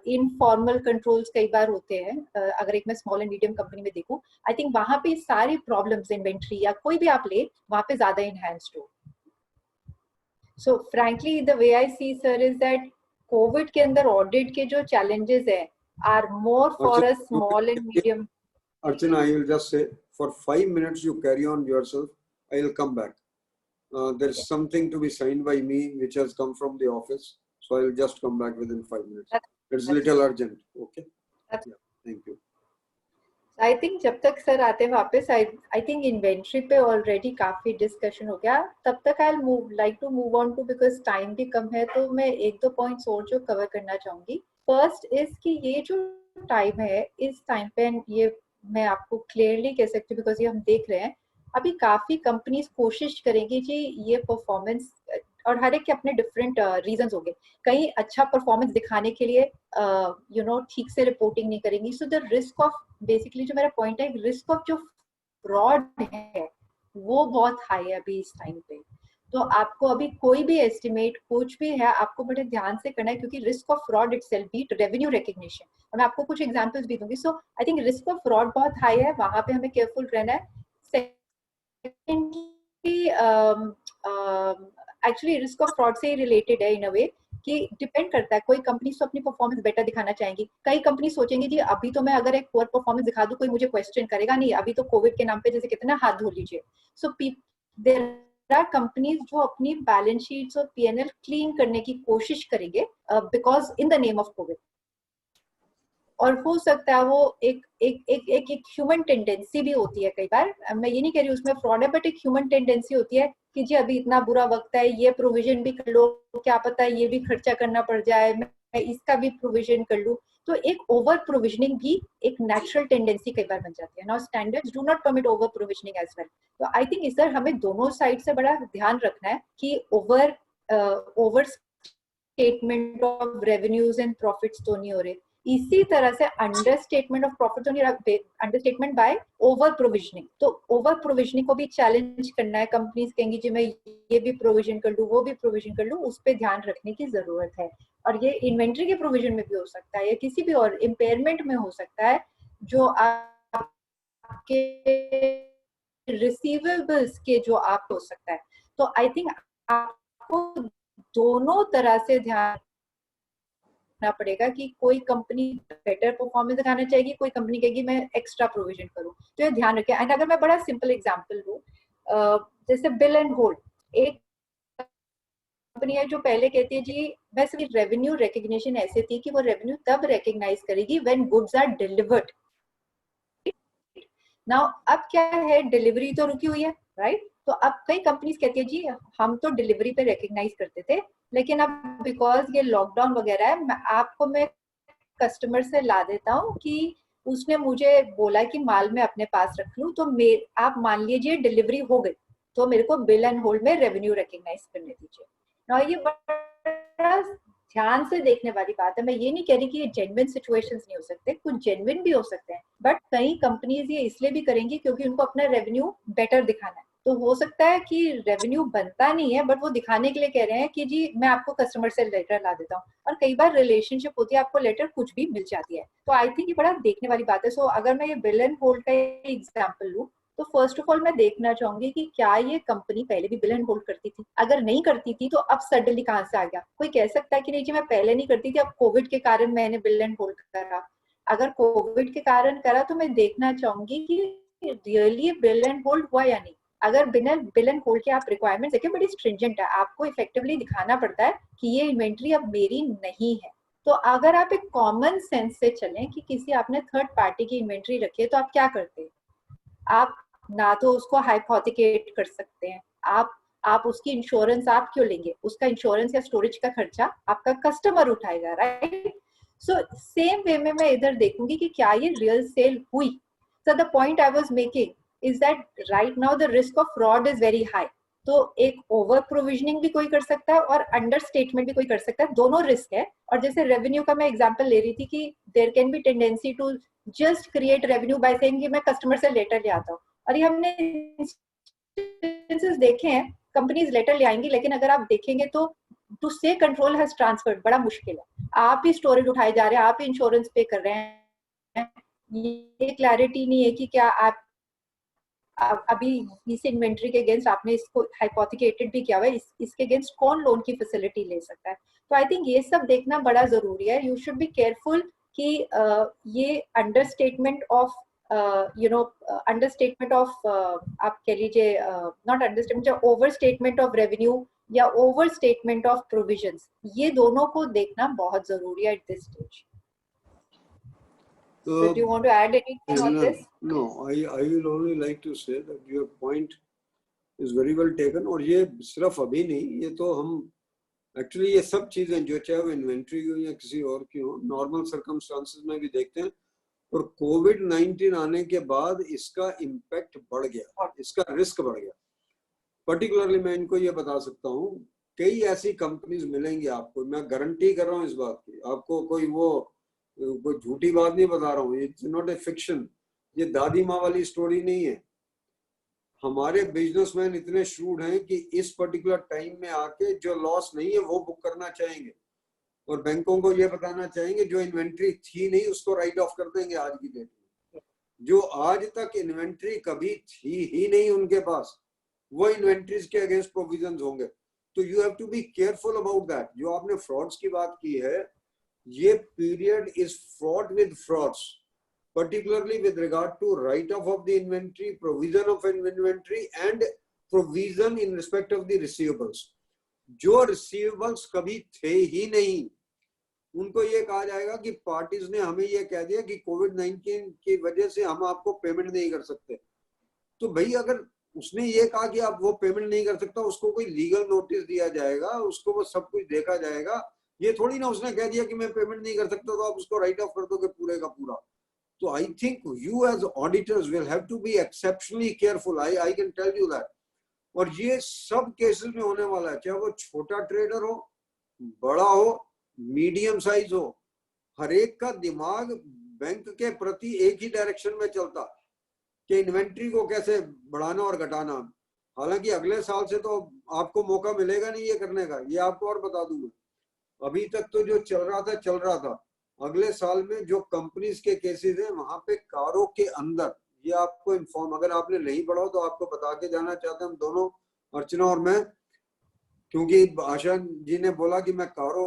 इनफॉर्मल कंट्रोल्स कई बार होते हैं, अगर एक मैं स्मॉल एंड मीडियम कंपनी में देखूं, आई थिंक वहां पे सारी प्रॉब्लम्स इन्वेंट्री या कोई भी आप ले वहां पे ज्यादा इनहैंस्ड हो. So frankly the way I see sir is that covid के अंदर ऑडिट के जो चैलेंजेस है are more for a small and medium. Archana, I will just say for 5 minutes you carry on yourself. I will come back. There is something to be signed by me which has come from the office. So I will just come back within 5 minutes. It's a little urgent. Okay. Yeah. Thank you. I think जब तक sir आते हैं वापस, I think inventory पे already काफी discussion हो गया. तब तक I'll like to move on to, because time भी कम है, तो मैं 1-2 points और जो cover करना चाहूंगी. First is कि ये जो time है, इस time पे ये मैं आपको clearly कह सकती हूँ because ये हम देख रहे हैं अभी काफी कंपनीज कोशिश करेंगी जी ये परफॉर्मेंस, और हर एक के अपने डिफरेंट रीजंस होंगे. कहीं अच्छा परफॉर्मेंस दिखाने के लिए ठीक से रिपोर्टिंग नहीं करेंगी. So the risk of, basically जो मेरा पॉइंट है, रिस्क ऑफ जो फ्रॉड है वो बहुत हाई है अभी इस टाइम पे। तो आपको अभी कोई भी एस्टिमेट कुछ भी है आपको बड़े ध्यान से करना है, क्योंकि रिस्क ऑफ फ्रॉड इटसेल्फ भी रेवेन्यू रिकग्निशन, और मैं आपको कुछ एग्जांपल्स भी दूंगी। So I think risk of fraud बहुत हाई है, वहां पे हमें केयरफुल रहना है। Secondly actually risk of fraud से रिलेटेड है इन अ वे कि डिपेंड करता है, कोई कंपनी तो अपनी परफॉर्मेंस बेटर दिखाना चाहेंगी, कई कंपनी सोचेंगी जी अभी तो मैं अगर एक पुअर परफॉर्मेंस दिखा दूं कोई मुझे क्वेश्चन करेगा नहीं, अभी तो कोविड के नाम पे जैसे कितना हाथ धो लीजिए। सो देयर आर कंपनीज जो अपनी बैलेंस शीट्स और पीएनएल क्लीन करने की कोशिश करेंगे because in the name of Covid. और हो सकता है वो एक एक एक एक एक ह्यूमन टेंडेंसी भी होती है कई बार, मैं ये नहीं कह रही उसमें फ्रॉड है, बट एक ह्यूमन टेंडेंसी होती है कि जी अभी इतना बुरा वक्त है, ये प्रोविजन भी कर लो, क्या पता ये भी खर्चा करना पड़ जाए, मैं इसका भी प्रोविजन कर लूं। तो एक ओवर प्रोविजनिंग भी एक नेचुरल टेंडेंसी कई बार बन जाती है। Now standards do not permit over provisioning as well. तो आई थिंक इस तरह हमें दोनों साइड से बड़ा ध्यान रखना है कि over statement of revenues and profits तो नहीं हो रहे, इसी तरह से अंडरस्टेटमेंट ऑफ प्रॉफिट तो नहीं, अंडरस्टेटमेंट बाय ओवर प्रोविजनिंग। तो ओवर प्रोविजनिंग को भी चैलेंज करना है, कंपनीज कहेंगी जी मैं ये भी प्रोविजन कर लूं वो भी प्रोविजन कर लूं, उस पर ध्यान रखने की जरूरत है। और ये इन्वेंट्री के प्रोविजन में भी हो सकता है या किसी भी और इम्पेयरमेंट में हो सकता है जो आपके रिसीवेबल्स के जो आप हो सकता है। तो आई थिंक आपको दोनों तरह से ध्यान रखना पड़ेगा कि कोई कंपनी बेटर परफॉर्मेंस दिखाना चाहेगी, कोई कंपनी कहेगी मैं एक्स्ट्रा प्रोविजन करूं, तो ये ध्यान रखें। एंड अगर मैं बड़ा सिंपल एग्जांपल दूं, जैसे बिल एंड होल्ड, एक कंपनी है जो पहले कहती है जी वैसे रेवेन्यू रिकग्निशन ऐसे थी कि वो रेवेन्यू तब रिकग्नाइज करेगी when goods are delivered. Now अब क्या है, डिलीवरी तो रुकी हुई है, राइट? तो अब कई कंपनीज कहती है जी हम तो डिलीवरी पे रिकग्नाइज करते थे, लेकिन अब बिकॉज ये लॉकडाउन वगैरह है मैं कस्टमर से ला देता हूँ कि उसने मुझे बोला कि माल मैं अपने पास रख लूँ, तो आप मान लीजिए डिलीवरी हो गई तो मेरे को बिल एंड होल्ड में रेवेन्यू रिकग्नाइज करने दीजिए। ना ये बड़ा ध्यान से देखने वाली बात है। मैं ये नहीं कह रही कि ये जेन्युइन सिचुएशंस नहीं हो सकते, कुछ जेन्युइन भी हो सकते हैं, बट कई कंपनीज ये इसलिए भी करेंगी क्योंकि उनको अपना रेवेन्यू बेटर दिखाना है। तो हो सकता है कि रेवेन्यू बनता नहीं है बट वो दिखाने के लिए कह रहे हैं कि जी मैं आपको कस्टमर से लेटर ला देता हूँ, और कई बार रिलेशनशिप होती है आपको लेटर कुछ भी मिल जाती है। तो आई थिंक ये बड़ा देखने वाली बात है। सो अगर मैं ये बिल एंड होल्ड का एग्जाम्पल लूँ तो फर्स्ट ऑफ ऑल मैं देखना चाहूंगी कि क्या ये कंपनी पहले भी बिल एंड होल्ड करती थी। अगर नहीं करती थी तो अब सडनली कहाँ से आ गया? कोई कह सकता है कि नहीं जी मैं पहले नहीं करती थी, अब कोविड के कारण मैंने बिल एंड होल्ड करा। अगर कोविड के कारण करा तो मैं देखना चाहूंगी कि रियली बिल एंड होल्ड हुआ या नहीं। अगर बिल एंड होल्ड के आप रिक्वायरमेंट देखिए बड़ी स्ट्रिंजेंट है, आपको इफेक्टिवली दिखाना पड़ता है कि ये इन्वेंट्री अब मेरी नहीं है। तो अगर आप एक कॉमन सेंस से चलें कि किसी आपने थर्ड पार्टी की इन्वेंट्री रखी है तो आप क्या करते हैं? आप ना तो उसको हाइपोथिकेट कर सकते हैं, आप उसकी इंश्योरेंस आप क्यों लेंगे? उसका इंश्योरेंस या स्टोरेज का खर्चा आपका कस्टमर उठाएगा, राइट? सो सेम वे में मैं इधर देखूंगी कि क्या ये रियल सेल हुई। So the point I was making is that right now the risk of fraud is very high. तो एक ओवर प्रोविजनिंग भी कोई कर सकता है और अंडर स्टेटमेंट भी कोई कर सकता है, दोनों रिस्क है। और जैसे रेवेन्यू का मैं एग्जांपल ले रही थी कि there can be tendency to just create revenue by saying कि मैं कस्टमर से लेटर ले आता हूँ। और ये हमने देखे हैं, कंपनीज लेटर ले आएंगी लेकिन अगर आप देखेंगे तो टू से कंट्रोल हैज ट्रांसफर्ड बड़ा मुश्किल है। आप ही स्टोरेज उठाए जा रहे हैं, आप ही इंश्योरेंस पे कर रहे हैं, ये क्लैरिटी नहीं है कि क्या आप अभी इस इन्वेंट्री के अगेंस्ट आपने इसको हाइपोथिकेटेड भी किया हुआ है, इसके अगेंस्ट कौन लोन की फैसिलिटी ले सकता है। तो आई थिंक ये सब देखना बड़ा जरूरी है। यू शुड बी केयरफुल कि ये अंडरस्टेटमेंट ऑफ अंडरस्टेटमेंट ऑफ आप कह लीजिए not understatement, over statement of revenue या ओवर स्टेटमेंट ऑफ प्रोविजंस, ये दोनों को देखना बहुत जरूरी है at this stage. So do you want to add anything on this? No, I will only like to say that your point is very well taken। और ये सिर्फ अभी नहीं, ये तो हम एक्चुअली ये सब चीजें जो चाहे वो इन्वेंट्री हो या किसी और की हो, नॉर्मल सर्कमस्टांसेस में भी देखते हैं। और कोविड-19 आने के बाद इसका इम्पैक्ट बढ़ गया, इसका रिस्क बढ़ गया। पर्टिकुलरली मैं इनको ये बता सकता हूँ, कई ऐसी कंपनीज मिलेंगी आपको, मैं गारंटी कर रहा हूँ इस बात की, आपको कोई झूठी बात नहीं बता रहा हूँ, इट्स नॉट ए फिक्शन, ये दादी माँ वाली स्टोरी नहीं है। हमारे बिजनेसमैन इतने shrewd हैं कि इस पर्टिकुलर टाइम में आके जो लॉस नहीं है वो बुक करना चाहेंगे, और बैंकों को ये बताना चाहेंगे जो इन्वेंट्री थी नहीं उसको राइट ऑफ कर देंगे आज की डेट में। जो आज तक इन्वेंट्री कभी थी ही नहीं उनके पास, वो इन्वेंट्रीज के अगेंस्ट प्रोविजन होंगे। तो you have to be careful about that. जो आपने फ्रॉड्स की बात की है, ये period is fraud with frauds, particularly with regard to write off of the inventory, provision of an inventory and provision in respect of the receivables. जो receivables कभी थे ही नहीं, उनको ये कहा जाएगा कि पार्टीज ने हमें ये कह दिया कि कोविड-19 की वजह से हम आपको पेमेंट नहीं कर सकते। तो भाई अगर उसने ये कहा कि आप वो पेमेंट नहीं कर सकता, उसको कोई लीगल नोटिस दिया जाएगा, उसको वो सब कुछ देखा जाएगा। ये थोड़ी ना उसने कह दिया कि मैं पेमेंट नहीं कर सकता तो आप उसको राइट ऑफ कर दोगे पूरे का पूरा। So I think you as auditors will have to be exceptionally careful. I can tell you that. और ये सब केसेस में होने वाला है, चाहे वो छोटा ट्रेडर हो, बड़ा हो, मीडियम साइज हो, हर एक का दिमाग बैंक के प्रति एक ही डायरेक्शन में चलता कि इन्वेंट्री को कैसे बढ़ाना और घटाना। हालांकि अगले साल से तो आपको मौका मिलेगा नहीं ये करने का, ये आपको और बता दूं मैं। अभी तक तो जो चल रहा था। अगले साल में जो कंपनीज के केसेस हैं वहां पे कारों के अंदर, ये आपको इन्फॉर्म, अगर आपने नहीं पढ़ा तो आपको बता के जाना चाहते हैं हम दोनों, अर्चना और मैं, क्योंकि आशा जी ने बोला कि मैं कारो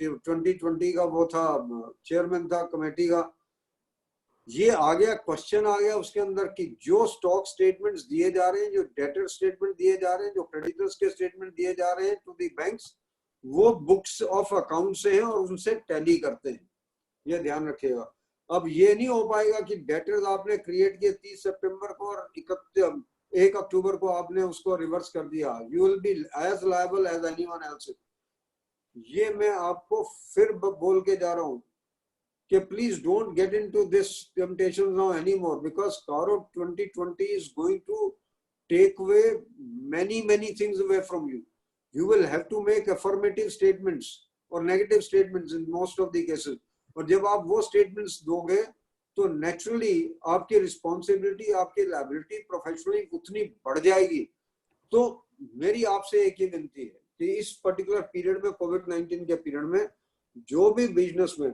2020 का वो था, चेयरमैन था कमेटी का। ये आ गया, क्वेश्चन आ गया उसके अंदर कि जो स्टॉक स्टेटमेंट्स दिए जा रहे हैं, जो डेटर स्टेटमेंट दिए जा रहे हैं, जो क्रेडिटर्स के स्टेटमेंट दिए जा रहे हैं टू दी बैंक्स, वो बुक्स ऑफ अकाउंट से हैं और उनसे टैली करते हैं। ये ध्यान रखिएगा। अब ये नहीं हो पाएगा कि डेटर्स आपने क्रिएट किए 30 सितंबर को और 1 अक्टूबर को आपने उसको रिवर्स कर दिया। You will be as liable as anyone else. ये मैं आपको फिर बोल के जा रहा हूँ कि please don't get into this temptation now anymore, because कारो 2020 is going to take away many things away from you. You will have to make affirmative statements or negative statements in most of the cases. और जब आप वो statements दोगे तो naturally आपकी responsibility, आपकी liability professionally उतनी बढ़ जाएगी। तो मेरी आपसे एक ही विनती है कि इस particular period में, कोविड-19 के period में, जो भी बिजनेस में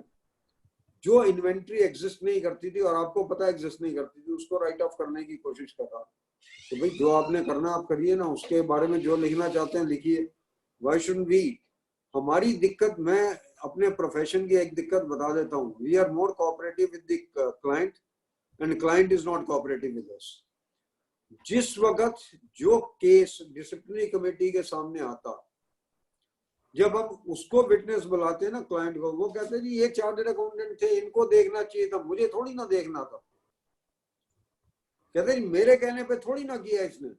जो इन्वेंट्री एग्जिस्ट नहीं करती थी और आपको पता एग्जिस्ट नहीं करती थी, उसको राइट ऑफ करने की कोशिश कर रहा। तो भाई जो आपने करना आप करिए ना, उसके बारे में जो लिखना चाहते हैं लिखिए। Why shouldn't we? हमारी दिक्कत, मैं अपने प्रोफेशन की एक दिक्कत बता देता हूँ। We are more cooperative with the client and client is not cooperative with us. जिस वक्त जो केस डिसिप्लिनरी कमेटी के सामने आता, जब हम उसको विटनेस बुलाते हैं ना क्लाइंट को, वो कहते हैं जी ये चार्टर्ड अकाउंटेंट थे, इनको देखना चाहिए था, मुझे थोड़ी ना देखना था। कहते हैं मेरे कहने पे थोड़ी ना किया इसने,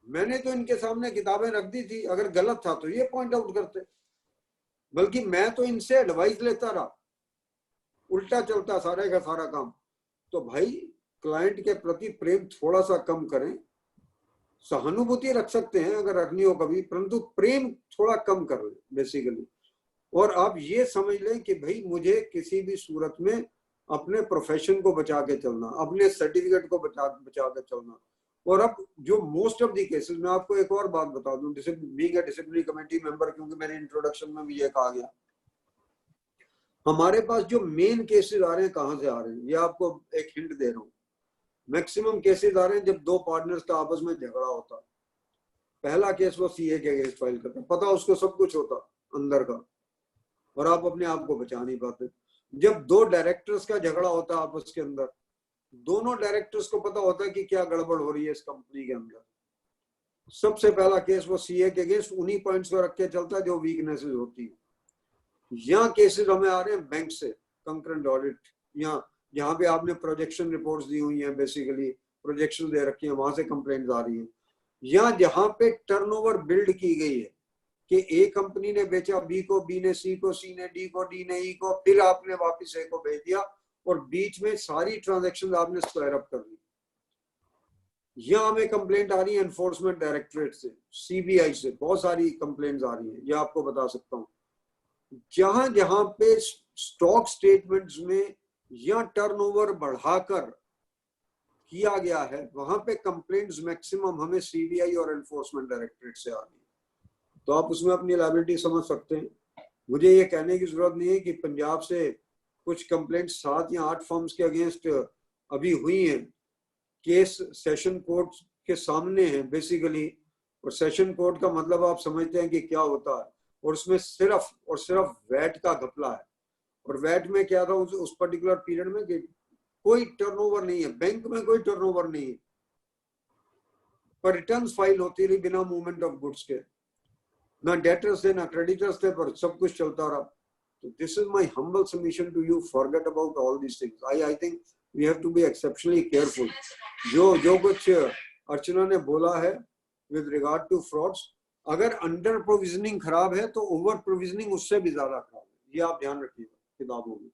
मैंने तो इनके सामने किताबें रख दी थी, अगर गलत था तो ये पॉइंट आउट करते, बल्कि मैं तो इनसे एडवाइस लेता रहा, उल्टा चलता सारे का सारा काम। तो भाई क्लाइंट के प्रति प्रेम थोड़ा सा कम करें। सहानुभूति रख सकते हैं अगर रखनी हो कभी, परंतु प्रेम थोड़ा कम कर लें बेसिकली। और आप ये समझ लें कि भाई मुझे किसी भी सूरत में अपने प्रोफेशन को बचा के चलना, अपने सर्टिफिकेट को बचा के चलना। और अब जो मोस्ट ऑफ दी केसेस, मैं आपको एक और बात बता दूं, being a disciplinary committee member, क्योंकि मेरे इंट्रोडक्शन में भी ये कहा गया, हमारे पास जो मेन केसेस आ रहे हैं कहां से आ रहे हैं, ये आपको एक हिंट दे रहा हूँ। मैक्सिमम केसेस आ रहे हैं जब दो पार्टनर्स का आपस में झगड़ा होता। पहला केस वो सीए के अगेंस्ट फाइल करता, पता उसको सब कुछ होता अंदर का, और आप अपने आप को बचा नहीं पाते। जब दो डायरेक्टर्स का झगड़ा होता आपस के अंदर, दोनों डायरेक्टर्स को पता होता है कि क्या गड़बड़ हो रही है इस कंपनी के अंदर। सबसे पहला केस वो सीए के अगेंस्ट उन्हीं पॉइंट्स को रख के चलता है जो वीकनेसेस होती है। यहाँ केसेस हमें आ रहे हैं बैंक से, कंकरेंट ऑडिट, यहाँ पे आपने प्रोजेक्शन रिपोर्ट्स दी हुई हैं, बेसिकली प्रोजेक्शन दे रखी है, वहां से कंप्लेंट्स आ रही हैं। यहाँ जहाँ पे टर्नओवर बिल्ड की गई है कि ए कंपनी ने बेचा बी को, बी ने सी को, सी ने डी को, डी ने ई को, फिर आपने वापिस ए को भेज दिया और बीच में सारी ट्रांजेक्शन आपने स्क्वायर अप कर दी। यहाँ हमें कंप्लेंट आ रही है एनफोर्समेंट डायरेक्टरेट से, सीबीआई से, बहुत सारी कंप्लेंट्स आ रही है, ये आपको बता सकता हूँ। जहां जहां पे स्टॉक स्टेटमेंट्स में या टर्नओवर बढ़ाकर किया गया है वहां पे कंप्लेंट्स मैक्सिमम हमें सीबीआई और एनफोर्समेंट डायरेक्टरेट से आ रही है। तो आप उसमें अपनी लायबिलिटी समझ सकते हैं। मुझे ये कहने की जरूरत नहीं है कि पंजाब से कुछ कंप्लेंट 7 या 8 फर्म्स के अगेंस्ट अभी हुई हैं, केस सेशन कोर्ट के सामने है बेसिकली, और सेशन कोर्ट का मतलब आप समझते हैं कि क्या होता है, और उसमें सिर्फ और सिर्फ वैट का घपला है। और वैट में क्या था उस पर्टिकुलर पीरियड में कि कोई टर्नओवर नहीं है, बैंक में कोई टर्नओवर नहीं है, पर रिटर्न्स फाइल होती रही बिना मूवमेंट ऑफ गुड्स के, ना डेटर्स थे ना क्रेडिटर्स थे, पर सब कुछ चलता रहा। तो this is my humble submission to you, forget about all these things. I think we have to be exceptionally careful. जो कुछ अर्चना ने बोला है विद रिगार्ड टू फ्रॉड्स, अगर अंडर प्रोविजनिंग खराब है तो ओवर प्रोविजनिंग उससे भी ज्यादा खराब है, ये आप ध्यान रखिएगा किताबों में।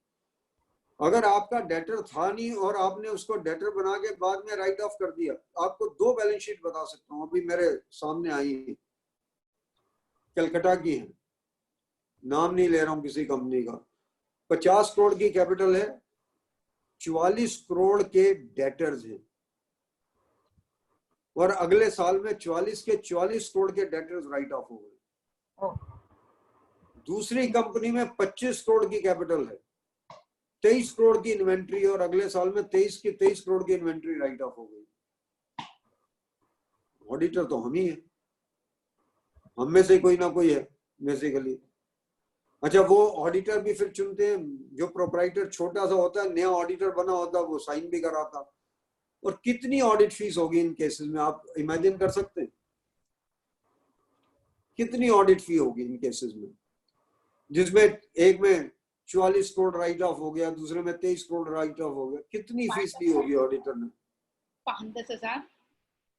अगर आपका डेटर था नहीं और आपने उसको डेटर बना के बाद में राइट ऑफ कर दिया, आपको 2 बैलेंस शीट बता सकता हूं, अभी मेरे सामने आई है, कलकत्ता की है, नाम नहीं ले रहा हूं किसी कंपनी का। 50 करोड़ की कैपिटल है, 44 करोड़ के डेटर्स हैं, और अगले साल में 44 के 44 करोड़ के डेटर्स राइट ऑफ हो गए। दूसरी कंपनी में 25 करोड़ की कैपिटल है, 23 करोड़ की इन्वेंट्री, और अगले साल में 23 करोड़ की इन्वेंट्री राइट ऑफ हो गई। ऑडिटर तो हम ही है, हम में से कोई ना कोई है बेसिकली। अच्छा, वो ऑडिटर भी फिर चुनते हैं, जो प्रोप्राइटर छोटा सा होता है, नया ऑडिटर बना होता है, वो साइन भी कराता। और कितनी ऑडिट फीस होगी इन केसेस में, आप इमेजिन कर सकते हैं कितनी ऑडिट फी होगी इन केसेस में, जिसमें एक में 44 करोड़ राइट ऑफ हो गया, दूसरे में 23 करोड़ राइट ऑफ हो गया, कितनी फीस ली होगी ऑडिटर ने? 5,000।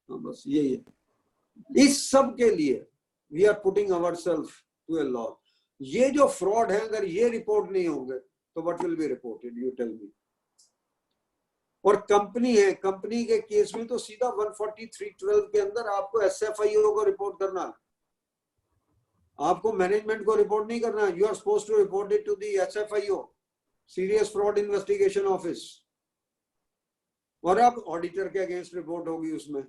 हाँ, बस यही है। इस सब के लिए we are putting ourself to a loss. ये जो फ्रॉड है, अगर ये रिपोर्ट नहीं होंगे तो what will be reported, you tell me. और कंपनी है, कंपनी के केस में तो सीधा 143(12) के अंदर आपको SFIO को रिपोर्ट करना है, आपको मैनेजमेंट को रिपोर्ट नहीं करना है। You are supposed to report it to the SFIO, serious fraud investigation office, और अब ऑडिटर के अगेंस्ट रिपोर्ट होगी उसमें।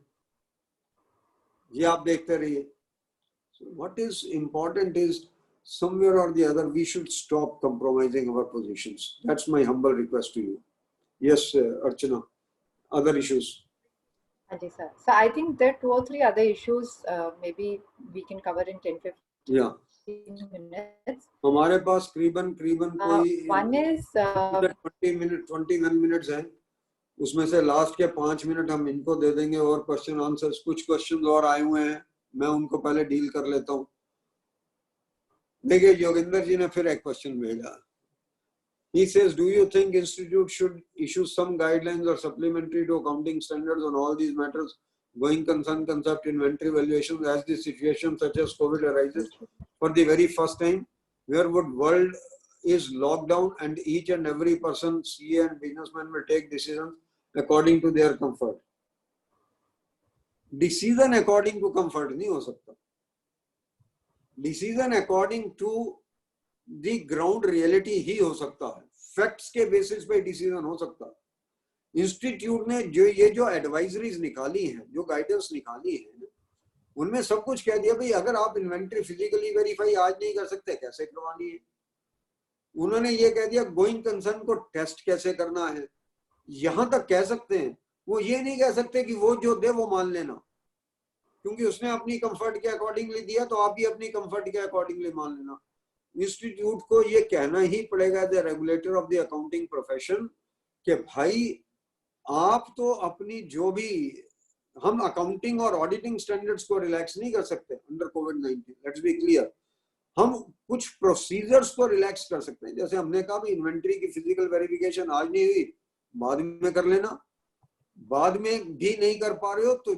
ये आप देखते रहिए। What is important is somewhere or the other we should stop compromising our positions. That's my humble request to you. Yes, Archana, other issues. Ji sir. So I think there are 2 or 3 other issues maybe we can cover in 10-15 Yeah. minutes. हमारे पास करीबन कोई one is 21 minutes है, उसमें से last के 5 minute हम इनको दे देंगे, और क्वेश्चन आंसर्स, कुछ क्वेश्चन और आए हुए हैं, मैं उनको पहले डील कर लेता हूँ। देखिए, योगिंदर जी ने फिर एक क्वेश्चन भेजा। He says, do you think institute should issue some guidelines or supplementary to accounting standards on all these matters, going concern, concept, inventory valuations, as the situation such as COVID arises for the very first time, where world is locked down and each and every person, CA and businessman, will take decisions according to their comfort. Decision according to comfort नहीं हो सकता। Decision according to the ground reality ही हो सकता है, facts के basis पे decision हो सकता है। इंस्टीट्यूट ने जो एडवाइजरीज निकाली हैं, जो गाइडेंस निकाली है, उनमें सब कुछ कह दिया भाई, अगर आप इन्वेंट्री फिजिकली वेरीफाई आज नहीं कर सकते, कैसे करवानी है। उन्होंने ये कह दिया गोइंग कंसर्न को टेस्ट कैसे करना है, यहां तक कह सकते हैं। वो ये नहीं कह सकते कि वो जो दे वो मान लेना, क्योंकि उसने अपनी कंफर्ट के अकॉर्डिंगली दिया, तो आप भी अपनी कंफर्ट के अकॉर्डिंगली मान लेना। इंस्टीट्यूट को ये कहना ही पड़ेगा the regulator of the accounting profession कि भाई आप तो अपनी जो भी, हम अकाउंटिंग और ऑडिटिंग स्टैंडर्ड्स को रिलैक्स नहीं कर सकते under covid, let's be clear. हम कुछ प्रोसीजर्स को रिलैक्स कर सकते हैं, जैसे हमने कहा इन्वेंट्री की फिजिकल वेरिफिकेशन आज नहीं हुई, बाद में कर लेना, बाद में भी नहीं कर पा रहे हो तो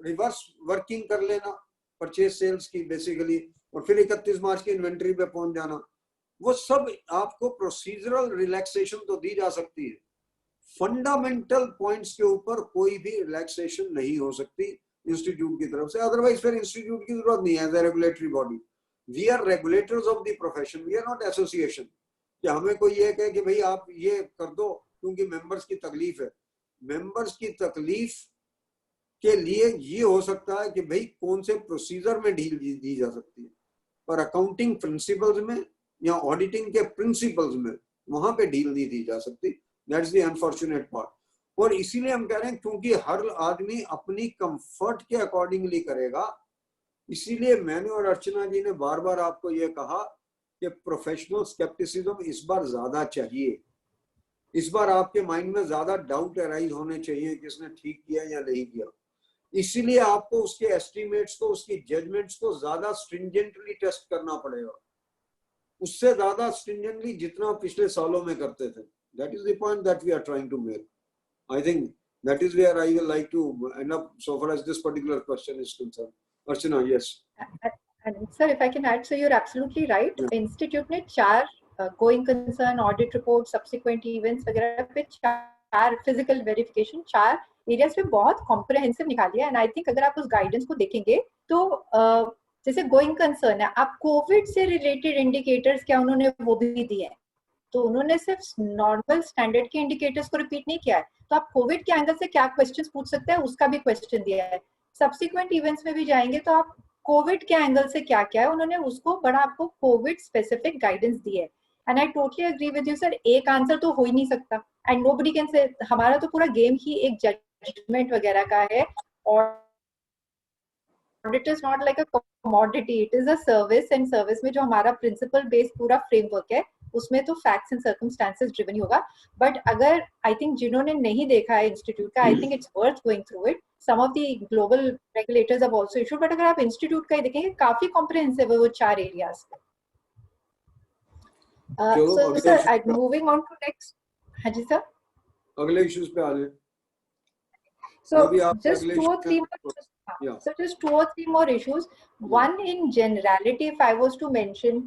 रिवर्स वर्किंग कर लेना परचेज सेल्स की बेसिकली, और फिर 31 मार्च की इन्वेंट्री पे पहुंच जाना। वो सब आपको प्रोसीजरल रिलैक्सेशन तो दी जा सकती है, फंडामेंटल पॉइंट्स के ऊपर कोई भी रिलैक्सेशन नहीं हो सकती इंस्टीट्यूट की तरफ से। अदरवाइज फिर इंस्टीट्यूट की जरूरत नहीं है as a regulatory body. We are regulators of the profession, we are not association कि हमें कोई ये कहे कि भाई आप ये कर दो क्योंकि मेंबर्स की तकलीफ है। मेंबर्स की तकलीफ के लिए ये हो सकता है कि भाई कौन से प्रोसीजर में ढील दी जा सकती है, पर अकाउंटिंग प्रिंसिपल्स में या ऑडिटिंग के प्रिंसिपल्स में वहां पे ढील नहीं दी जा सकती। That's the unfortunate part. और इसीलिए हम कह रहे हैं क्योंकि हर आदमी अपनी कंफर्ट के अकॉर्डिंगली करेगा, इसीलिए मैंने और अर्चना जी ने बार बार आपको ये कहा कि प्रोफेशनल स्केप्टिसिज्म इस बार ज्यादा चाहिए। इस बार आपके माइंड में ज्यादा डाउट अराइज होने चाहिए कि इसने ठीक किया या नहीं किया। इसीलिए आपको उसके एस्टिमेट्स को, उसकी जजमेंट्स को ज्यादा स्ट्रिंजेंटली टेस्ट करना पड़ेगा, उससे ज्यादा स्ट्रिंजेंटली जितना पिछले सालों में करते थे। That is the point that we are trying to make. I think that is where I will like to end up so far as this particular question is concerned. Archana, yes. And sir, if I can add, so you're absolutely right. Institute ने 4 going concern, audit report, subsequent events वगैरह पे 4 physical verification 4 areas पे बहुत comprehensive निकाली है। And I think अगर आप उस guidance को देखेंगे तो जैसे going concern है, आप COVID से related indicators क्या उन्होंने वो भी दिए हैं। तो उन्होंने सिर्फ नॉर्मल स्टैंडर्ड के इंडिकेटर्स को रिपीट नहीं किया है, तो आप कोविड के एंगल से क्या क्वेश्चंस पूछ सकते हैं उसका भी क्वेश्चन दिया है। सब्सिक्वेंट इवेंट्स में भी जाएंगे तो आप कोविड के एंगल से क्या क्या है उन्होंने उसको बड़ा आपको कोविड स्पेसिफिक गाइडेंस दी है। And I totally agree with you sir, एक आंसर तो हो ही नहीं सकता एंड नोबडी कैन से, हमारा तो पूरा गेम ही एक जजमेंट वगैरह का है। और audit is not like a commodity, it is a service, and service में जो हमारा प्रिंसिपल बेस्ड पूरा फ्रेमवर्क है उसमें तो फैक्ट्स एंड सर्कमस्टांसेस ड्रिवन ही होगा। बट अगर आई थिंक जिन्होंने नहीं देखा है इंस्टीट्यूट का, I think it's worth going through it. Some of the global regulators have also issued, but अगर आप इंस्टीट्यूट का ही देखेंगे काफी कॉम्प्रिहेंसिव है वो 4 areas. So sir moving on to next. हाँ जी सर, अगले इश्यूज पे आ जाए। So just 2 or 3 more, yeah. So just 2 or 3 more issues. One in generality, if I was to mention,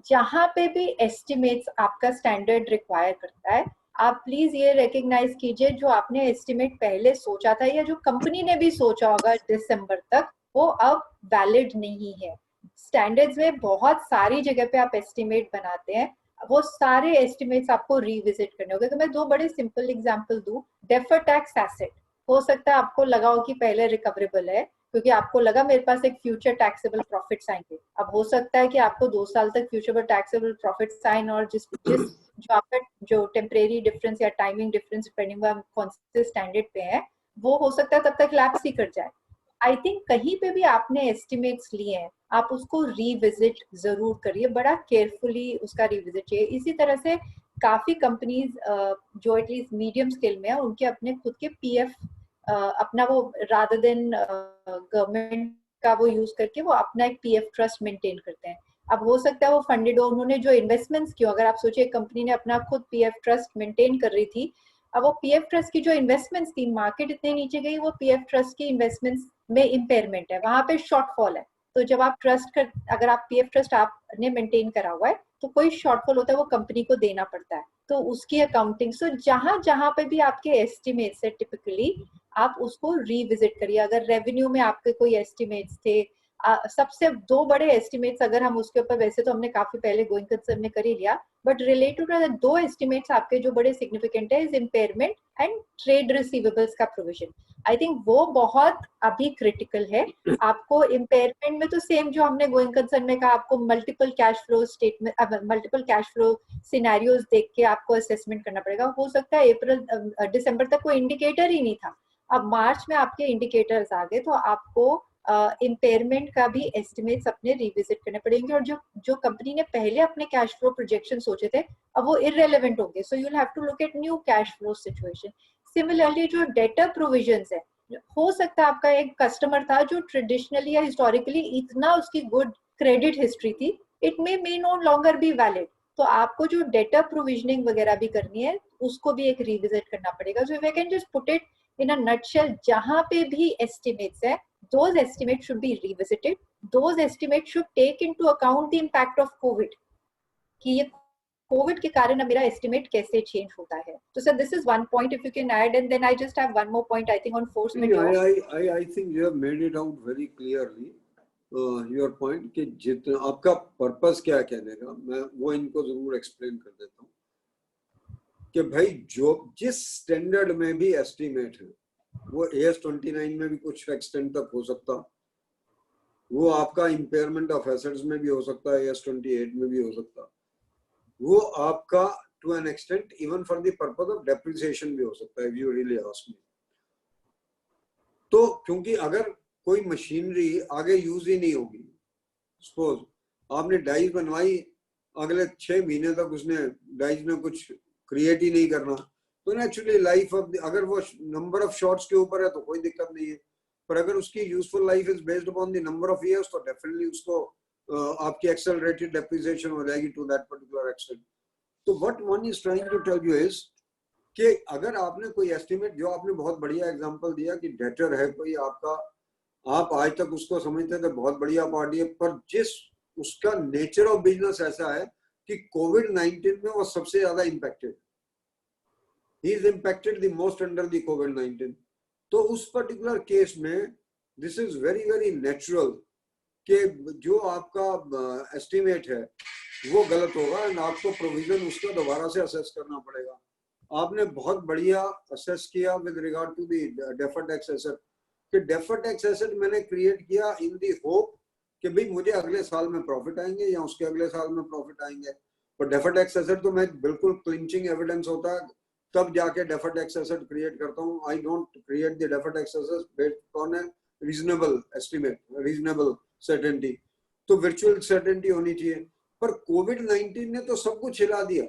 जहाँ पे भी estimates आपका standard require करता है, आप प्लीज ये recognize कीजिए जो आपने estimate पहले सोचा था या जो कंपनी ने भी सोचा होगा दिसंबर तक, वो अब valid नहीं है। Standards में बहुत सारी जगह पे आप estimate बनाते हैं, वो सारे estimates आपको revisit करने होंगे। तो मैं 2 बड़े simple example दूं। Deferred tax asset, हो सकता है आपको लगा हो कि पहले रिकवरेबल है क्योंकि आपको लगा मेरे पास एक फ्यूचर टैक्सेबल प्रॉफिट्स आएंगे। अब हो सकता है कि आपको 2 साल तक फ्यूचर टैक्सेबल प्रॉफिट्स आए और जिस जो आपका जो टेम्परेरी डिफरेंस या टाइमिंग डिफरेंस डिपेंडिंग ऑन कौन से स्टैंडर्ड पे है वो हो सकता है तब तक लैप्स ही कर जाए। आई थिंक कहीं पे भी आपने एस्टिमेट्स लिए हैं आप उसको रिविजिट जरूर करिए, बड़ा केयरफुली उसका रिविजिट चाहिए। इसी तरह से काफी कंपनीज जो एटलीस्ट मीडियम स्केल में है उनके अपने खुद के पीएफ अपना वो रादर देन गवर्नमेंट का वो यूज करके वो अपना एक पीएफ ट्रस्ट मेंटेन करते हैं। अब हो सकता है वो फंडेड हो, उन्होंने जो इन्वेस्टमेंट्स किया, अगर आप सोचिए कंपनी ने अपना खुद पीएफ ट्रस्ट मेंटेन कर रही थी, अब वो पीएफ ट्रस्ट की जो इन्वेस्टमेंट्स थी, मार्केट इतने नीचे गई, वो पीएफ ट्रस्ट की इन्वेस्टमेंट्स में इम्पेयरमेंट है, वहां पे शॉर्टफॉल है। तो जब आप ट्रस्ट कर, अगर आप पीएफ ट्रस्ट आपने मेंटेन करा हुआ है तो कोई शॉर्टफॉल होता है वो कंपनी को देना पड़ता है, तो उसकी अकाउंटिंग। सो जहां जहां पे भी आपके एस्टिमेट्स है टिपिकली आप उसको रिविजिट करिए। अगर रेवेन्यू में आपके कोई एस्टिमेट्स थे, सबसे 2 बड़े एस्टिमेट्स अगर हम उसके ऊपर, वैसे तो हमने काफी पहले गोइंग कंसर्न में कर ही लिया, बट रिलेटेड टू 2 एस्टिमेट्स आपके जो बड़े सिग्निफिकेंट है is impairment and trade receivables का प्रोविजन। आई थिंक वो बहुत अभी क्रिटिकल है। आपको इम्पेयरमेंट में तो सेम जो हमने गोइंग कंसर्न में कहा, आपको multiple cash flow statement, multiple cash flow scenarios देख के आपको असेसमेंट करना पड़ेगा। हो सकता है दिसंबर तक कोई इंडिकेटर ही नहीं था, अब मार्च में आपके इंडिकेटर्स आ गए, तो आपको इम्पेयरमेंट का भी एस्टिमेट्स अपने रिविजिट करने पड़ेंगे। और जो कंपनी ने पहले अपने कैश फ्लो प्रोजेक्शन सोचे थे अब वो इररेलेवेंट होंगे, so you will have to look at new cash flow situation. Similarly जो डेटर प्रोविजंस है, हो सकता है आपका एक कस्टमर था जो ट्रेडिशनली या हिस्टोरिकली इतना उसकी गुड क्रेडिट हिस्ट्री थी, it may no longer be valid, तो आपको जो डेटर प्रोविजनिंग वगैरह भी करनी है उसको भी एक रिविजिट करना पड़ेगा। So if I can just put it in a nutshell, जहां पे भी estimates है, those estimates should be revisited, those estimates should take into account the impact of COVID, कि ये COVID के कारण मेरा estimate कैसे change होता है। तो sir, this is one point if you can add, and then I just have one more point I think on force majeure. I think you have made it out very clearly, your point कि जितना आपका purpose क्या कहने का, मैं वो इनको जरूर एक्सप्लेन कर देता हूँ कि भाई जो जिस स्टैंडर्ड में भी एस्टिमेट है, वो AS29 में भी कुछ एक्सटेंट तक हो सकता, वो आपका इम्पेयरमेंट ऑफ एसेट्स में भी हो सकता है, AS28 में भी हो सकता, वो आपका to an extent even for the purpose of depreciation भी हो सकता है, if you really ask me. तो क्योंकि अगर कोई मशीनरी आगे यूज ही नहीं होगी, सपोज आपने डाइज बनवाई, अगले 6 महीने तक उसने डाइज में कुछ क्रिएट ही नहीं करना, तो नेचुरली लाइफ ऑफ अगर वो नंबर ऑफ शॉट्स के ऊपर है तो कोई दिक्कत नहीं है, पर अगर उसकी useful life is based upon the number of years तो डेफिनेटली उसको आपकी एक्सेलरेटेड डेप्रिसिएशन हो जाएगी टू दैट पर्टिकुलर एक्सटेंट। तो what one is trying to tell you is कि अगर आपने कोई एस्टिमेट, जो आपने बहुत बढ़िया एग्जांपल दिया कि डेटर है कोई आपका, आप आज तक उसको समझते थे बहुत बढ़िया पार्टी है, पर जिस उसका नेचर ऑफ बिजनेस ऐसा है कि कोविड-19 में वो सबसे ज्यादा इंपैक्टेड, ही is impacted the most under the कोविड-19। तो उस पर्टिकुलर केस में this is very very natural कि जो आपका एस्टिमेट है वो गलत होगा एंड आपको प्रोविजन उसका दोबारा से असेस करना पड़ेगा। आपने बहुत बढ़िया असेस किया with regard to the deferred tax asset, कि डेफर्ड टैक्स एसेट मैंने क्रिएट किया इन दी होप कि भाई मुझे अगले साल में प्रॉफिट आएंगे या उसके अगले साल में प्रॉफिट आएंगे, पर डेफर्ड टैक्स एसेट तो मैं बिल्कुल क्लिंचिंग एविडेंस होता है तब जाके डेफर्ड टैक्स एसेट क्रिएट करता हूँ। I don't create the deferred tax asset based on A reasonable estimate, reasonable certainty, तो वर्चुअल सर्टेनिटी होनी चाहिए। पर कोविड-19 ने तो सब कुछ हिला दिया,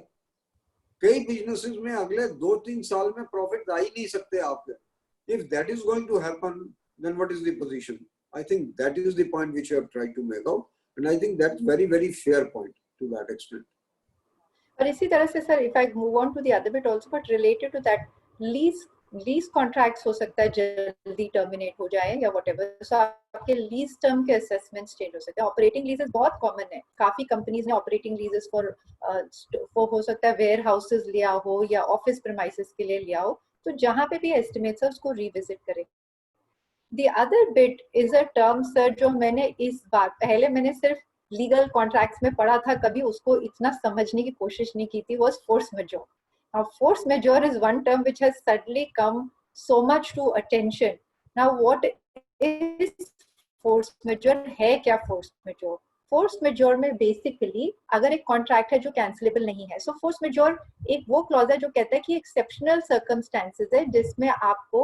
कई बिजनेसेस में अगले 2-3 साल में प्रॉफिट आ ही नहीं सकते आपके। If that is going to happen, then what is the position? I think that is the point which you have tried to make out, and I think that's very very fair point to that extent. और इसी तरह से sir, if I move on to the other bit also, but related to that, lease contracts हो सकता है जल्दी terminate हो जाए या whatever, so आपके लीज टर्म के असेसमेंट्स चेंज हो सकते हैं। ऑपरेटिंग लीजेस बहुत कॉमन है, काफी कंपनीज ने ऑपरेटिंग लीजेस फॉर हो सकता है वेयर हाउसेस लिया हो या ऑफिस प्रीमाइसेस के लिए लिया हो, तो जहां पे भी एस्टिमेट्स है उसको रिविजिट करें। The other bit is a term sir जो मैंने इस बार पहले मैंने सिर्फ लीगल कॉन्ट्रैक्ट्स में पढ़ा था, कभी उसको इतना समझने की कोशिश नहीं की थी, was force majeure. Now force majeure is one term which has suddenly come so much to attention. Now what is force majeure? है क्या force majeure? फोर्स मेजोर में बेसिकली अगर एक कॉन्ट्रैक्ट है जो कैंसिलेबल नहीं है, सो फोर्स मेजोर एक वो क्लॉज है जो कहता है कि एक्सेप्शनल सर्कमस्टेंसेस है जिसमें आपको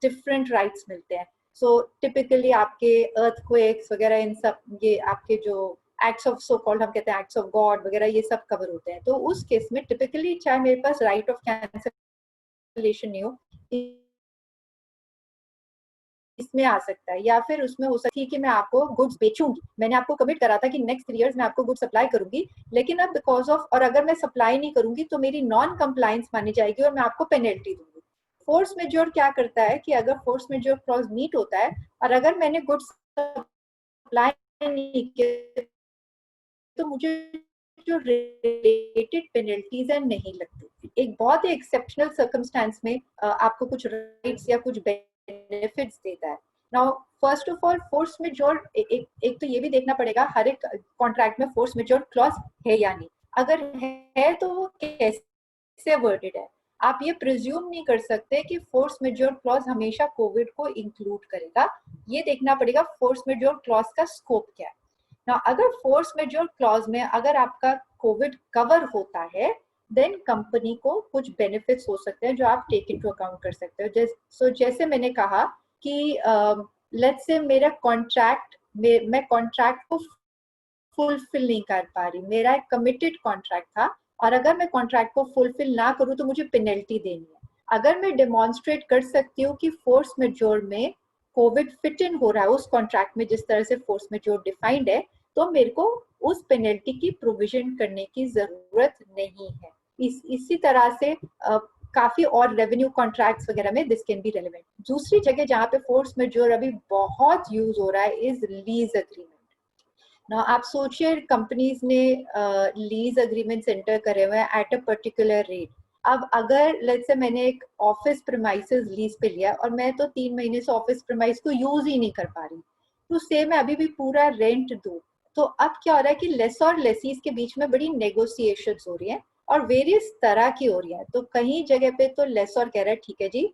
डिफरेंट राइट्स मिलते हैं। सो टिपिकली आपके अर्थक्वेक्स वगैरह, इन सब ये आपके जो एक्ट्स ऑफ सो कॉल्ड हम कहते हैं एक्ट्स ऑफ गॉड वगैरह, ये सब कवर होते हैं। तो उस केस में टिपिकली चाहे मेरे पास राइट ऑफ कैंसिलेशन नहीं हो, इसमें आ सकता है, या फिर उसमें हो सकती है कि मैं आपको गुड्स बेचूंगी, मैंने आपको कमिट करा था कि नेक्स्ट 3 इयर्स में आपको गुड्स सप्लाई करूंगी, लेकिन अब बिकॉज ऑफ, और अगर मैं सप्लाई नहीं करूंगी तो मेरी नॉन कंप्लायंस मानी जाएगी और मैं आपको पेनल्टी दूंगी। फोर्स मेजोर क्या करता है कि अगर फोर्स मेजोर क्लॉज मीट होता है और अगर मैंने गुड्स सप्लाई नहीं किए तो मुझे जो रिलेटेड पेनल्टीज है नहीं लगती। एक बहुत ही एक्सेप्शनल सर्कमस्टेंस में आपको कुछ राइट्स या कुछ बेनिफिट्स देता है। Now first of all force majeure एक तो ये भी देखना पड़ेगा हर एक कॉन्ट्रैक्ट में फोर्स मेजोर क्लॉज है या नहीं, अगर है तो वो कैसे वर्डेड है। आप ये प्रिज्यूम नहीं कर सकते कि फोर्स मेजोर क्लॉज हमेशा कोविड को इंक्लूड करेगा, ये देखना पड़ेगा फोर्स मेजोर क्लॉज का स्कोप क्या है। ना अगर फोर्स मेजोर क्लॉज में अगर आपका कोविड कवर होता है देन कंपनी को कुछ बेनिफिट्स हो सकते हैं जो आप टेक इनटू अकाउंट कर सकते हो। जैसे मैंने कहा कि लेट्स से मेरा कॉन्ट्रैक्ट, मैं कॉन्ट्रैक्ट को फुलफिल नहीं कर पा रही, मेरा एक कमिटेड कॉन्ट्रैक्ट था और अगर मैं कॉन्ट्रैक्ट को फुलफिल ना करूं तो मुझे पेनल्टी देनी है। अगर मैं डेमोन्स्ट्रेट कर सकती हूँ कि फोर्स मेजोर में कोविड फिट इन हो रहा है उस कॉन्ट्रैक्ट में जिस तरह से फोर्स मेजोर डिफाइंड है, तो मेरे को उस पेनल्टी की प्रोविजन करने की जरूरत नहीं है। इसी तरह से काफी और रेवेन्यू कॉन्ट्रैक्ट्स वगैरह में दिस कैन बी रेलेवेंट। दूसरी जगह जहाँ पे फोर्स मेजोर अभी बहुत यूज हो रहा है इज लीज अग्रीमेंट। ना आप सोचिए कंपनीज ने लीज अग्रीमेंट एंटर करे हुए हैं एट अ पर्टिकुलर रेट। अब अगर लेट्स से मैंने एक ऑफिस प्रीमाइसेस लीज पे लिया और मैं तो 3 महीने से ऑफिस प्रीमाइस को यूज ही नहीं कर पा रही, तो से मैं अभी भी पूरा रेंट दूं, तो अब क्या हो रहा है कि लेस और लेसीज के बीच में बड़ी नेगोशिएशंस हो रही है और वेरियस तरह की हो रही है। तो कहीं जगह पे तो लेस और कह रहा है ठीक है जी,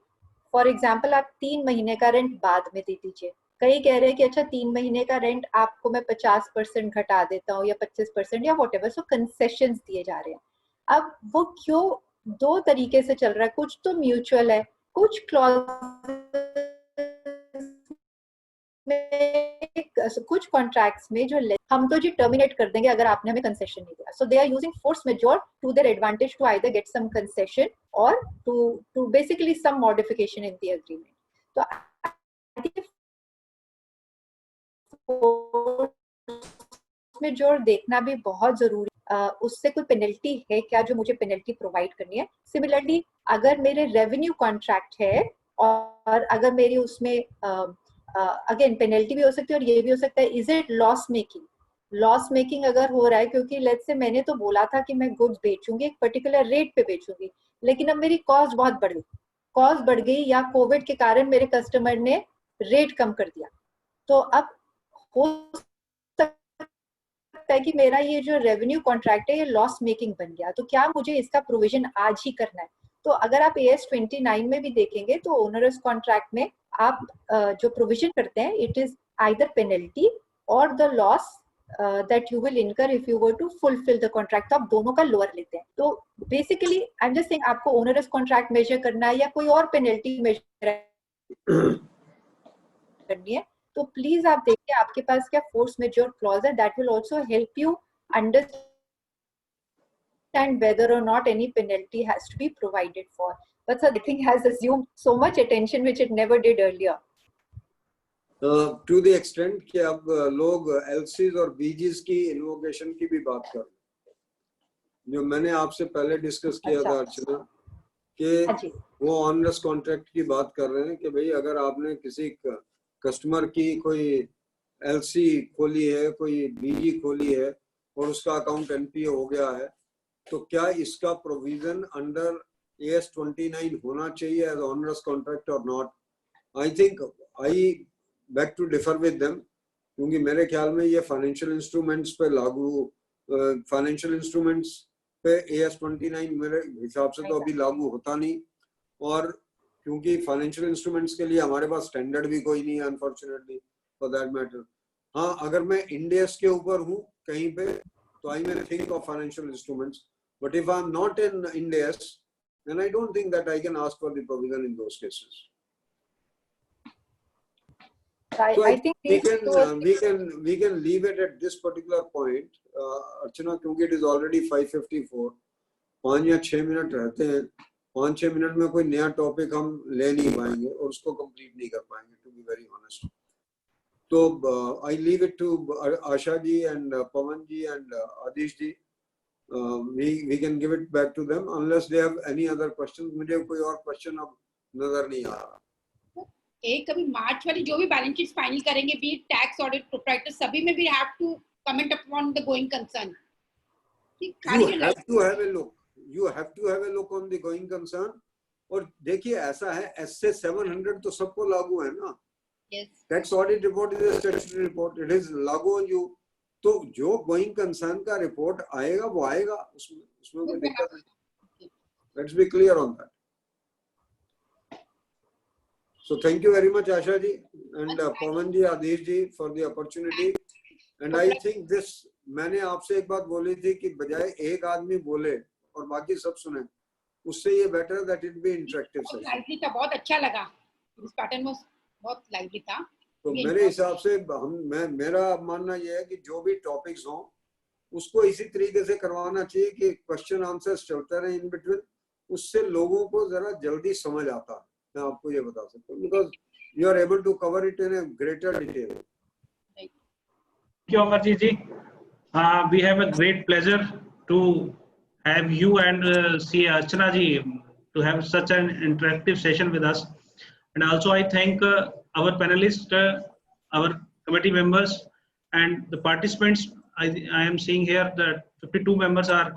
फॉर एग्जाम्पल आप 3 महीने का रेंट बाद में दे दीजिए। कई कह रहे हैं कि अच्छा 3 महीने का रेंट आपको मैं 50% घटा देता हूँ या 25% या वॉट एवर, सो कंसेशंस दिए जा रहे हैं। अब वो क्यों दो तरीके से चल रहा है, कुछ तो म्यूचुअल है, कुछ क्लॉज में, कुछ कॉन्ट्रैक्ट्स में जो हम तो जी टर्मिनेट कर देंगे अगर आपने हमें कंसेशन नहीं दिया। So they are using force majeure to their advantage to either get some concession और to basically some modification in the agreement. तो आई थिंक में जोर देखना भी बहुत जरूरी। उससे कोई पेनल्टी है क्या जो मुझे पेनल्टी प्रोवाइड करनी है? सिमिलरली अगर मेरे रेवेन्यू कॉन्ट्रैक्ट है और अगर मेरी उसमें अगेन पेनल्टी भी हो सकती है और ये भी हो सकता है, is it loss making? Loss making अगर हो रहा है, क्योंकि लेट्स से मैंने तो बोला था कि मैं गुड्स बेचूंगी एक पर्टिकुलर रेट पे बेचूंगी, लेकिन अब मेरी कॉस्ट बहुत बढ़ गई, कॉस्ट बढ़ गई या कोविड के कारण मेरे कस्टमर ने रेट कम कर दिया, तो अब हो सकता है कि मेरा ये जो रेवेन्यू कॉन्ट्रैक्ट है ये लॉस मेकिंग बन गया। तो क्या मुझे इसका प्रोविजन आज ही करना है? तो अगर आप AS 29 में भी देखेंगे तो ओनरस कॉन्ट्रैक्ट में आप जो प्रोविजन करते हैं, इट इज आइदर पेनल्टी और the loss that you will incur if you were to fulfill the contract। तो आप दोनों का लोअर लेते हैं। तो basically I am just saying आपको ओनरस कॉन्ट्रैक्ट मेजर करना है या कोई और पेनल्टी मेजर करनी है, तो प्लीज आप देखिए आपके पास क्या फोर्स मेजोर क्लॉज है। That will also help you understand whether or not any penalty has to be provided for. But sir, I think has assumed so much attention which it never did earlier. To the extent कि अब लोग LCs और BGs की invocation की भी बात कर रहे हैं, जो मैंने आपसे पहले डिस्कस किया था अर्चना, कि वो ऑनरस कॉन्ट्रैक्ट की बात कर रहे हैं कि भाई अगर आपने किसी कस्टमर की कोई LC खोली है, कोई BG खोली है और उसका अकाउंट NPA हो गया है, तो क्या इसका प्रोविजन अंडर AS 29 होना चाहिए एज ऑनरस कॉन्ट्रैक्ट और not? I think I back to differ with them, क्योंकि मेरे ख्याल में ये फाइनेंशियल इंस्ट्रूमेंट्स पे लागू, फाइनेंशियल इंस्ट्रूमेंट्स पे AS 29 मेरे हिसाब से तो अभी लागू होता नहीं, और क्योंकि फाइनेंशियल इंस्ट्रूमेंट्स के लिए हमारे पास स्टैंडर्ड भी कोई नहीं है अनफॉर्चुनेटली फॉर दैट मैटर। हाँ, अगर मैं इंडेस के ऊपर हूँ कहीं पे तो I may think of financial instruments, but if I am not in Ind AS then I don't think that I can ask for the provision in those cases. So I think we can leave it at this particular point, Archana, क्योंकि it is already 5:54, 5 या 6 minute रहते हैं, 5-6 minute में कोई नया topic हम ले नहीं पाएंगे और उसको कंप्लीट नहीं कर पाएंगे, to be very honest. तो I leave it to Asha ji and Pawan ji and Adish ji. We can give it back to them unless they have any other questions. मुझे कोई और क्वेश्चन अब नजर नहीं आ रहा। एक कभी मार्च वाली जो भी बैलेंस शीट फाइनल करेंगे, बी टैक्स ऑडिट प्रोप्राइटर, सभी में we have to comment upon the going concern. You have to have a look. You have to have a look on the going concern. और देखिए ऐसा है, SA 700 तो सबको लागू है ना। Yes. Tax audit report is a statutory report. It is लागू on you. तो जो गोइंग कंसर्न का रिपोर्ट आएगा वो आएगा, उसमें कोई दिक्कत नहीं। Let's be clear on that. So thank you very much Asha ji and Pawan ji, Adish ji for the opportunity. And I think this, मैंने आपसे एक बात बोली थी कि बजाय एक आदमी बोले और बाकी सब सुने, उससे ये better that it be interactive session. Lively था, बहुत अच्छा लगा, इस पैटर्न में बहुत लाइवली था। तो मेरे हिसाब से मेरा मानना यह है कि जो भी टॉपिक्स हों उसको इसी तरीके से करवाना चाहिए कि क्वेश्चन आंसर्स चलते रहे इन बिटवीन, उससे लोगों को जरा जल्दी समझ आता है। मैं आपको ये बता सकता हूँ, because you are able to cover it in a greater detail. Thank you, Amarjit ji. We have a great pleasure to have you and see Archana ji to have such an interactive session with us. And also I thank our panelists, our committee members and the participants. I am seeing here that 52 members are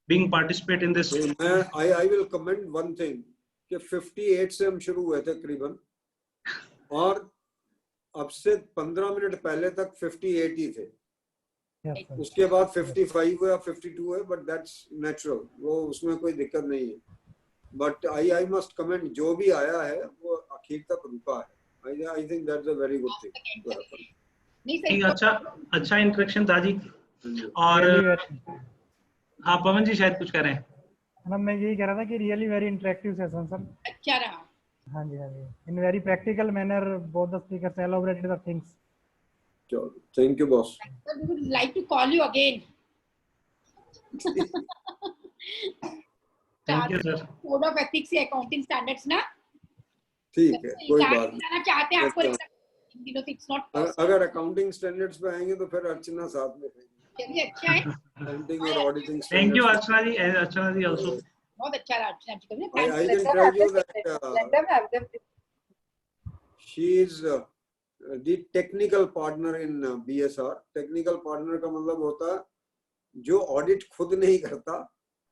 being participate in this. I will comment one thing कि 58 से हम शुरू हुए थे करीबन, और अब से 15 मिनट पहले तक 58 ही थे। Yes, sir. उसके बाद 55 है या 52 है, बट दैट्स नेचुरल, वो उसमें कोई दिक्कत नहीं है. बट आई मस्ट कमेंट, जो भी आया है वो आखिर तक रुका है. आई think that's a very good thing. नहीं नहीं, सर, अच्छा इंटरेक्शन था जी. और Really very- हाँ पवन जी शायद कुछ कह रहे हैं. मतलब मैं यही कह रहा था कि really very interactive session sir. अच्छा रहा. हाँ जी, हाँ जी. In very practical manner both the speakers elaborated the things. Thank you boss. Sir, we would like to call you again. Thank you sir. Code of ethics या accounting standards ना. ठीक है, कोई बात नहीं. जाना चाहते हैं आपको Yes, इन दिनों से. It's not possible. अगर अकाउंटिंग स्टैंडर्ड्स पे आएंगे तो फिर अर्चना साथ में रहेंगी. चलिए अच्छा है. अकाउंटिंग और auditing. Thank you Archana ji. Archana ji also. बहुत अच्छा रहा अर्चना जी का. I Let can them tell have you them. that Let them have them. she is the technical partner in BSR. Technical partner का मतलब होता है जो ऑडिट खुद नहीं करता,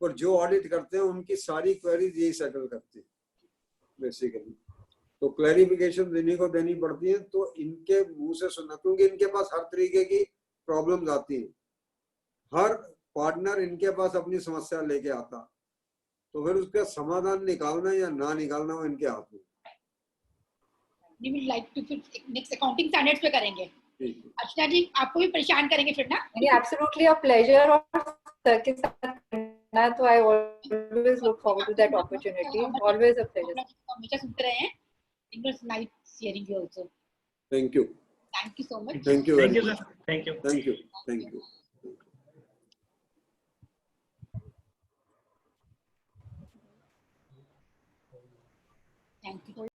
और जो ऑडिट करते हैं उनकी सारी क्वेरीज यही सेटल करती है बेसिकली. तो क्लैरिफिकेशन देने को देनी पड़ती है, तो इनके मुंह से सुनना, क्योंकि इनके पास हर तरीके की प्रॉब्लम्स आती हैं. हर पार्टनर इनके पास अपनी समस्या लेके आता, तो फिर उसका समाधान निकालना या ना निकालना वो इनके हाथ में. We would like to next accounting standards पे करेंगे. ठीक है. अर्चना जी आपको भी परेशान करेंगे फिर ना. नहीं, absolutely a pleasure. और सर के साथ करना, तो I always look forward to that opportunity. Always a pleasure. हमेशा सुनते रहे हैं. It was nice hearing you also. Thank you. Thank you so much. Thank you. Thank you sir. Thank you. Thank you. Thank you. Thank you.